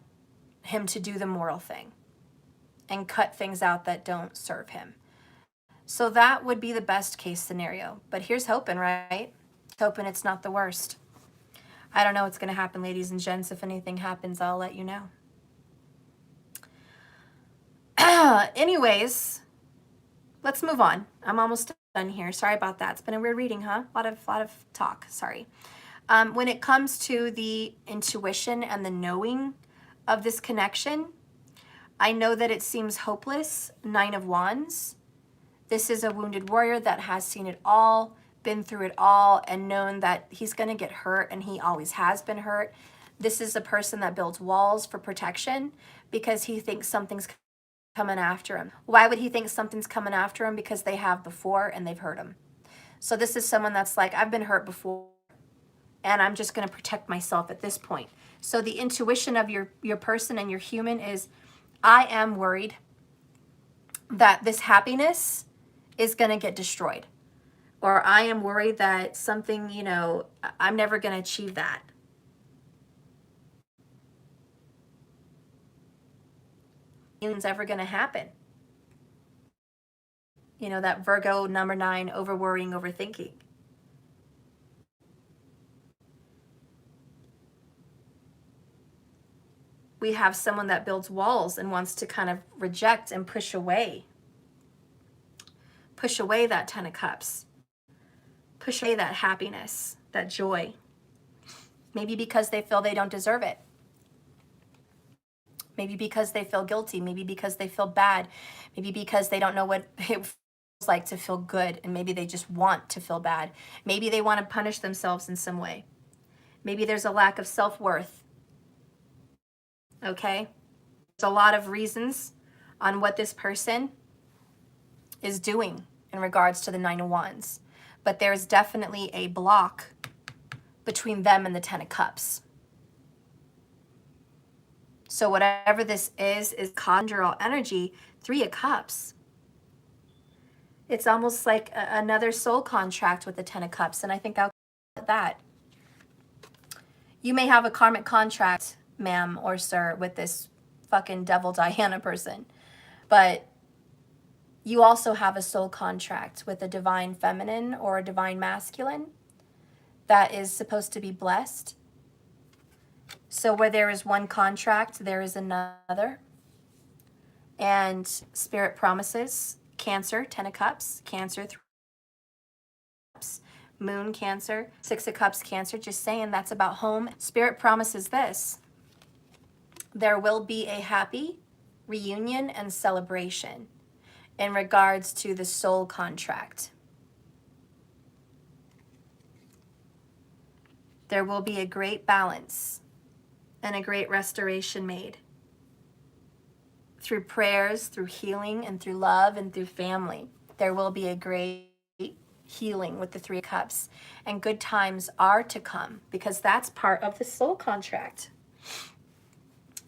him to do the moral thing and cut things out that don't serve him. So that would be the best case scenario. But here's hoping, right? Hoping it's not the worst. I don't know what's going to happen, ladies and gents. If anything happens, I'll let you know. Anyways, let's move on. I'm almost done here. Sorry about that. It's been a weird reading, huh? A lot of talk. Sorry. When it comes to the intuition and the knowing of this connection, I know that it seems hopeless. 9 of Wands. This is a wounded warrior that has seen it all, been through it all, and known that he's going to get hurt, and he always has been hurt. This is a person that builds walls for protection because he thinks something's coming after him. Why would he think something's coming after him? Because they have before and they've hurt him. So this is someone that's like, I've been hurt before and I'm just going to protect myself at this point. So the intuition of your person and your human is, I am worried that this happiness is going to get destroyed. Or I am worried that something, you know, I'm never going to achieve that. It's ever going to happen. You know, that Virgo number 9, over worrying, overthinking. We have someone that builds walls and wants to kind of reject and push away that 10 of Cups. Push away that happiness, that joy. Maybe because they feel they don't deserve it. Maybe because they feel guilty. Maybe because they feel bad. Maybe because they don't know what it feels like to feel good, and maybe they just want to feel bad. Maybe they want to punish themselves in some way. Maybe there's a lack of self-worth. Okay? There's a lot of reasons on what this person is doing in regards to the Nine of Wands. But there's definitely a block between them and the Ten of Cups. So whatever this is conjural energy, Three of Cups. It's almost like another soul contract with the Ten of Cups, and I think I'll call it that. You may have a karmic contract, ma'am or sir, with this fucking devil Diana person, but you also have a soul contract with a divine feminine or a divine masculine that is supposed to be blessed. So where there is one contract, there is another. And Spirit promises Cancer, Ten of Cups, Cancer, Three of Cups, Moon, Cancer, Six of Cups, Cancer, just saying that's about home. Spirit promises this. There will be a happy reunion and celebration in regards to the soul contract. There will be a great balance and a great restoration made through prayers, through healing, and through love, and through family. There will be a great healing with the Three of Cups, and good times are to come because that's part of the soul contract.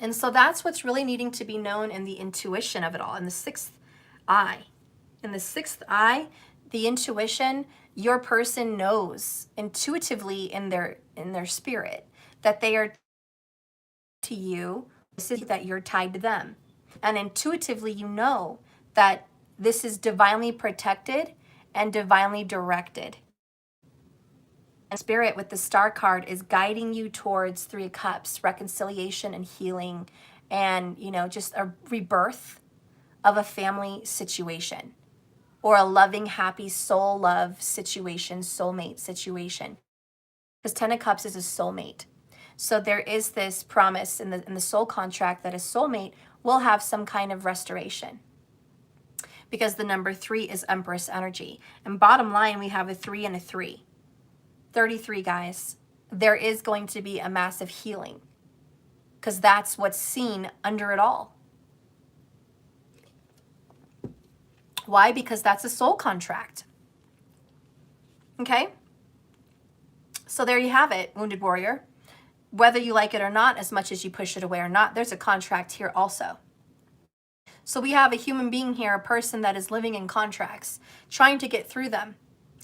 And so that's what's really needing to be known in the intuition of it all, in the sixth eye. In the sixth eye, the intuition, your person knows intuitively in their spirit that they are to you, that you're tied to them. And intuitively you know that this is divinely protected and divinely directed. And Spirit with the Star card is guiding you towards Three of Cups, reconciliation and healing, and, you know, just a rebirth of a family situation or a loving, happy soul love situation, soulmate situation. Because Ten of Cups is a soulmate. So there is this promise in the soul contract that a soulmate will have some kind of restoration. Because the number 3 is Empress energy. And bottom line, we have a 3 and a 3. 33, guys. There is going to be a massive healing. Because that's what's seen under it all. Why? Because that's a soul contract. Okay? So there you have it, Wounded Warrior. Whether you like it or not, as much as you push it away or not, there's a contract here also. So we have a human being here, a person that is living in contracts, trying to get through them.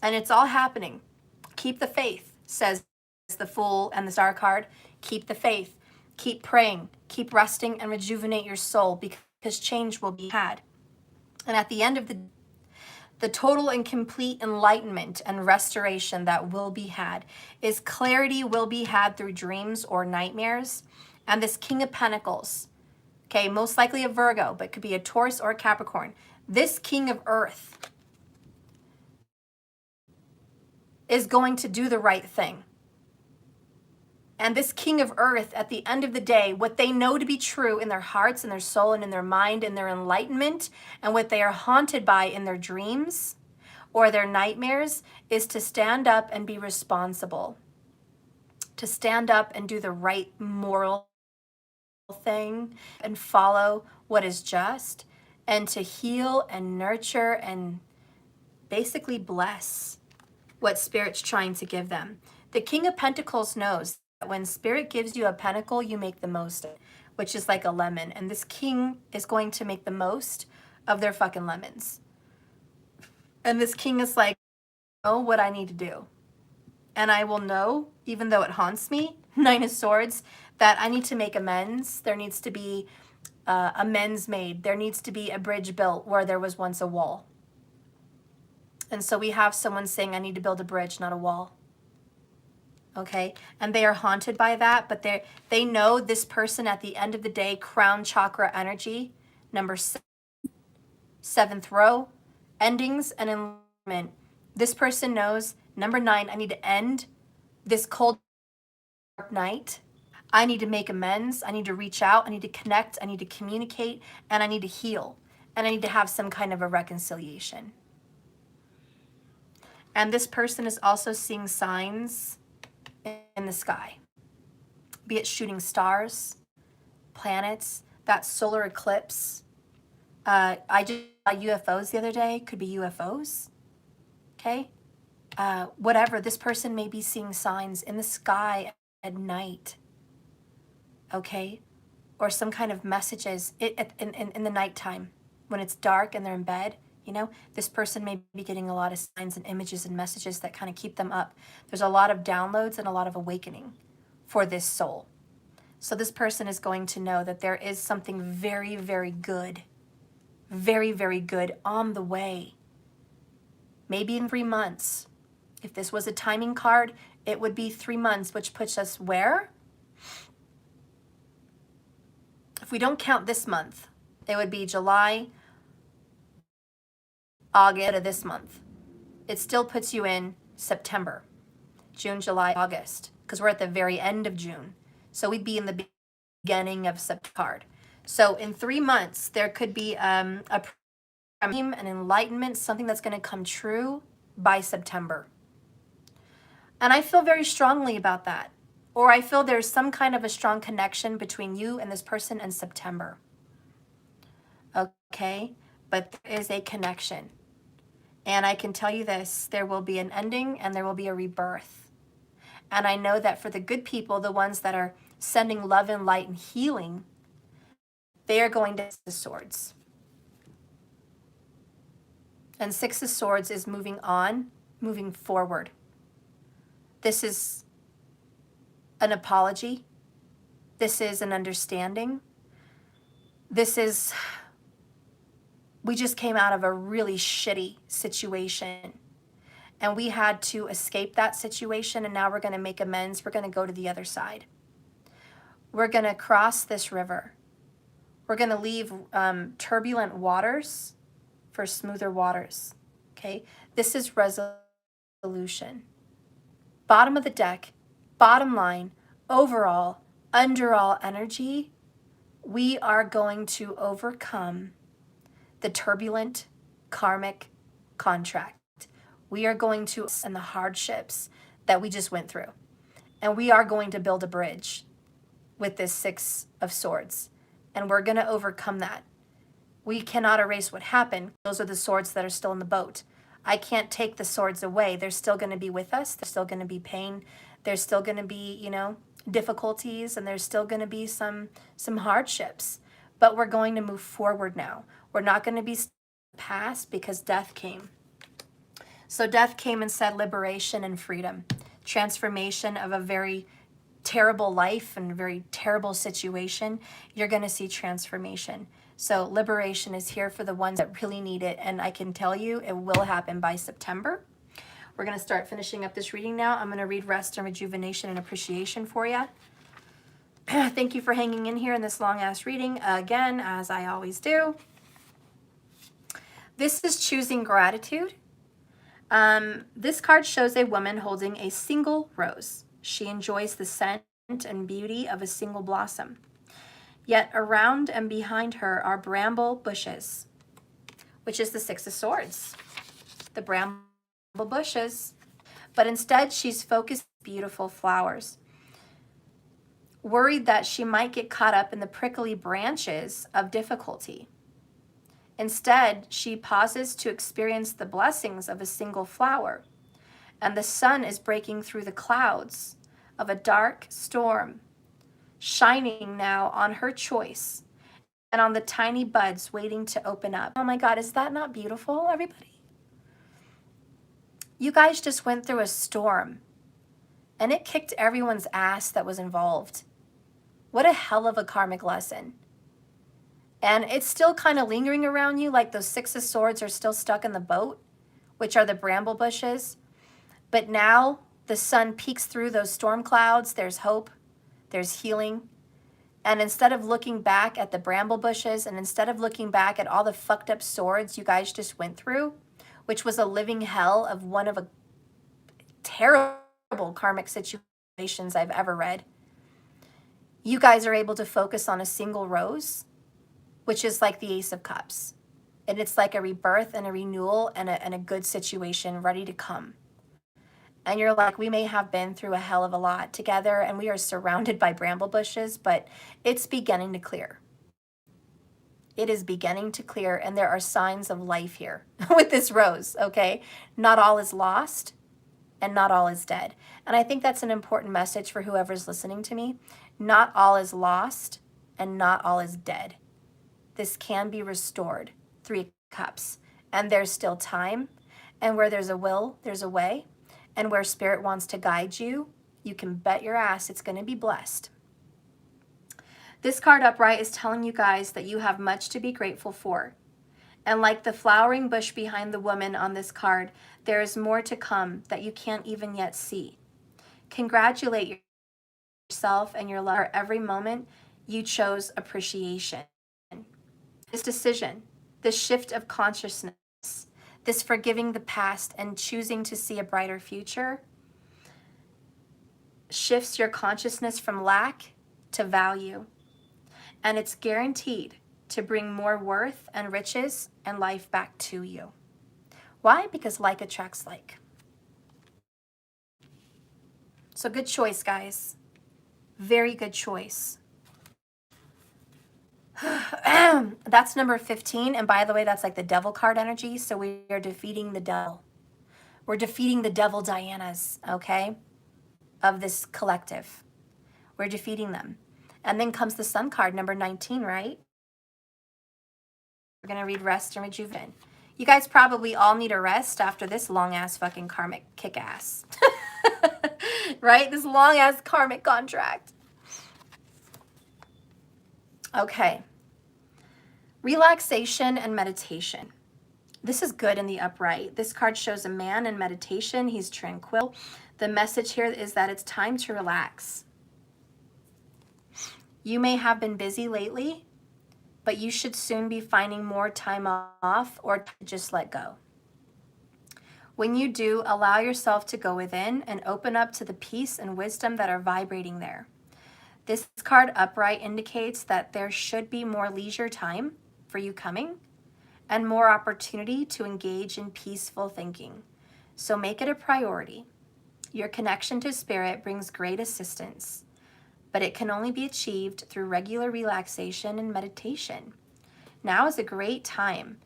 And it's all happening. Keep the faith, says the Fool and the Star card. Keep the faith. Keep praying. Keep resting and rejuvenate your soul because change will be had. And at the end of the total and complete enlightenment and restoration that will be had is clarity will be had through dreams or nightmares. And this King of Pentacles, okay, most likely a Virgo, but could be a Taurus or a Capricorn. This King of Earth is going to do the right thing. And this King of Earth, at the end of the day, what they know to be true in their hearts and their soul and in their mind and their enlightenment and what they are haunted by in their dreams or their nightmares is to stand up and be responsible. To stand up and do the right moral thing and follow what is just and to heal and nurture and basically bless what Spirit's trying to give them. The King of Pentacles knows that when Spirit gives you a pentacle, you make the most of it, which is like a lemon. And this King is going to make the most of their fucking lemons. And this King is like, I know what I need to do. And I will know, even though it haunts me, Nine of Swords, that I need to make amends. There needs to be amends made. There needs to be a bridge built where there was once a wall. And so we have someone saying, I need to build a bridge, not a wall. Okay? And they are haunted by that, but they know this person at the end of the day, crown chakra energy, number 7, 7th row, endings and enlightenment. This person knows, number 9, I need to end this cold dark night. I need to make amends. I need to reach out. I need to connect. I need to communicate. And I need to heal. And I need to have some kind of a reconciliation. And this person is also seeing signs in the sky, be it shooting stars, planets, that solar eclipse. I just saw UFOs the other day. Could be UFOs. okay? Whatever, this person may be seeing signs in the sky at night, okay? Or some kind of messages in the nighttime when it's dark and they're in bed, you know? This person may be getting a lot of signs and images and messages that kind of keep them up. There's a lot of downloads and a lot of awakening for this soul. So this person is going to know that there is something very, very good on the way. Maybe in 3 months. If this was a timing card, it would be 3 months, which puts us where? If we don't count this month, it would be July, August of this month. It still puts you in September, June, July, August, because we're at the very end of June. So we'd be in the beginning of September. So in 3 months, there could be an enlightenment, something that's going to come true by September. And I feel very strongly about that. Or I feel there's some kind of a strong connection between you and this person in September. Okay? But there is a connection. And I can tell you this, there will be an ending and there will be a rebirth. And I know that for the good people, the ones that are sending love and light and healing, they are going to the swords. And Six of Swords is moving on, moving forward. This is an apology. This is an understanding. This is, we just came out of a really shitty situation. And we had to escape that situation, and now we're going to make amends. We're going to go to the other side. We're going to cross this river. We're going to leave turbulent waters for smoother waters, okay? This is resolution. Bottom of the deck, bottom line, overall, underall energy, we are going to overcome the turbulent karmic contract. We are going to, and the hardships that we just went through. And we are going to build a bridge with this Six of Swords. And we're going to overcome that. We cannot erase what happened. Those are the swords that are still in the boat. I can't take the swords away. They're still going to be with us. There's still going to be pain. There's still going to be, you know, difficulties, and there's still going to be some hardships. But we're going to move forward now. We're not going to be stuck in the past because death came. So death came and said liberation and freedom. Transformation of a very terrible life and very terrible situation. You're going to see transformation. So liberation is here for the ones that really need it. And I can tell you it will happen by September. We're going to start finishing up this reading now. I'm going to read rest and rejuvenation and appreciation for you. Thank you for hanging in here in this long-ass reading. Again, as I always do. This is choosing gratitude. This card shows a woman holding a single rose. She enjoys the scent and beauty of a single blossom. Yet around and behind her are bramble bushes, which is the Six of Swords. The bramble bushes. But instead, she's focused on beautiful flowers. Worried that she might get caught up in the prickly branches of difficulty. Instead, she pauses to experience the blessings of a single flower. And the sun is breaking through the clouds of a dark storm, shining now on her choice and on the tiny buds waiting to open up. Oh my God, is that not beautiful, everybody? You guys just went through a storm and it kicked everyone's ass that was involved. What a hell of a karmic lesson. And it's still kind of lingering around you, like those Six of Swords are still stuck in the boat, which are the bramble bushes. But now the sun peeks through those storm clouds. There's hope. There's healing. And instead of looking back at the bramble bushes and instead of looking back at all the fucked up swords you guys just went through, which was a living hell of one of a terrible karmic situations I've ever read, you guys are able to focus on a single rose, which is like the Ace of Cups. And it's like a rebirth and a renewal and a good situation ready to come. And you're like, we may have been through a hell of a lot together and we are surrounded by bramble bushes, but it's beginning to clear. It is beginning to clear, and there are signs of life here with this rose, okay? Not all is lost, and not all is dead. And I think that's an important message for whoever's listening to me. Not all is lost, and not all is dead. This can be restored. 3 cups. And there's still time. And where there's a will, there's a way. And where spirit wants to guide you, you can bet your ass it's going to be blessed. This card upright is telling you guys that you have much to be grateful for. And like the flowering bush behind the woman on this card, there is more to come that you can't even yet see. Congratulate yourself and your lover every moment you chose appreciation. This decision, this shift of consciousness, this forgiving the past and choosing to see a brighter future, shifts your consciousness from lack to value. And it's guaranteed to bring more worth and riches and life back to you. Why? Because like attracts like. So good choice, guys. Very good choice. That's number 15. And by the way, that's like the devil card energy. So we are defeating the devil. We're defeating the devil Dianas, okay, of this collective. We're defeating them. And then comes the sun card, number 19, right? We're going to read rest and rejuvenate. You guys probably all need a rest after this long-ass fucking karmic kick-ass. Right? This long-ass karmic contract. Okay. Relaxation and meditation. This is good in the upright. This card shows a man in meditation. He's tranquil. The message here is that it's time to relax. You may have been busy lately, but you should soon be finding more time off or just let go. When you do, allow yourself to go within and open up to the peace and wisdom that are vibrating there. This card upright indicates that there should be more leisure time for you coming and more opportunity to engage in peaceful thinking. So make it a priority. Your connection to spirit brings great assistance, but it can only be achieved through regular relaxation and meditation. Now is a great time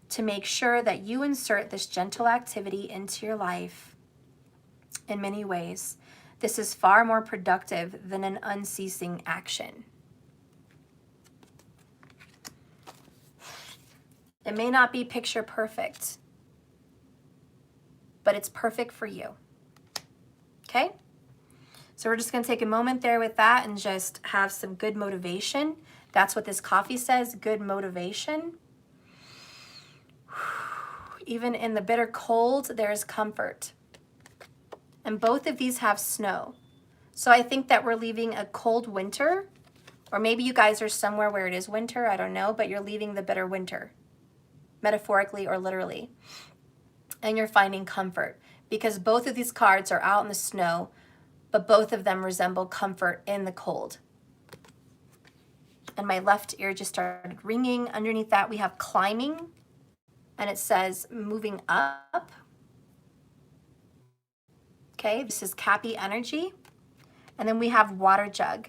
to make sure that you insert this gentle activity into your life in many ways. This is far more productive than an unceasing action. It may not be picture perfect, but it's perfect for you. Okay? So we're just going to take a moment there with that and just have some good motivation. That's what this coffee says, good motivation. Even in the bitter cold, there's comfort. And both of these have snow. So I think that we're leaving a cold winter, or maybe you guys are somewhere where it is winter, I don't know, but you're leaving the bitter winter, metaphorically or literally. And you're finding comfort because both of these cards are out in the snow, but both of them resemble comfort in the cold. And my left ear just started ringing. Underneath that, we have climbing, and it says moving up. Okay, this is Cappy energy. And then we have water jug,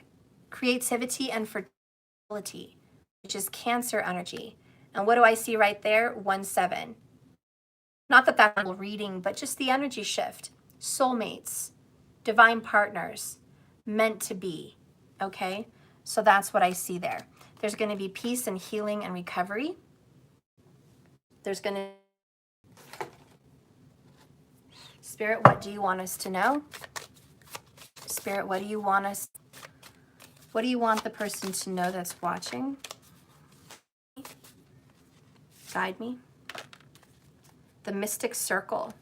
creativity and fertility, which is Cancer energy. And what do I see right there? 1-7. Not that that's a reading, but just the energy shift. Soulmates, divine partners, meant to be, okay? So that's what I see there. There's going to be peace and healing and recovery. There's going to... Spirit, what do you want us to know? Spirit, what do you want us... What do you want the person to know that's watching? Guide me. The mystic circle.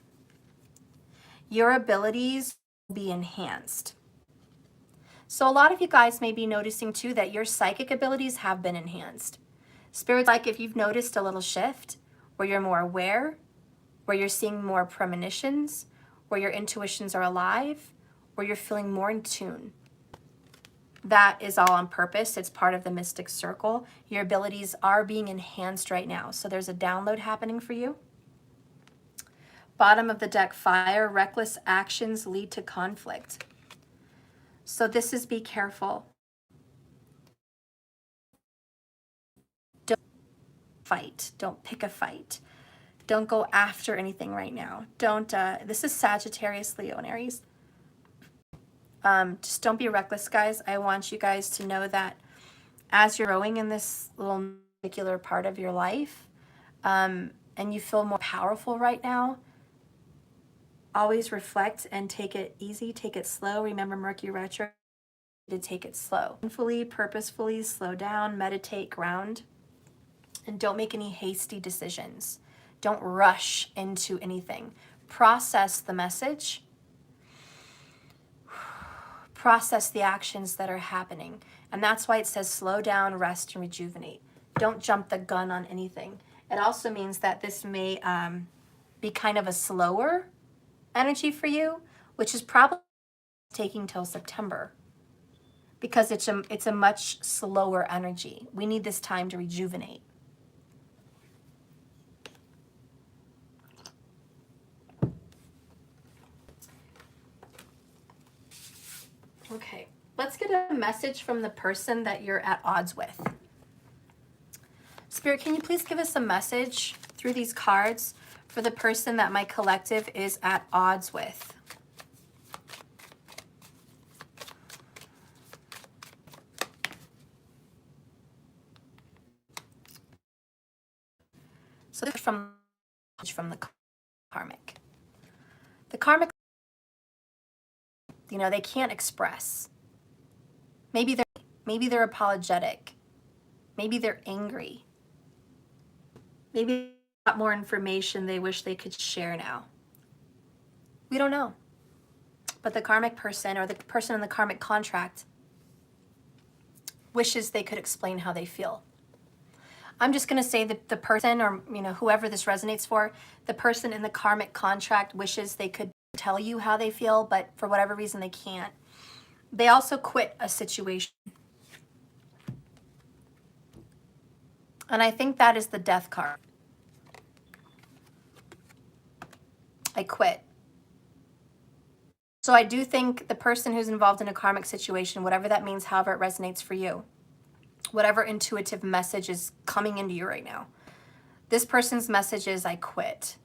Your abilities will be enhanced. So a lot of you guys may be noticing too that your psychic abilities have been enhanced. Spirit's like if you've noticed a little shift where you're more aware, where you're seeing more premonitions, where your intuitions are alive, where you're feeling more in tune. That is all on purpose. It's part of the mystic circle. Your abilities are being enhanced right now. So there's a download happening for you. Bottom of the deck, fire. Reckless actions lead to conflict. So this is be careful. fight. Don't pick a fight. Don't go after anything right now. Don't, this is Sagittarius, Leo, and Aries. Just don't be reckless, guys. I want you guys to know that as you're growing in this little particular part of your life, and you feel more powerful right now, always reflect and take it easy, take it slow. Remember Mercury retro, to take it slow. Mindfully, purposefully, slow down, meditate, ground, and don't make any hasty decisions. Don't rush into anything. Process the message. Process the actions that are happening. And that's why it says slow down, rest, and rejuvenate. Don't jump the gun on anything. It also means that this may be kind of a slower energy for you, which is probably taking till September, because it's a much slower energy. We need this time to rejuvenate. Okay, let's get a message from the person that you're at odds with. Spirit, can you please give us a message through these cards for the person that my collective is at odds with? So this is from the Karmic. The Karmic, you know, they can't express. Maybe they're apologetic. Maybe they're angry. Maybe a lot more information they wish they could share now. We don't know. But the Karmic person, or the person in the Karmic contract, wishes they could explain how they feel. I'm just going to say that the person, or you know, whoever this resonates for, the person in the Karmic contract wishes they could tell you how they feel, but for whatever reason they can't. They also quit a situation. And I think that is the Death card. I quit. So I do think the person who's involved in a karmic situation, whatever that means, however it resonates for you, whatever intuitive message is coming into you right now, this person's message is, I quit.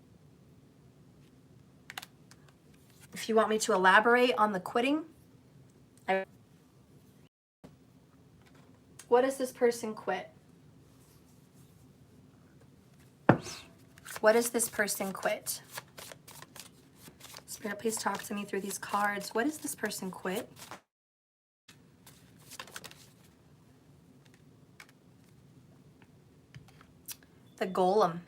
If you want me to elaborate on the quitting, what does this person quit? What does this person quit? Spirit, please talk to me through these cards. What does this person quit? The Golem.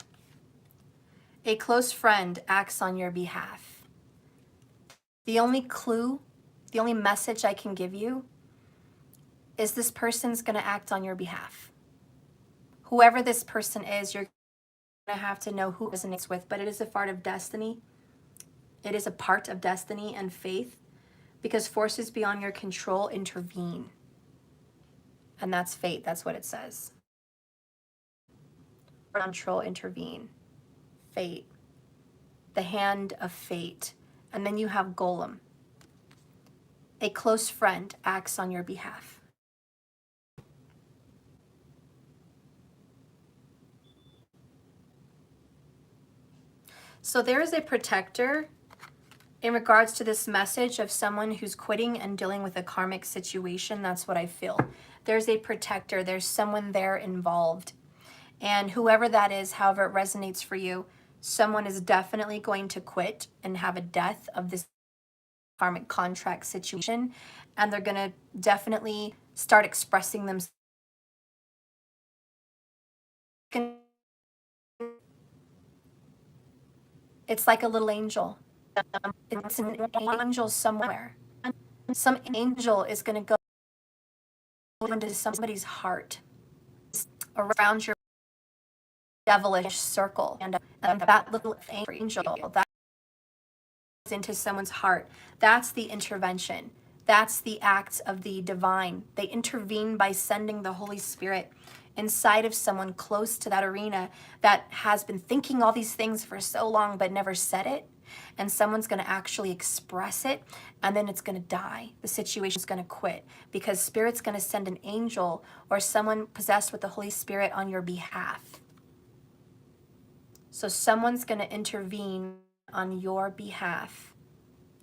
A close friend acts on your behalf. The only clue, the only message I can give you is this person's going to act on your behalf. Whoever this person is, you're going to have to know who it resonates with, but it is a part of destiny. It is a part of destiny and faith, because forces beyond your control intervene. And that's fate. That's what it says. Control, intervene. Fate. The hand of fate. And then you have Golem. A close friend acts on your behalf. So there is a protector in regards to this message of someone who's quitting and dealing with a karmic situation. That's what I feel. There's a protector. There's someone there involved. And whoever that is, however it resonates for you, someone is definitely going to quit and have a death of this karmic contract situation. And they're going to definitely start expressing themselves. It's like a little angel. It's an angel somewhere. Some angel is going to go into somebody's heart around your devilish circle, and that little angel that goes into someone's heart. That's the intervention. That's the act of the divine. They intervene by sending the Holy Spirit inside of someone close to that arena that has been thinking all these things for so long but never said it. And someone's going to actually express it, and then it's going to die. The situation's going to quit, because Spirit's going to send an angel or someone possessed with the Holy Spirit on your behalf. So someone's going to intervene on your behalf.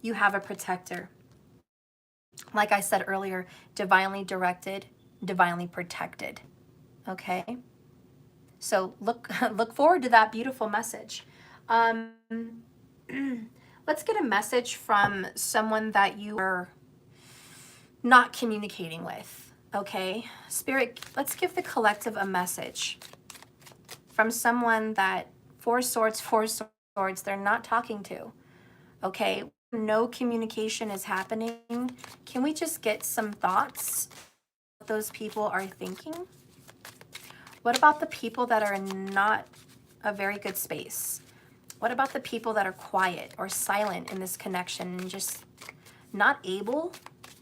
You have a protector. Like I said earlier, divinely directed, divinely protected. Okay? So look forward to that beautiful message. Let's get a message from someone that you are not communicating with. Okay? Spirit, let's give the collective a message from someone that Four Swords, they're not talking to. Okay? No communication is happening. Can we just get some thoughts what those people are thinking? What about the people that are in not a very good space? What about the people that are quiet or silent in this connection and just not able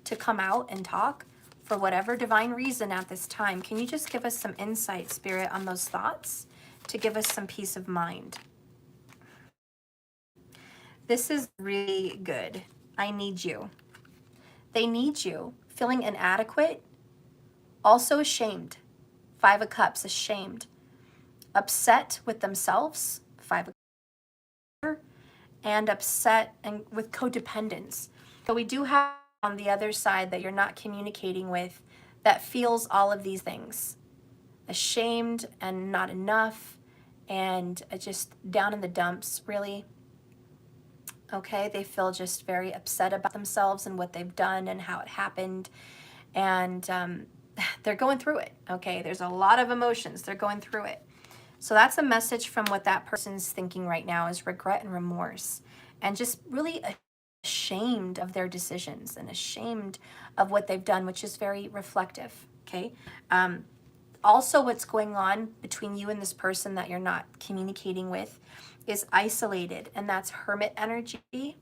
to come out and talk for whatever divine reason at this time? Can you just give us some insight, Spirit, on those thoughts to give us some peace of mind? This is really good. I need you. They need you. Feeling inadequate, also ashamed. 5 of Cups, ashamed. Upset with themselves, 5 of Cups, and upset and with codependence. So we do have on the other side that you're not communicating with that feels all of these things. Ashamed and not enough and just down in the dumps, really. Okay, they feel just very upset about themselves and what they've done and how it happened. And they're going through it, okay? There's a lot of emotions. They're going through it. So that's a message from what that person's thinking right now is regret and remorse and just really ashamed of their decisions and ashamed of what they've done, which is very reflective, okay? Also, what's going on between you and this person that you're not communicating with is isolated, and that's hermit energy,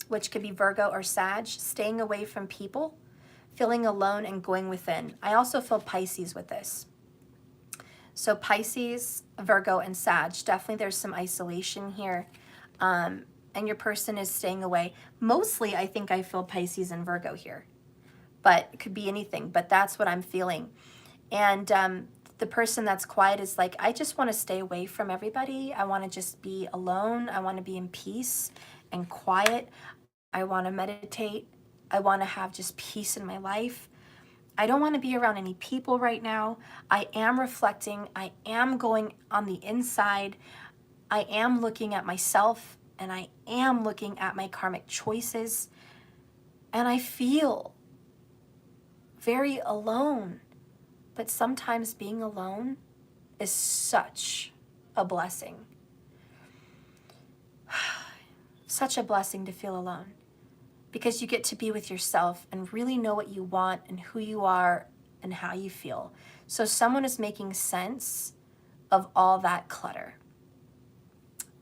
which could be Virgo or Sag, staying away from people, feeling alone and going within. I also feel Pisces with this. So Pisces, Virgo, and Sag, definitely there's some isolation here, and your person is staying away. Mostly, I think I feel Pisces and Virgo here, but it could be anything, but that's what I'm feeling. And the person that's quiet is like, I just want to stay away from everybody. I want to just be alone. I want to be in peace and quiet. I want to meditate. I want to have just peace in my life. I don't want to be around any people right now. I am reflecting. I am going on the inside. I am looking at myself and I am looking at my karmic choices. And I feel very alone. But sometimes being alone is such a blessing. Such a blessing to feel alone. Because you get to be with yourself and really know what you want and who you are and how you feel. So someone is making sense of all that clutter.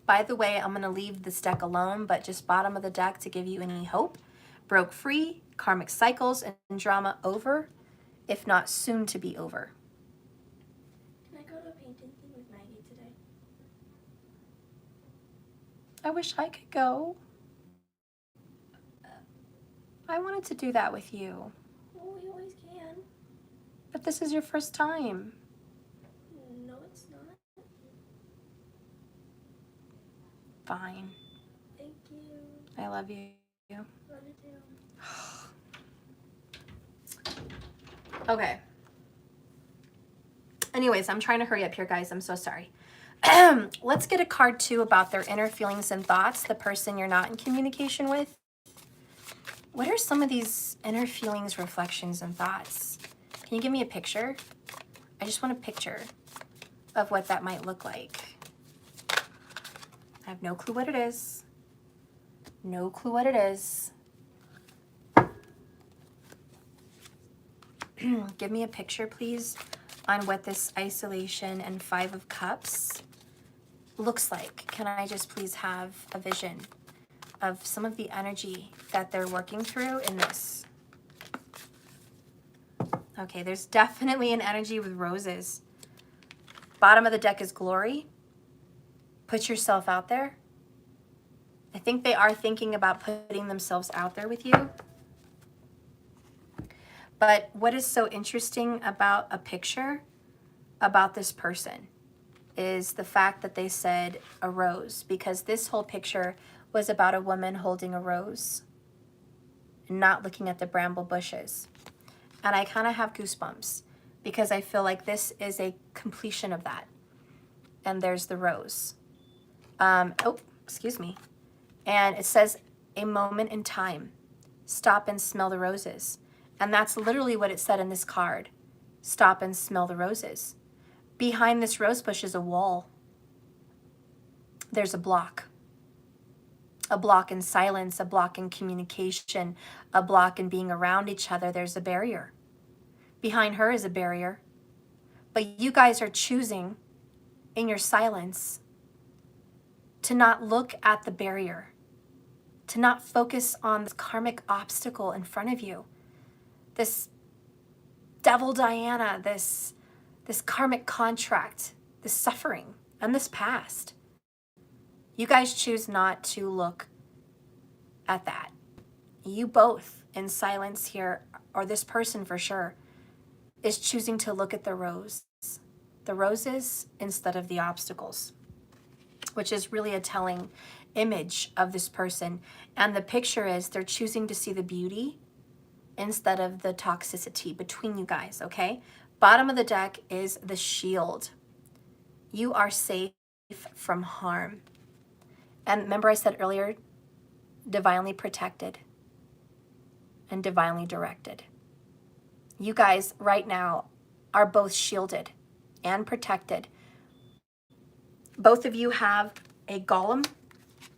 By the way, I'm going to leave this deck alone, but just bottom of the deck to give you any hope. Broke free, karmic cycles and drama over, if not soon to be over. Can I go to a painting thing with Maggie today? I wish I could go. I wanted to do that with you. Well, we always can. But this is your first time. No, it's not. Fine. Thank you. I love you. Love you too. Okay. Anyways, I'm trying to hurry up here, guys. I'm so sorry. Let's get a card, too, about their inner feelings and thoughts, the person you're not in communication with. What are some of these inner feelings, reflections, and thoughts? Can you give me a picture? I just want a picture of what that might look like. I have no clue what it is. No clue what it is. Give me a picture, please, on what this isolation and 5 of Cups looks like. Can I just please have a vision of some of the energy that they're working through in this? Okay, there's definitely an energy with roses. Bottom of the deck is glory. Put yourself out there. I think they are thinking about putting themselves out there with you. But what is so interesting about a picture about this person? is the fact that they said a rose, because this whole picture was about a woman holding a rose, not looking at the bramble bushes. And I kind of have goosebumps because I feel like this is a completion of that. And there's the rose. Oh, excuse me. And it says, a moment in time. Stop and smell the roses. And that's literally what it said in this card. Stop and smell the roses. Behind this rose bush is a wall. There's a block. A block in silence, a block in communication, a block in being around each other. There's a barrier. Behind her is a barrier. But you guys are choosing in your silence to not look at the barrier, to not focus on this karmic obstacle in front of you, this devil Diana, this karmic contract, this suffering, and this past. You guys choose not to look at that. You both in silence here, or this person for sure, is choosing to look at the roses instead of the obstacles, which is really a telling image of this person. And the picture is they're choosing to see the beauty instead of the toxicity between you guys, okay? Bottom of the deck is the shield. You are safe from harm. And remember I said earlier, divinely protected and divinely directed. You guys right now are both shielded and protected. Both of you have a golem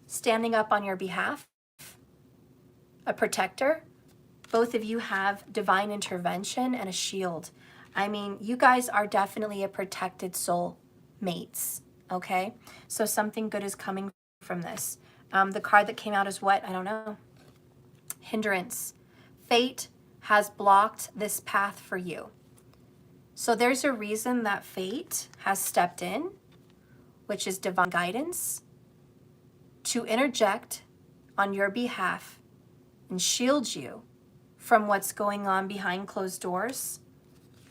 standing up on your behalf, a protector. Both of you have divine intervention and a shield. I mean, you guys are definitely a protected soul mates, okay? So something good is coming from this. The card that came out is what? I don't know. Hindrance. Fate has blocked this path for you. So there's a reason that fate has stepped in, which is divine guidance, to interject on your behalf and shield you from what's going on behind closed doors.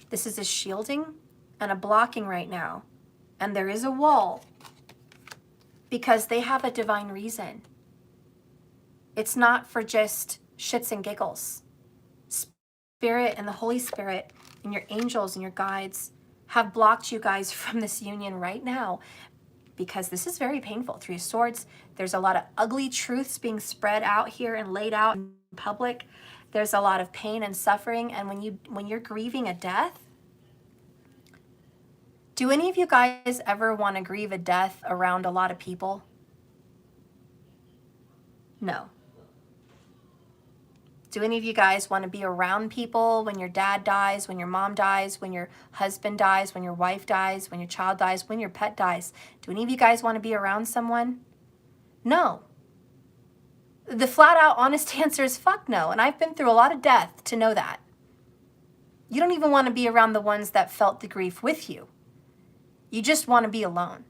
This is a shielding and a blocking right now. And there is a wall because they have a divine reason. It's not for just shits and giggles. Spirit and the Holy Spirit and your angels and your guides have blocked you guys from this union right now because this is very painful. Three of Swords, there's a lot of ugly truths being spread out here and laid out in public. There's a lot of pain and suffering. And when you're grieving a death, do any of you guys ever want to grieve a death around a lot of people? No. Do any of you guys want to be around people when your dad dies, when your mom dies, when your husband dies, when your wife dies, when your child dies, when your pet dies? Do any of you guys want to be around someone? No. The flat out honest answer is fuck no. And I've been through a lot of death to know that. You don't even want to be around the ones that felt the grief with you. You just want to be alone.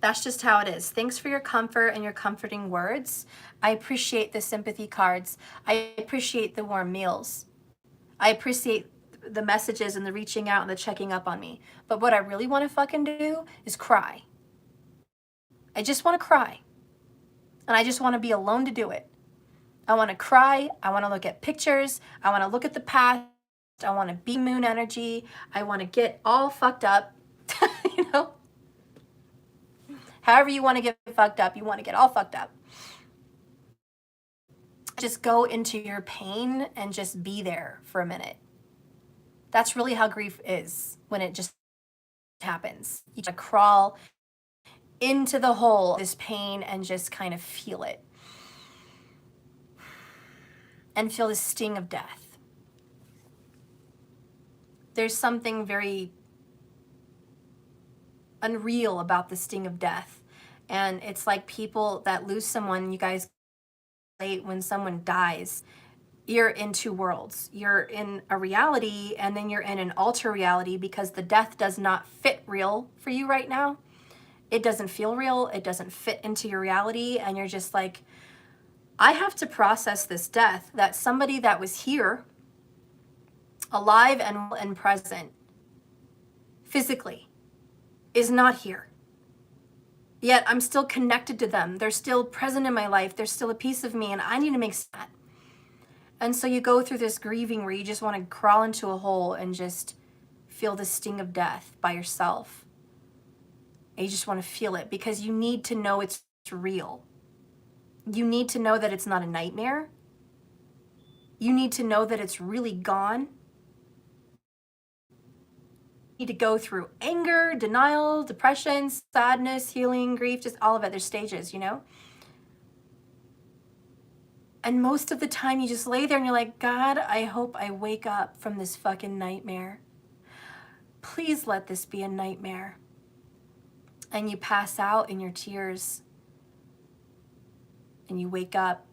That's just how it is. Thanks for your comfort and your comforting words. I appreciate the sympathy cards. I appreciate the warm meals. I appreciate the messages and the reaching out and the checking up on me. But what I really want to fucking do is cry. I just want to cry. And I just want to be alone to do it. I want to cry. I want to look at pictures. I want to look at the past. I want to be moon energy. I want to get all fucked up, you know? However you want to get fucked up, you want to get all fucked up. Just go into your pain and just be there for a minute. That's really how grief is when it just happens. You just crawl into the hole of this pain and just kind of feel it. And feel the sting of death. There's something very unreal about the sting of death. And it's like people that lose someone, you guys, when someone dies, you're in two worlds. You're in a reality and then you're in an alter reality because the death does not fit real for you right now. It doesn't feel real. It doesn't fit into your reality. And you're just like, I have to process this death that somebody that was here, alive and present, physically is not here. Yet I'm still connected to them. They're still present in my life. They're still a piece of me, and I need to make sense. And so you go through this grieving where you just want to crawl into a hole and just feel the sting of death by yourself. And you just want to feel it because you need to know it's real. You need to know that it's not a nightmare. You need to know that it's really gone. You need to go through anger, denial, depression, sadness, healing, grief, just all of it. There's stages, you know? And most of the time you just lay there and you're like, God, I hope I wake up from this fucking nightmare. Please let this be a nightmare. And you pass out in your tears. And you wake up.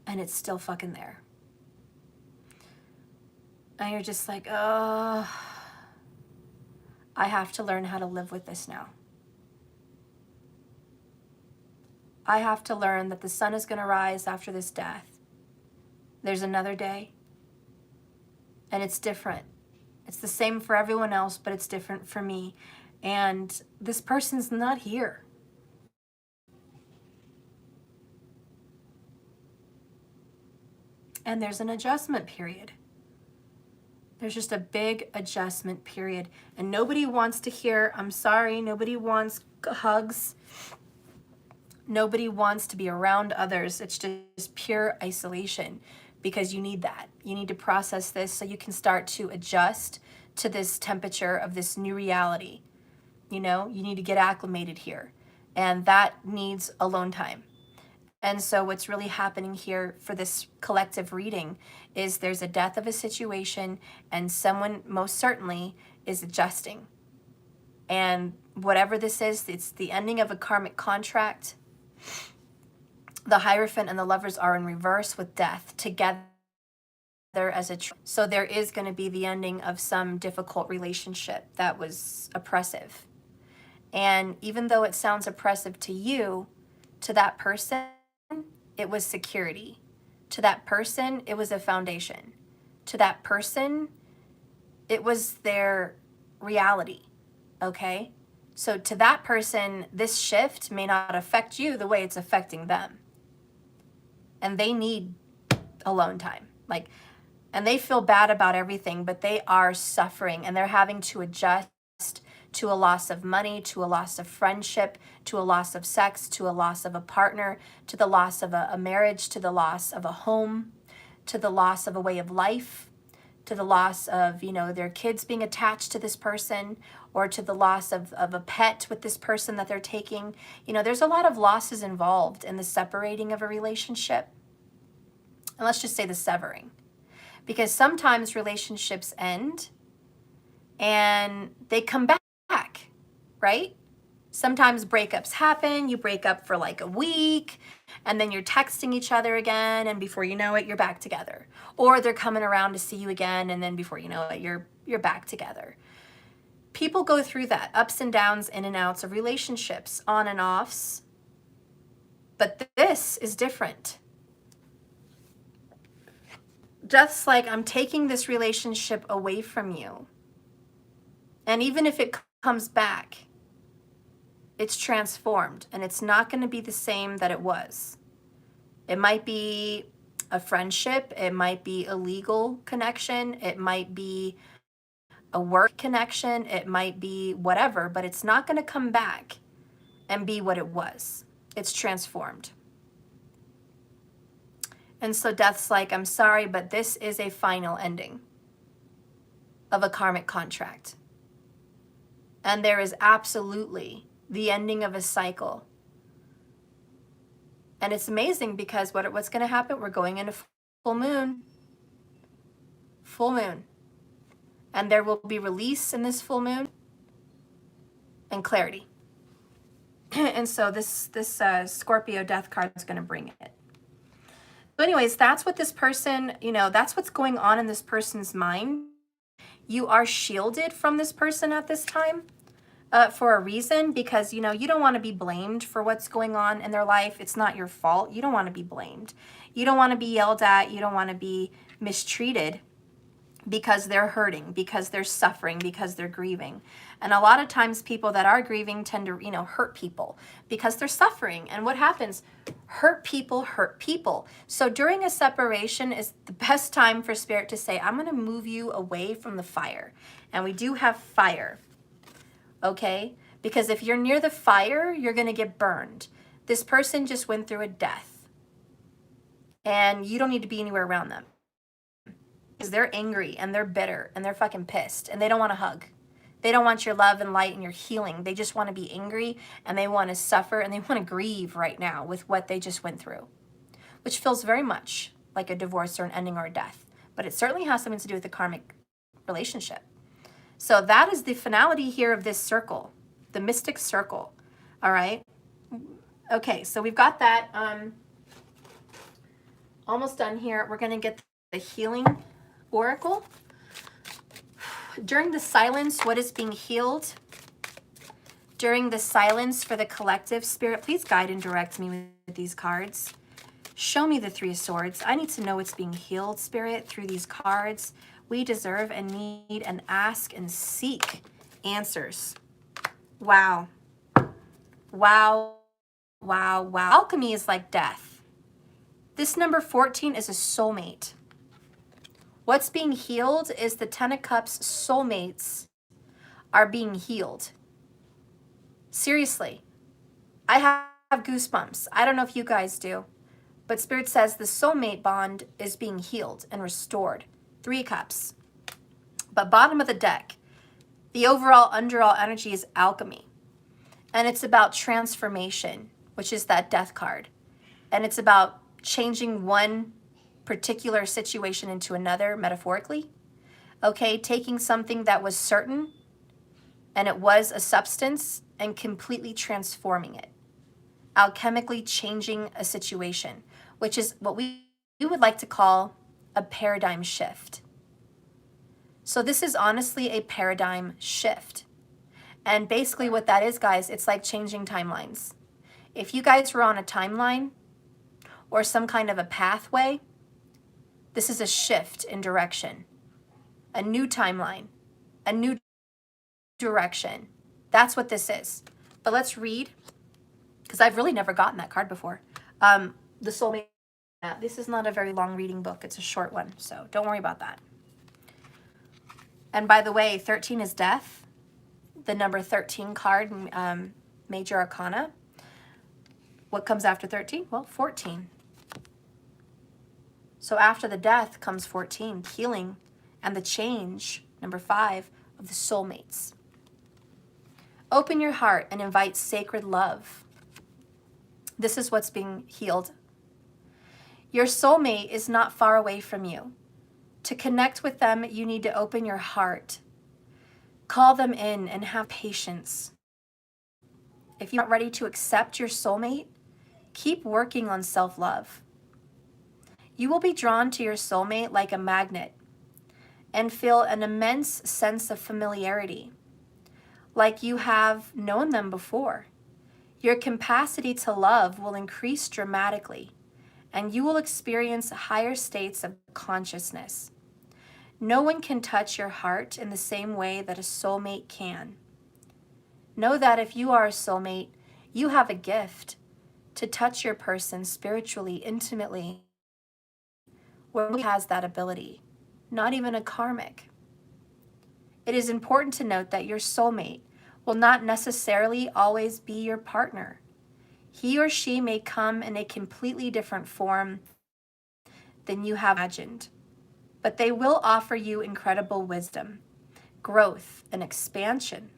And it's still fucking there. And you're just like, oh, I have to learn how to live with this now. I have to learn that the sun is going to rise after this death. There's another day. And it's different. It's the same for everyone else, but it's different for me. And this person's not here. And there's an adjustment period. There's just a big adjustment period. And nobody wants to hear, I'm sorry, nobody wants hugs. Nobody wants to be around others. It's just pure isolation because you need that. You need to process this so you can start to adjust to this temperature of this new reality. You know, you need to get acclimated here. And that needs alone time. And so what's really happening here for this collective reading is there's a death of a situation and someone most certainly is adjusting. And whatever this is, it's the ending of a karmic contract. The Hierophant and the Lovers are in reverse with death together as a so there is going to be the ending of some difficult relationship that was oppressive. And even though it sounds oppressive to you, to that person, it was security. To that person, it was a foundation. To that person, it was their reality, okay? So to that person, this shift may not affect you the way it's affecting them. And they need alone time. And they feel bad about everything, but they are suffering and they're having to adjust to a loss of money, to a loss of friendship, to a loss of sex, to a loss of a partner, to the loss of a marriage, to the loss of a home, to the loss of a way of life, to the loss of, you know, their kids being attached to this person, or to the loss of a pet with this person that they're taking. You know, there's a lot of losses involved in the separating of a relationship. And let's just say the severing. Because sometimes relationships end and they come back, right? Sometimes breakups happen. You break up for like a week and then you're texting each other again, and before you know it, you're back together. Or they're coming around to see you again, and then before you know it, you're back together. People go through that, ups and downs, in and outs of relationships, on and offs. But this is different. Just like I'm taking this relationship away from you. And even if it comes back, it's transformed and it's not going to be the same that it was. It might be a friendship. It might be a legal connection. It might be a work connection. It might be whatever, but it's not going to come back and be what it was. It's transformed. And so death's like, I'm sorry, but this is a final ending of a karmic contract. And there is absolutely the ending of a cycle. And it's amazing because what's going to happen? We're going into full moon. Full moon. And there will be release in this full moon and clarity. And so this Scorpio death card is going to bring it. So anyways, that's what this person, you know, that's what's going on in this person's mind. You are shielded from this person at this time for a reason, because, you know, you don't want to be blamed for what's going on in their life. It's not your fault. You don't want to be blamed. You don't want to be yelled at. You don't want to be mistreated. because they're hurting, because they're suffering, because they're grieving. And a lot of times people that are grieving tend to, hurt people because they're suffering. And what happens? Hurt people hurt people. So during a separation is the best time for Spirit to say, I'm going to move you away from the fire. And we do have fire, okay? Because if you're near the fire, you're going to get burned. This person just went through a death. And you don't need to be anywhere around them. Because they're angry and they're bitter and they're fucking pissed and they don't want to hug. They don't want your love and light and your healing. They just want to be angry and they want to suffer and they want to grieve right now with what they just went through, which feels very much like a divorce or an ending or a death. But it certainly has something to do with the karmic relationship. So that is the finality here of this circle, the mystic circle. All right. Okay, so we've got that almost done here. We're going to get the healing oracle. During the silence, what is being healed? During the silence for the collective, Spirit, please guide and direct me with these cards. Show me the Three of Swords. I need to know what's being healed, Spirit, through these cards. We deserve and need and ask and seek answers. Wow. Wow. Wow. Wow. Alchemy is like death. This number 14 is a soulmate. What's being healed is the Ten of Cups soulmates are being healed. Seriously. I have goosebumps. I don't know if you guys do. But Spirit says the soulmate bond is being healed and restored. 3 cups. But bottom of the deck, the overall underall energy is alchemy. And it's about transformation, which is that death card. And it's about changing one particular situation into another, metaphorically. Okay, taking something that was certain and it was a substance and completely transforming it. Alchemically changing a situation, which is what we would like to call a paradigm shift. So this is honestly a paradigm shift. And basically what that is, guys, it's like changing timelines. If you guys were on a timeline or some kind of a pathway, this is a shift in direction, a new timeline, a new direction. That's what this is. But let's read, because I've really never gotten that card before. The soulmate. This is not a very long reading book. It's a short one, so don't worry about that. And by the way, 13 is death. The number 13 card, Major Arcana. What comes after 13? Well, 14. So after the death comes 14, healing and the change, number 5, of the soulmates. Open your heart and invite sacred love. This is what's being healed. Your soulmate is not far away from you. To connect with them, you need to open your heart. Call them in and have patience. If you're not ready to accept your soulmate, keep working on self-love. You will be drawn to your soulmate like a magnet and feel an immense sense of familiarity, like you have known them before. Your capacity to love will increase dramatically, and you will experience higher states of consciousness. No one can touch your heart in the same way that a soulmate can. Know that if you are a soulmate, you have a gift to touch your person spiritually, intimately. Who has that ability? Not even a karmic. It is important to note that your soulmate will not necessarily always be your partner. He or she may come in a completely different form than you have imagined, but they will offer you incredible wisdom, growth, and expansion.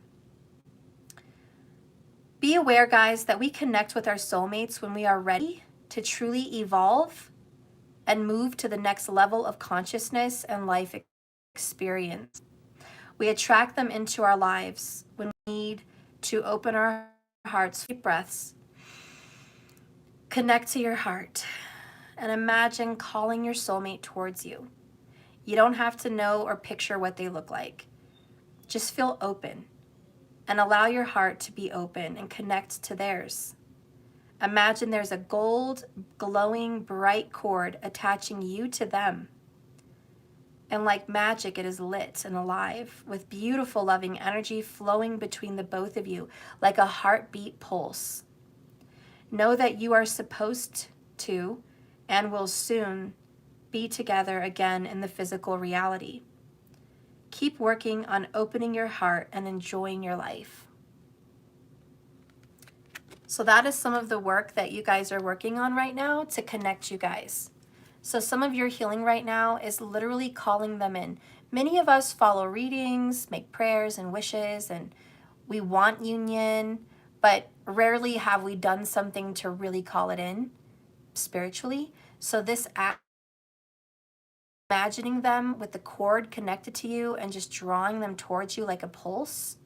Be aware, guys, that we connect with our soulmates when we are ready to truly evolve and move to the next level of consciousness and life experience. We attract them into our lives when we need to open our hearts. Deep breaths. Connect to your heart and imagine calling your soulmate towards you. You don't have to know or picture what they look like. Just feel open and allow your heart to be open and connect to theirs. Imagine there's a gold, glowing, bright cord attaching you to them. And like magic, it is lit and alive with beautiful, loving energy flowing between the both of you like a heartbeat pulse. Know that you are supposed to and will soon be together again in the physical reality. Keep working on opening your heart and enjoying your life. So that is some of the work that you guys are working on right now to connect you guys. So some of your healing right now is literally calling them in. Many of us follow readings, make prayers and wishes, and we want union, but rarely have we done something to really call it in spiritually. So this act, imagining them with the cord connected to you and just drawing them towards you like a pulse,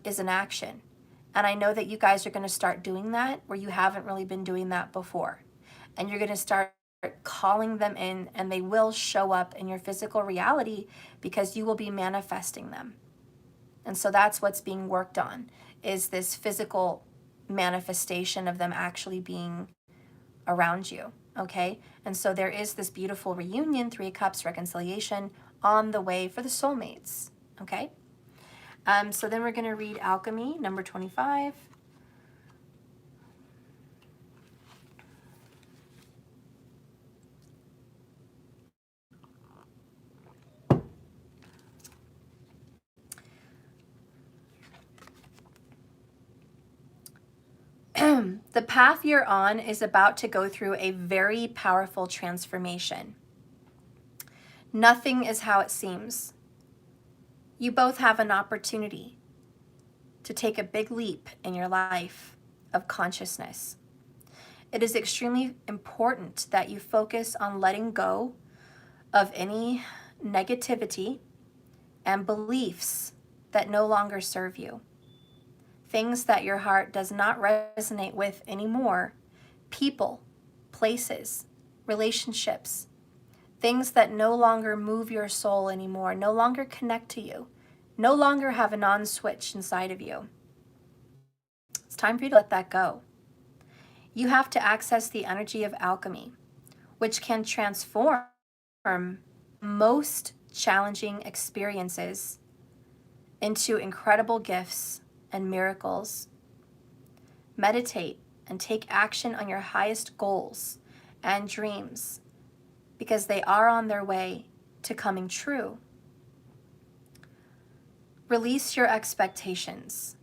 is an action. And I know that you guys are going to start doing that where you haven't really been doing that before. And you're going to start calling them in, and they will show up in your physical reality because you will be manifesting them. And so that's what's being worked on, is this physical manifestation of them actually being around you, okay? And so there is this beautiful reunion, 3 of Cups, reconciliation on the way for the soulmates, okay? So then we're going to read Alchemy, number 25. The path you're on is about to go through a very powerful transformation. Nothing is how it seems. You both have an opportunity to take a big leap in your life of consciousness. It is extremely important that you focus on letting go of any negativity and beliefs that no longer serve you. Things that your heart does not resonate with anymore, people, places, relationships, things that no longer move your soul anymore, no longer connect to you, no longer have an on switch inside of you. It's time for you to let that go. You have to access the energy of alchemy, which can transform most challenging experiences into incredible gifts and miracles. Meditate and take action on your highest goals and dreams because they are on their way to coming true. Release your expectations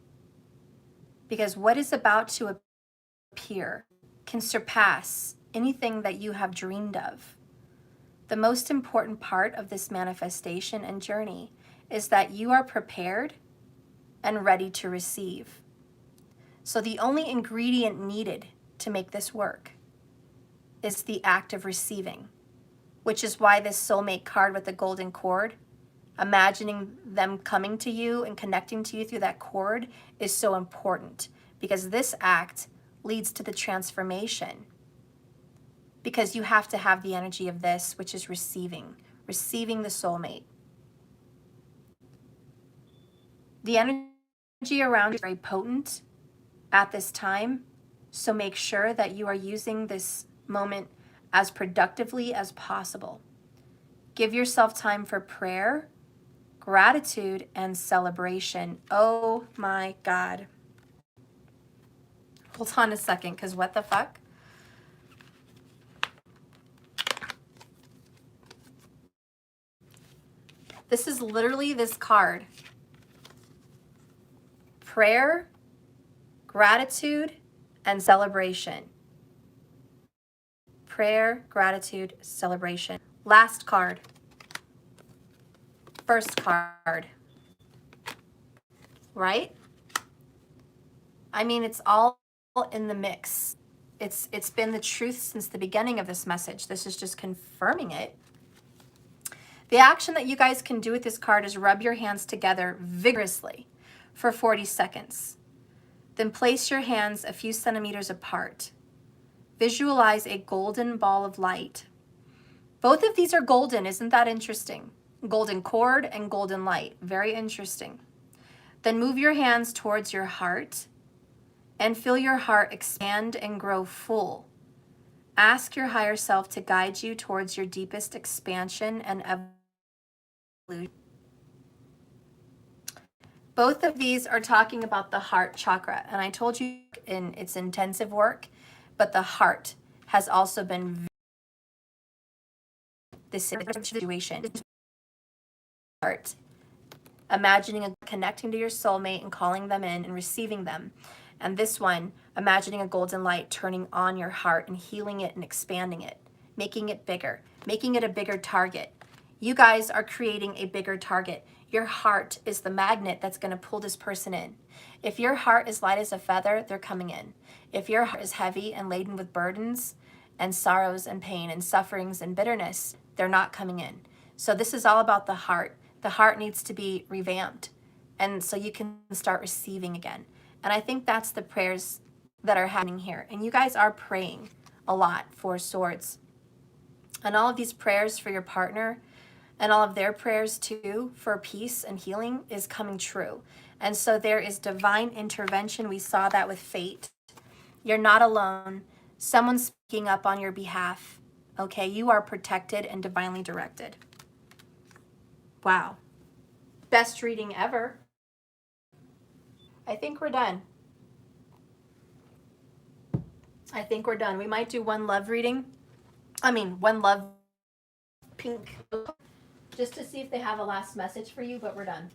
because what is about to appear can surpass anything that you have dreamed of. The most important part of this manifestation and journey is that you are prepared and ready to receive. So the only ingredient needed to make this work is the act of receiving, which is why this soulmate card with the golden cord, imagining them coming to you and connecting to you through that cord, is so important, because this act leads to the transformation, because you have to have the energy of this, which is receiving the soulmate. The energy around you is very potent at this time, so make sure that you are using this moment as productively as possible. Give yourself time for prayer, gratitude, and celebration. Oh my God. Hold on a second, because what the fuck? This is literally this card. Prayer, gratitude, and celebration. Prayer, gratitude, celebration. Last card. First card. Right? I mean, it's all in the mix. It's been the truth since the beginning of this message. This is just confirming it. The action that you guys can do with this card is rub your hands together vigorously for 40 seconds. Then place your hands a few centimeters apart. Visualize a golden ball of light. Both of these are golden, isn't that interesting? Golden cord and golden light, very interesting. Then move your hands towards your heart and feel your heart expand and grow full. Ask your higher self to guide you towards your deepest expansion and Both of these are talking about the heart chakra. And I told you in its intensive work, but the heart has also been this situation. Heart. Imagining connecting to your soulmate and calling them in and receiving them. And this one, imagining a golden light turning on your heart and healing it and expanding it, making it bigger, making it a bigger target. You guys are creating a bigger target. Your heart is the magnet that's going to pull this person in. If your heart is light as a feather, they're coming in. If your heart is heavy and laden with burdens and sorrows and pain and sufferings and bitterness, they're not coming in. So this is all about the heart. The heart needs to be revamped. And so you can start receiving again. And I think that's the prayers that are happening here. And you guys are praying a lot for swords. And all of these prayers for your partner and all of their prayers too for peace and healing is coming true. And so there is divine intervention. We saw that with fate. You're not alone. Someone's speaking up on your behalf. Okay, you are protected and divinely directed. Wow. Best reading ever. I think we're done. I think we're done. We might do one love reading. One love pink. Just to see if they have a last message for you, but we're done.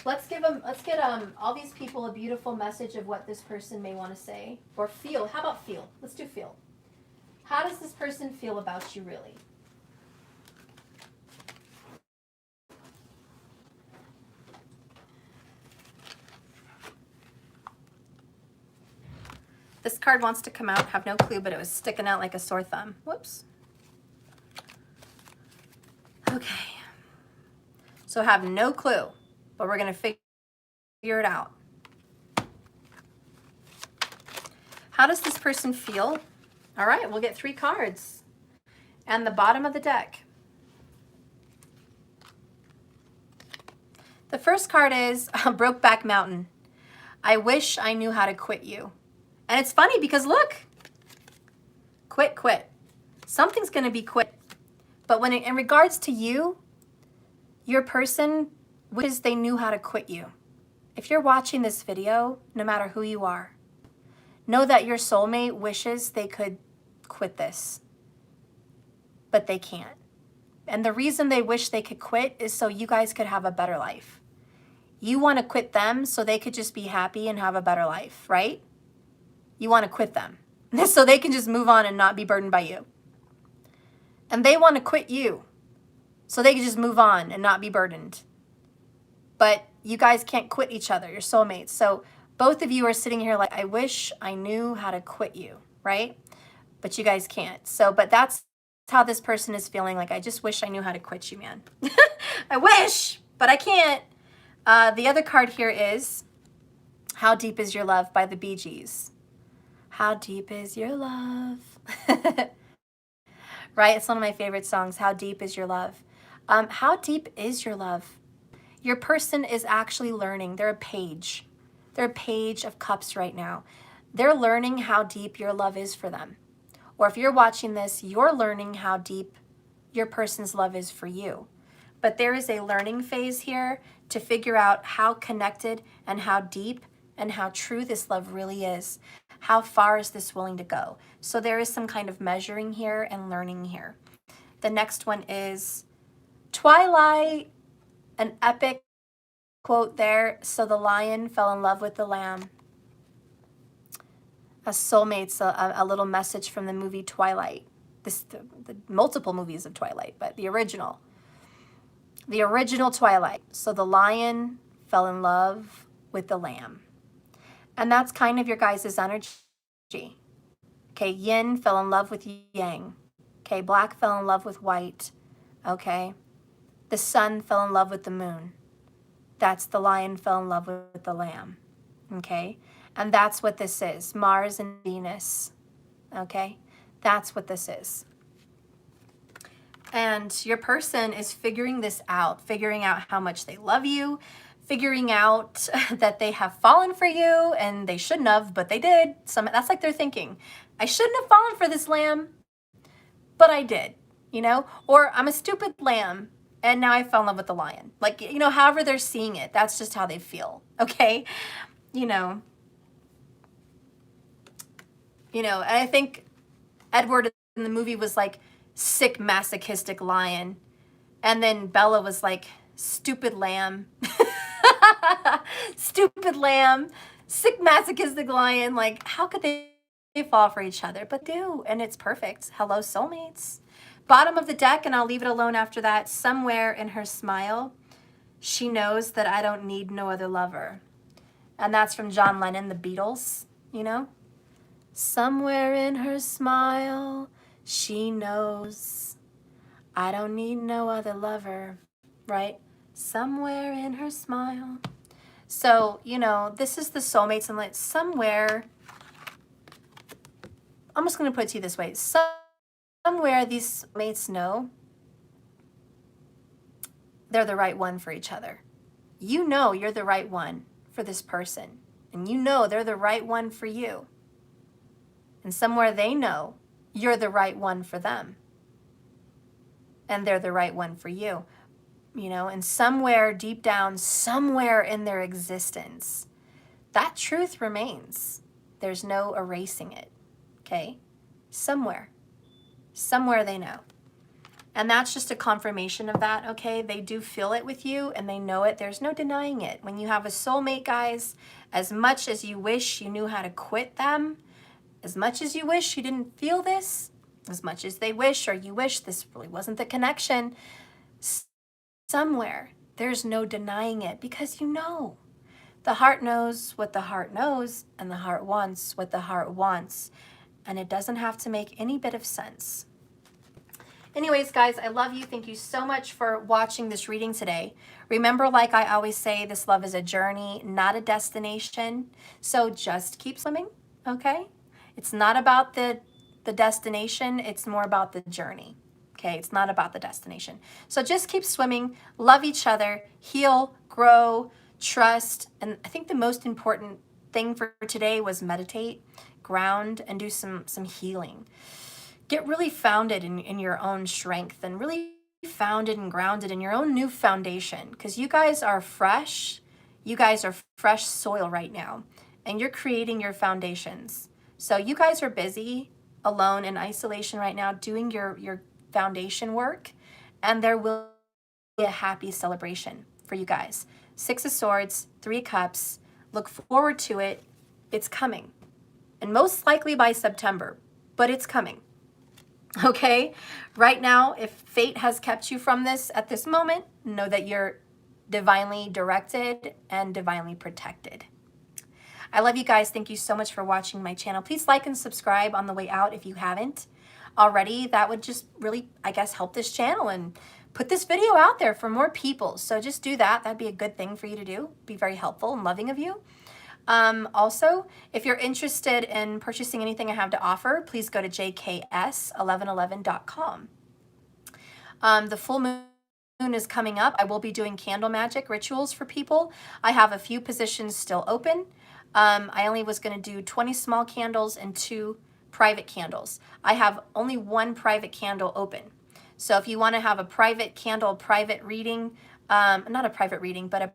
Let's get all these people a beautiful message of what this person may want to say or feel. How about feel? Let's do feel. How does this person feel about you really? This card wants to come out, have no clue, but it was sticking out like a sore thumb. Whoops. Okay. So have no clue, but we're going to figure it out. How does this person feel? All right, we'll get 3 cards. And the bottom of the deck. The first card is Brokeback Mountain. I wish I knew how to quit you. And it's funny because look, quit. Something's going to be quit. But when in regards to you, your person wishes they knew how to quit you. If you're watching this video, no matter who you are, know that your soulmate wishes they could quit this, but they can't. And the reason they wish they could quit is so you guys could have a better life. You want to quit them so they could just be happy and have a better life, right? You want to quit them so they can just move on and not be burdened by you. And they want to quit you so they can just move on and not be burdened. But you guys can't quit each other, you're soulmates. So both of you are sitting here like, I wish I knew how to quit you, right? But you guys can't. So, but that's how this person is feeling. Like, I just wish I knew how to quit you, man. I wish, but I can't. The other card here is How Deep Is Your Love by the Bee Gees. How deep is your love? Right? It's one of my favorite songs. How deep is your love? How deep is your love? Your person is actually learning. They're a page. They're a page of cups right now. They're learning how deep your love is for them. Or if you're watching this, you're learning how deep your person's love is for you. But there is a learning phase here to figure out how connected and how deep and how true this love really is. How far is this willing to go? So there is some kind of measuring here and learning here. The next one is Twilight, an epic quote there. So the lion fell in love with the lamb. A soulmate's a little message from the movie Twilight. The multiple movies of Twilight, but the original Twilight. So the lion fell in love with the lamb. And that's kind of your guys' energy. Okay, yin fell in love with yang. Okay, black fell in love with white. Okay, the sun fell in love with the moon. That's the lion fell in love with the lamb. Okay, and that's what this is. Mars and Venus. Okay, that's what this is. And your person is figuring this out, figuring out how much they love you, figuring out that they have fallen for you and they shouldn't have, but they did. That's like they're thinking, I shouldn't have fallen for this lamb, but I did, you know? Or I'm a stupid lamb and now I fell in love with the lion. Like, you know, however they're seeing it, that's just how they feel, okay? You know, and I think Edward in the movie was like sick masochistic lion, and then Bella was like stupid lamb. Stupid lamb, sick masochistic lion. Like, how could they fall for each other? But do, and it's perfect. Hello, soulmates. Bottom of the deck, and I'll leave it alone after that. Somewhere in her smile, she knows that I don't need no other lover. And that's from John Lennon, the Beatles, you know? Somewhere in her smile, she knows I don't need no other lover, right? Somewhere in her smile. So, you know, this is the soulmates, and like somewhere, I'm just going to put it to you this way. Somewhere these mates know they're the right one for each other. You know you're the right one for this person, and you know they're the right one for you. And somewhere they know you're the right one for them, and they're the right one for you. You know, and somewhere deep down, somewhere in their existence, that truth remains. There's no erasing it, okay? Somewhere they know. And that's just a confirmation of that, okay? They do feel it with you, and they know it. There's no denying it. When you have a soulmate, guys, as much as you wish you knew how to quit them, as much as you wish you didn't feel this, as much as they wish or you wish this really wasn't the connection, somewhere there's no denying it, because you know. The heart knows what the heart knows, and the heart wants what the heart wants. And it doesn't have to make any bit of sense. Anyways, guys, I love you. Thank you so much for watching this reading today. Remember, like I always say, this love is a journey, not a destination. So just keep swimming, okay? It's not about the destination. It's more about the journey. Okay, it's not about the destination. So just keep swimming, love each other, heal, grow, trust. And I think the most important thing for today was meditate, ground, and do some healing. Get really founded in your own strength, and really founded and grounded in your own new foundation, because you guys are fresh. You guys are fresh soil right now, and you're creating your foundations. So you guys are busy, alone, in isolation right now, doing your foundation work, and there will be a happy celebration for you guys. 6 of Swords, 3 Cups. Look forward to it. It's coming, and most likely by September, but it's coming. Okay? Right now, if fate has kept you from this at this moment, know that you're divinely directed and divinely protected. I love you guys. Thank you so much for watching my channel. Please like and subscribe on the way out if you haven't already. That would just really, I guess, help this channel and put this video out there for more people. So just do that. That'd be a good thing for you to do. Be very helpful and loving of you. Also, if you're interested in purchasing anything I have to offer, please go to jks1111.com. The full moon is coming up. I will be doing candle magic rituals for people. I have a few positions still open. I only was going to do 20 small candles and 2 private candles. I have only 1 private candle open. So if you want to have a private candle, private reading, not a private reading, but a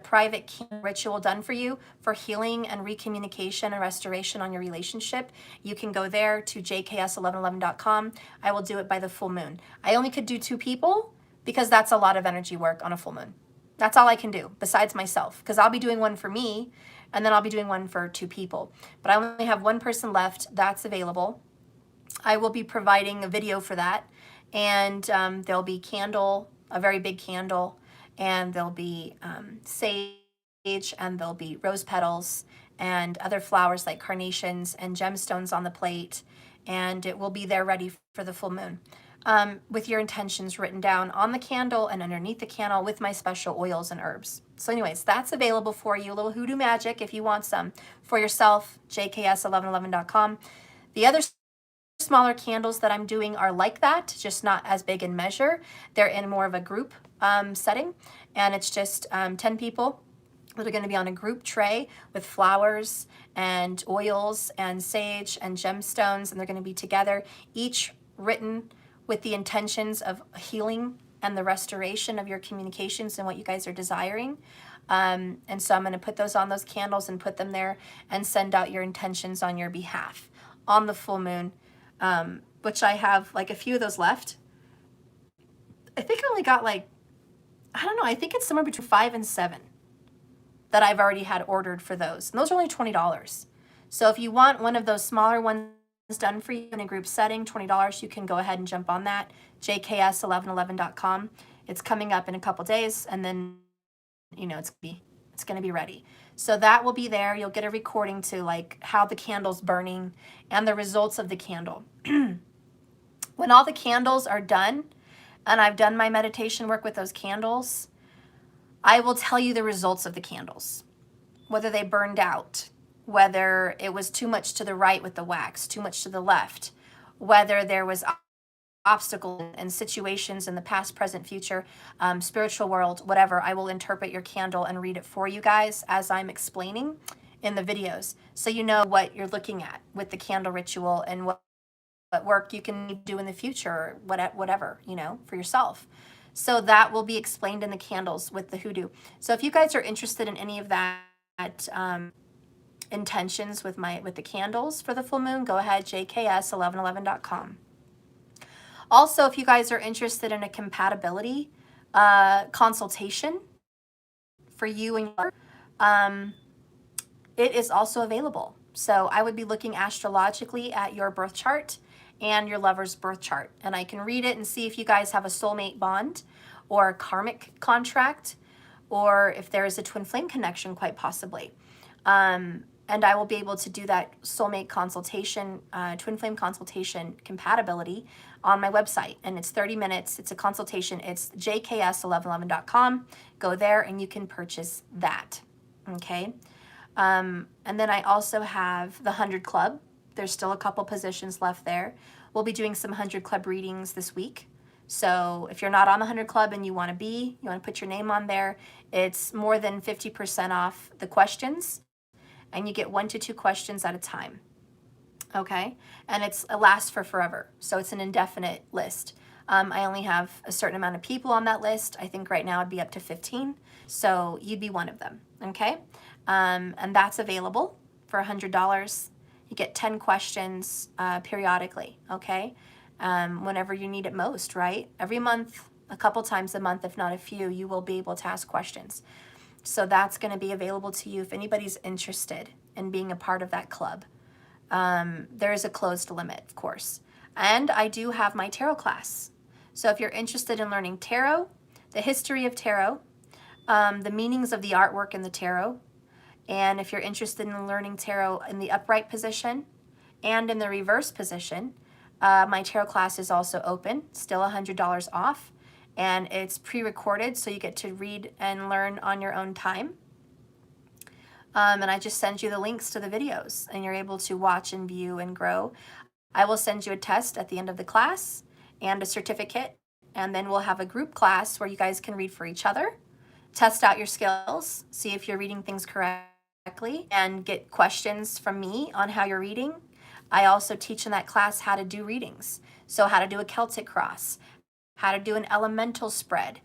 private ritual done for you for healing and recommunication and restoration on your relationship, you can go there to jks1111.com. I will do it by the full moon. I only could do 2 people because that's a lot of energy work on a full moon. That's all I can do besides myself, because I'll be doing one for me, and then I'll be doing one for 2 people. But I only have 1 person left that's available. I will be providing a video for that, and there'll be candle, a very big candle, and there'll be sage, and there'll be rose petals and other flowers like carnations and gemstones on the plate, and it will be there ready for the full moon, with your intentions written down on the candle and underneath the candle with my special oils and herbs. So anyways, that's available for you, a little hoodoo magic if you want some for yourself, jks1111.com. The other smaller candles that I'm doing are like that, just not as big in measure. They're in more of a group setting, and it's just 10 people that are going to be on a group tray with flowers and oils and sage and gemstones, and they're going to be together, each written with the intentions of healing and the restoration of your communications and what you guys are desiring. And so I'm going to put those on those candles and put them there and send out your intentions on your behalf on the full moon, which I have like a few of those left. I think I only got like, I don't know, I think it's somewhere between 5 and 7 that I've already had ordered for those. And those are only $20. So if you want one of those smaller ones done for you in a group setting, $20, you can go ahead and jump on that, jks1111.com. It's coming up in a couple days, and then, you know, it's going to be ready. So that will be there. You'll get a recording to like how the candle's burning and the results of the candle. When all the candles are done, and I've done my meditation work with those candles, I will tell you the results of the candles, whether they burned out, whether it was too much to the right with the wax, too much to the left, whether there was obstacles and situations in the past, present, future, spiritual world, whatever. I will interpret your candle and read it for you guys as I'm explaining in the videos, so you know what you're looking at with the candle ritual and what work you can do in the future, whatever, you know, for yourself. So that will be explained in the candles with the hoodoo. So if you guys are interested in any of that intentions with the candles for the full moon, go ahead, jks1111.com. Also, if you guys are interested in a compatibility consultation for you and your, it is also available. So I would be looking astrologically at your birth chart and your lover's birth chart, and I can read it and see if you guys have a soulmate bond or a karmic contract, or if there is a twin flame connection, quite possibly. And I will be able to do that soulmate consultation, twin flame consultation compatibility on my website, and it's 30 minutes. It's a consultation. It's jks1111.com. Go there and you can purchase that. Okay. And then I also have the 100 Club. There's still a couple positions left there. We'll be doing some 100 Club readings this week. So if you're not on the 100 Club and you want to put your name on there, it's more than 50% off the questions, and you get 1 to 2 questions at a time. Okay? And it lasts for forever. So it's an indefinite list. I only have a certain amount of people on that list. I think right now it'd be up to 15. So you'd be one of them. Okay? And that's available for $100. You get 10 questions periodically, okay? Whenever you need it most, right? Every month, a couple times a month, if not a few, you will be able to ask questions. So that's going to be available to you if anybody's interested in being a part of that club. There is a closed limit, of course. And I do have my tarot class. So if you're interested in learning tarot, the history of tarot, the meanings of the artwork in the tarot, and if you're interested in learning tarot in the upright position and in the reverse position, my tarot class is also open, still $100 off, and it's pre-recorded, so you get to read and learn on your own time. And I just send you the links to the videos, and you're able to watch and view and grow. I will send you a test at the end of the class and a certificate, and then we'll have a group class where you guys can read for each other, test out your skills, see if you're reading things correctly, and get questions from me on how you're reading. I also teach in that class how to do readings. So how to do a Celtic cross, how to do an elemental spread,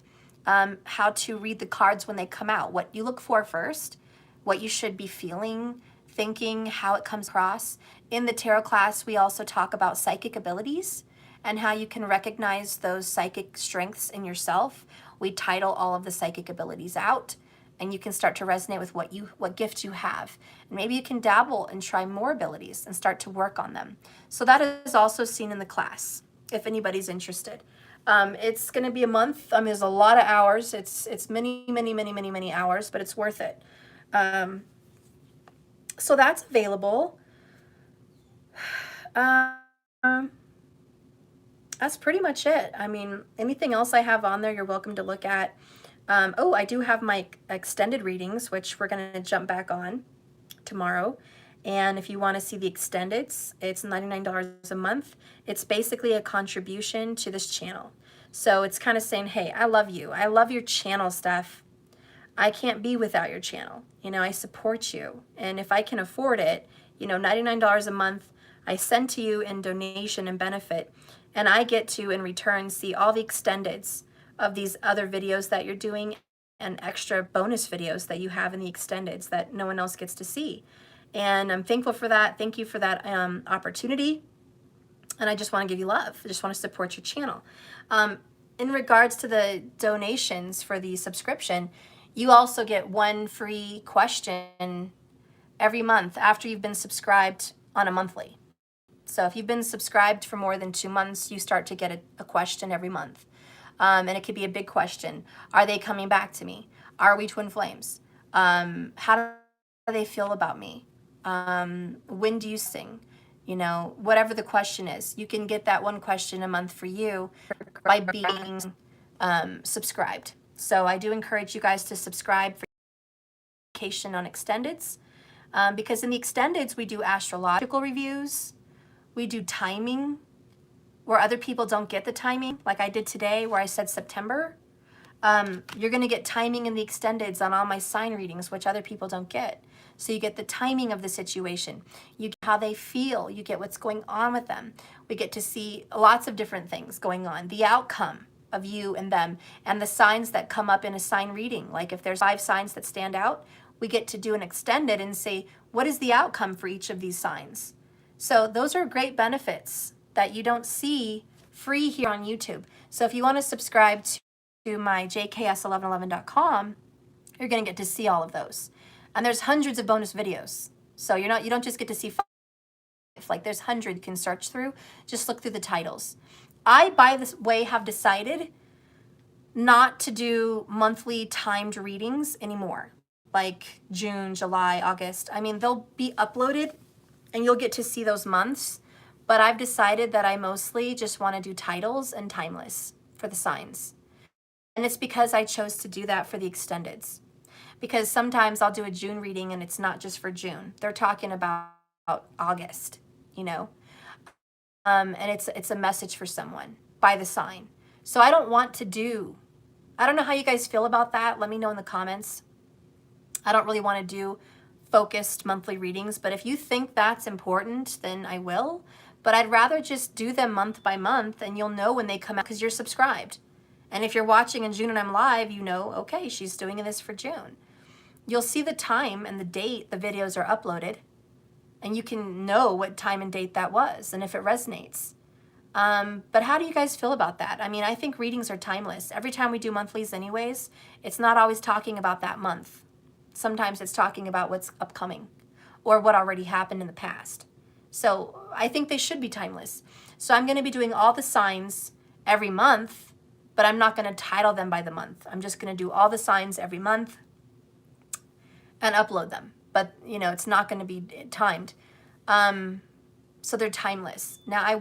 how to read the cards when they come out, what you look for first, what you should be feeling, thinking, how it comes across. In the tarot class, we also talk about psychic abilities and how you can recognize those psychic strengths in yourself. We title all of the psychic abilities out, and you can start to resonate with what gift you have. And maybe you can dabble and try more abilities and start to work on them. So that is also seen in the class, if anybody's interested. It's going to be a month. I mean, there's a lot of hours. It's many hours, but it's worth it. So that's available. That's pretty much it. I mean, anything else I have on there, you're welcome to look at. Oh, I do have my extended readings, which we're going to jump back on tomorrow. And if you want to see the extendeds, it's $99 a month. It's basically a contribution to this channel. So it's kind of saying, hey, I love you. I love your channel stuff. I can't be without your channel. You know, I support you. And if I can afford it, you know, $99 a month, I send to you in donation and benefit. And I get to, in return, see all the extendeds of these other videos that you're doing and extra bonus videos that you have in the extendeds that no one else gets to see. And I'm thankful for that. Thank you for that opportunity. And I just want to give you love. I just want to support your channel. In regards to the donations for the subscription, you also get one free question every month after you've been subscribed on a monthly. So if you've been subscribed for more than 2 months, you start to get a question every month. And it could be a big question. Are they coming back to me? Are we twin flames? How do they feel about me? When do you sing? You know, whatever the question is, you can get that one question a month for you by being subscribed. So I do encourage you guys to subscribe for notification on extendeds, because in the extendeds we do astrological reviews, we do timing where other people don't get the timing, like I did today where I said September. You're going to get timing in the extendeds on all my sign readings, which other people don't get. So you get the timing of the situation. You get how they feel. You get what's going on with them. We get to see lots of different things going on. The outcome of you and them, and the signs that come up in a sign reading. Like if there's 5 signs that stand out, we get to do an extended and say, what is the outcome for each of these signs? So those are great benefits that you don't see free here on YouTube. So if you want to subscribe to my jks1111.com, you're going to get to see all of those. And there's hundreds of bonus videos. So you don't just get to see 5. Like there's 100 you can search through. Just look through the titles. I, by this way, have decided not to do monthly timed readings anymore. Like June, July, August. I mean, they'll be uploaded and you'll get to see those months. But I've decided that I mostly just want to do titles and timeless for the signs. And it's because I chose to do that for the extendeds. Because sometimes I'll do a June reading and it's not just for June. They're talking about August, you know. And it's a message for someone by the sign. So I don't want to do, I don't know how you guys feel about that. Let me know in the comments. I don't really want to do focused monthly readings, but if you think that's important, then I will. But I'd rather just do them month by month and you'll know when they come out because you're subscribed. And if you're watching in June and I'm live, you know, okay, she's doing this for June. You'll see the time and the date the videos are uploaded, and you can know what time and date that was and if it resonates. But how do you guys feel about that? I mean, I think readings are timeless. Every time we do monthlies anyways, it's not always talking about that month. Sometimes it's talking about what's upcoming or what already happened in the past. So I think they should be timeless. So I'm going to be doing all the signs every month, but I'm not going to title them by the month. I'm just going to do all the signs every month and upload them. But, you know, it's not going to be timed. So they're timeless. Now I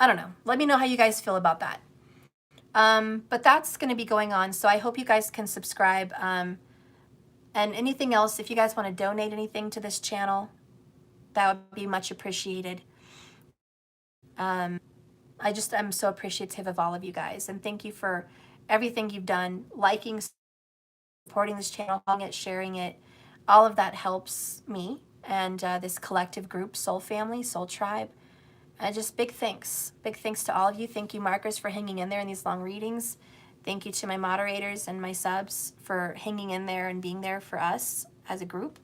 don't know. Let me know how you guys feel about that. But that's going to be going on. So I hope you guys can subscribe. And anything else, if you guys want to donate anything to this channel, that would be much appreciated. I'm so appreciative of all of you guys. And thank you for everything you've done, liking, supporting this channel, sharing it. All of that helps me and this collective group, Soul Family, Soul Tribe. And just big thanks. Big thanks to all of you. Thank you, markers, for hanging in there in these long readings. Thank you to my moderators and my subs for hanging in there and being there for us as a group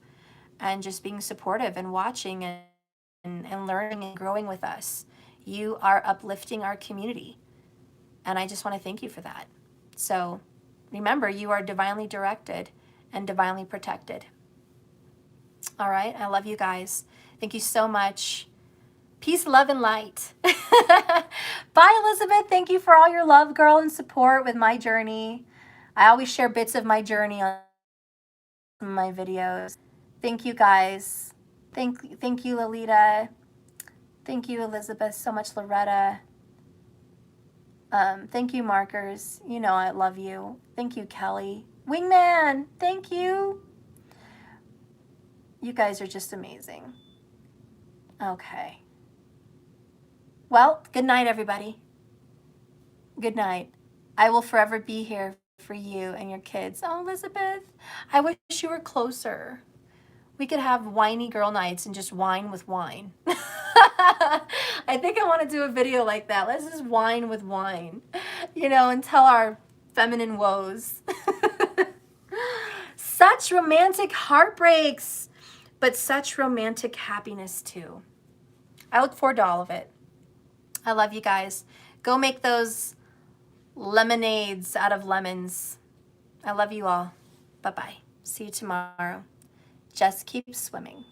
and just being supportive and watching and learning and growing with us. You are uplifting our community. And I just want to thank you for that. So remember, you are divinely directed and divinely protected. All right. I love you guys. Thank you so much. Peace, love, and light. Bye, Elizabeth. Thank you for all your love, girl, and support with my journey. I always share bits of my journey on my videos. Thank you, guys. Thank you, Lolita. Thank you, Elizabeth, so much, Loretta. Thank you, markers. You know I love you. Thank you, Kelly. Wingman, thank you. You guys are just amazing. Okay. Well, good night, everybody. Good night. I will forever be here for you and your kids. Oh, Elizabeth, I wish you were closer. We could have whiny girl nights and just whine with wine. I think I want to do a video like that. Let's just whine with wine. you know, and tell our feminine woes. Such romantic heartbreaks, but such romantic happiness too. I look forward to all of it. I love you guys. Go make those lemonades out of lemons. I love you all. Bye-bye. See you tomorrow. Just keep swimming.